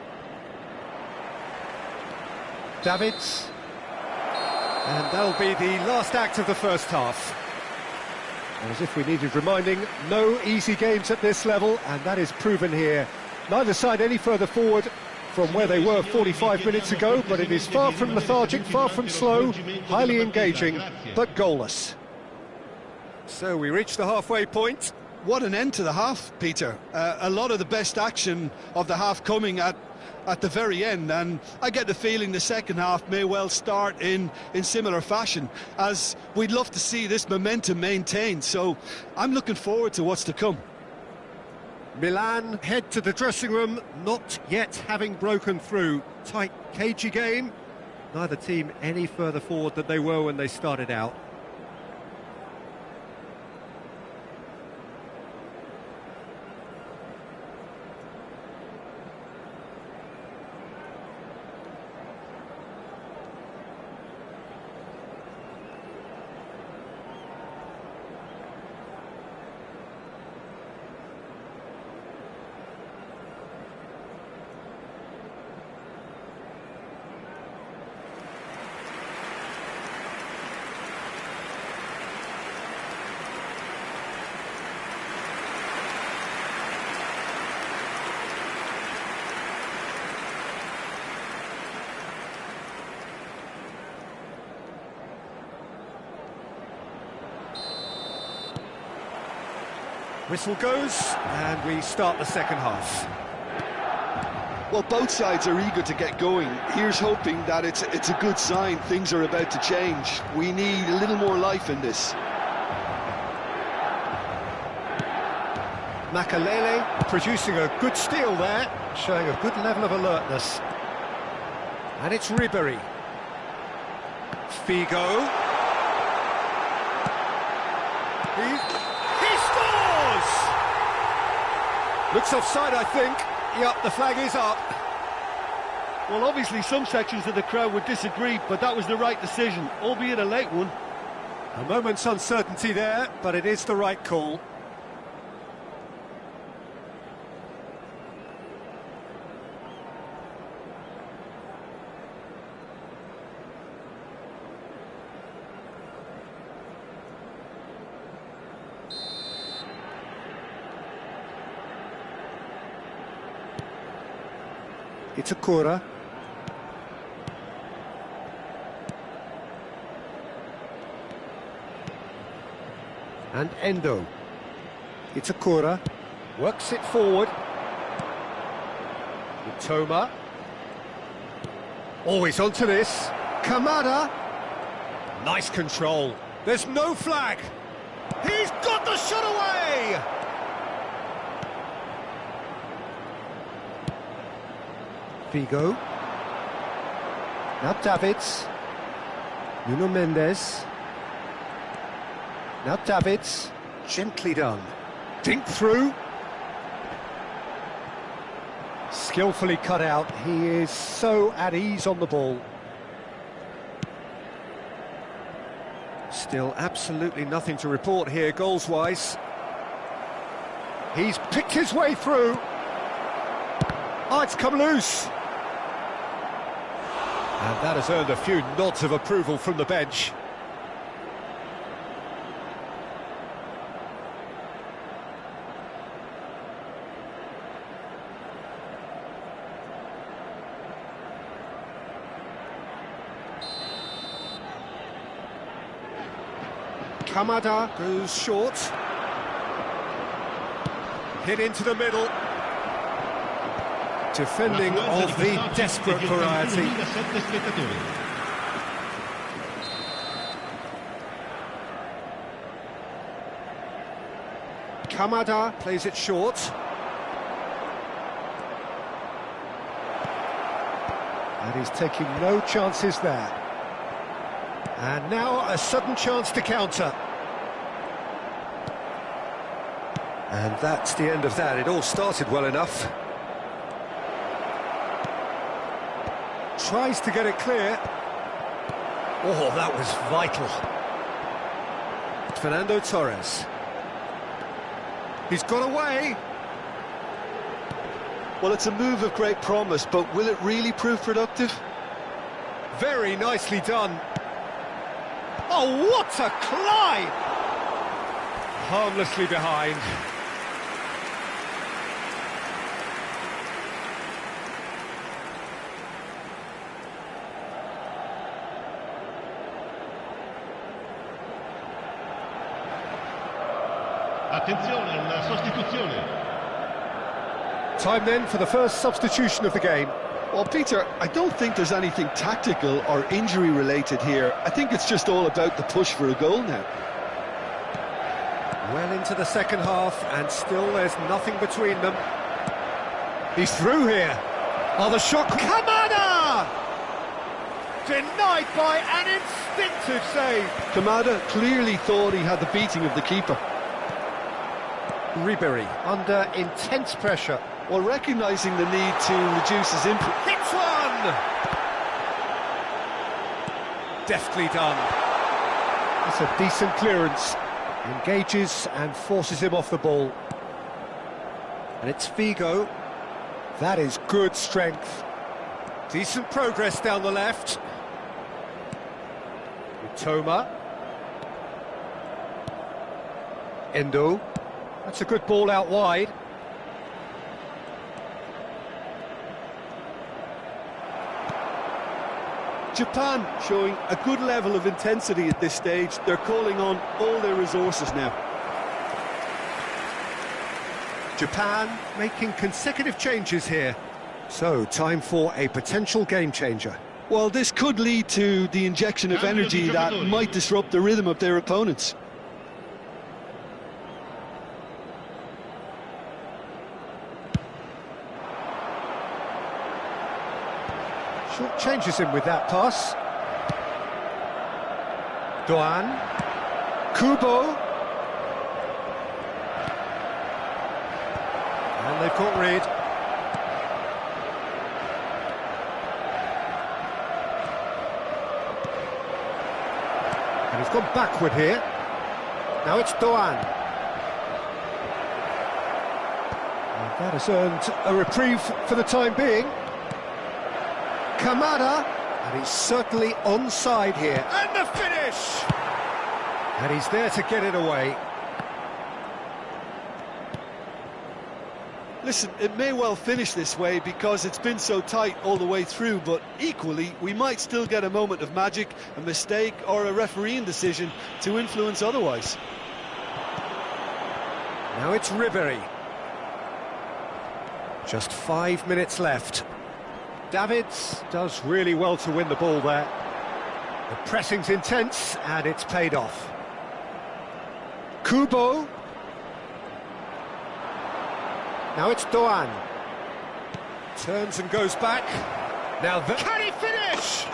Davids. And that'll be the last act of the first half. As if we needed reminding, no easy games at this level, and that is proven here. Neither side any further forward from where they were 45 minutes ago, but it is far from lethargic, far from slow, highly engaging, but goalless. So we reach the halfway point. What an end to the half, Peter. A lot of the best action of the half coming at the very end, and I get the feeling the second half may well start in similar fashion, as we'd love to see this momentum maintained, so I'm looking forward to what's to come. Milan head to the dressing room, not yet having broken through. Tight, cagey game. Neither team any further forward than they were when they started out. Whistle goes, and we start the second half. Well, both sides are eager to get going. Here's hoping that it's a good sign. Things are about to change. We need a little more life in this. Makalele producing a good steal there, showing a good level of alertness. And it's Ribery. Figo. He scores! Looks offside, I think. Yep, the flag is up. Well, obviously some sections of the crowd would disagree, but that was the right decision, albeit a late one. A moment's uncertainty there, but it is the right call. It's Akura. And Endo. It's Akura. Works it forward. Toma. Always onto this. Kamada. Nice control. There's no flag. He's got the shot away! Figo. Now Davids. Nuno Mendes. Now Davids. Gently done. Dink through. Skillfully cut out. He is so at ease on the ball. Still absolutely nothing to report here goals-wise. He's picked his way through. Oh, it's come loose. And that has earned a few nods of approval from the bench. Kamada goes short. Hit into the middle. Defending of the desperate variety. Kamada plays it short. And he's taking no chances there. And now a sudden chance to counter. And that's the end of that. It all started well enough. Tries to get it clear. Oh, that was vital. Fernando Torres. He's got away. Well, it's a move of great promise, but will it really prove productive? Very nicely done. Oh, what a climb! Harmlessly behind. Attenzione, una sostituzione. Time then for the first substitution of the game. Well, Peter, I don't think there's anything tactical or injury-related here. I think it's just all about the push for a goal now. Well into the second half, and still there's nothing between them. He's through here. Oh, the shot... Kamada! Denied by an instinctive save. Kamada clearly thought he had the beating of the keeper. Ribery under intense pressure. Well, recognising the need to reduce his input. Hits one! Deftly done. That's a decent clearance. Engages and forces him off the ball. And it's Figo. That is good strength. Decent progress down the left. Toma. Endo. That's a good ball out wide. Japan showing a good level of intensity at this stage. They're calling on all their resources now. Japan making consecutive changes here. So, time for a potential game changer. Well, this could lead to the injection of energy that might disrupt the rhythm of their opponents. Short changes him with that pass. Doan. Kubo. And they've caught Reed. And he's gone backward here. Now it's Doan. And that has earned a reprieve for the time being. Kamada, and he's certainly onside here. And the finish! And he's there to get it away. Listen, it may well finish this way because it's been so tight all the way through, but equally, we might still get a moment of magic, a mistake, or a refereeing decision to influence otherwise. Now it's Ribery. Just 5 minutes left. Davids does really well to win the ball there. The pressing's intense, and it's paid off. Kubo. Now it's Doan. Turns and goes back. Now can he finish?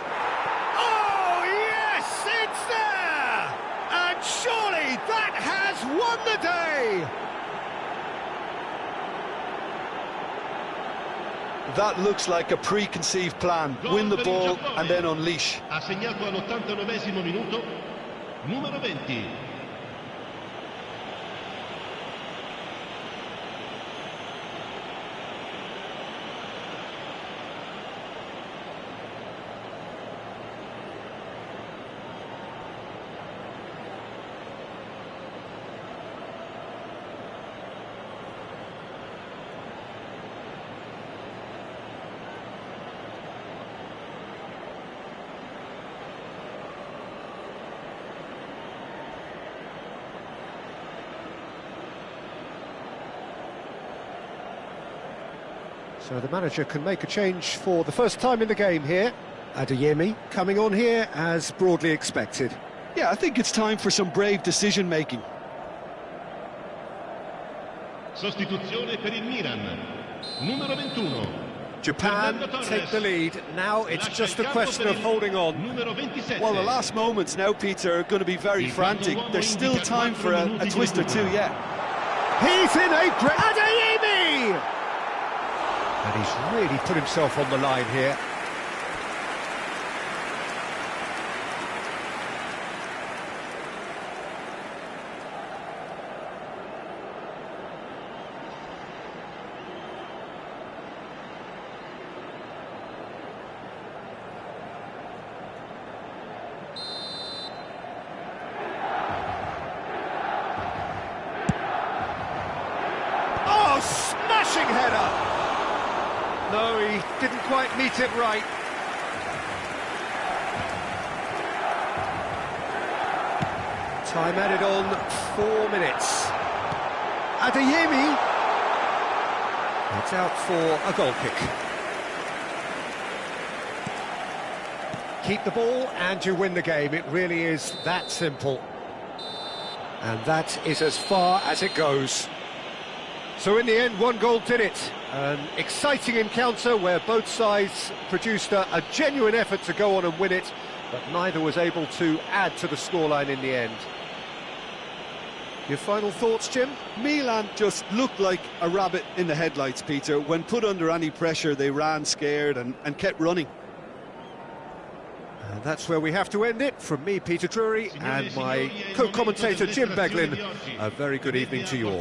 Oh, yes, it's there! And surely that has won the day! That looks like a preconceived plan. Win the ball and then unleash. Ha segnato all'89esimo minuto, numero 20. So the manager can make a change for the first time in the game here. Adeyemi coming on here as broadly expected. Yeah, I think it's time for some brave decision-making. Sostituzione per il Milan, numero 21. Japan take the lead. Now it's just a question of holding on. Well, the last moments now, Peter, are going to be very frantic. There's still time for a twist or two yet. He's in a great... Adeyemi! And he's really put himself on the line here. No, he didn't quite meet it right. Time added on, 4 minutes. Adeyemi. It's out for a goal kick. Keep the ball and you win the game. It really is that simple. And that is as far as it goes. So in the end, 1 goal did it. An exciting encounter where both sides produced a genuine effort to go on and win it, but neither was able to add to the scoreline in the end. Your final thoughts, Jim? Milan just looked like a rabbit in the headlights, Peter. When put under any pressure, they ran scared and kept running. And that's where we have to end it. From me, Peter Drury, and my co-commentator, Jim Beglin, a very good evening to you all.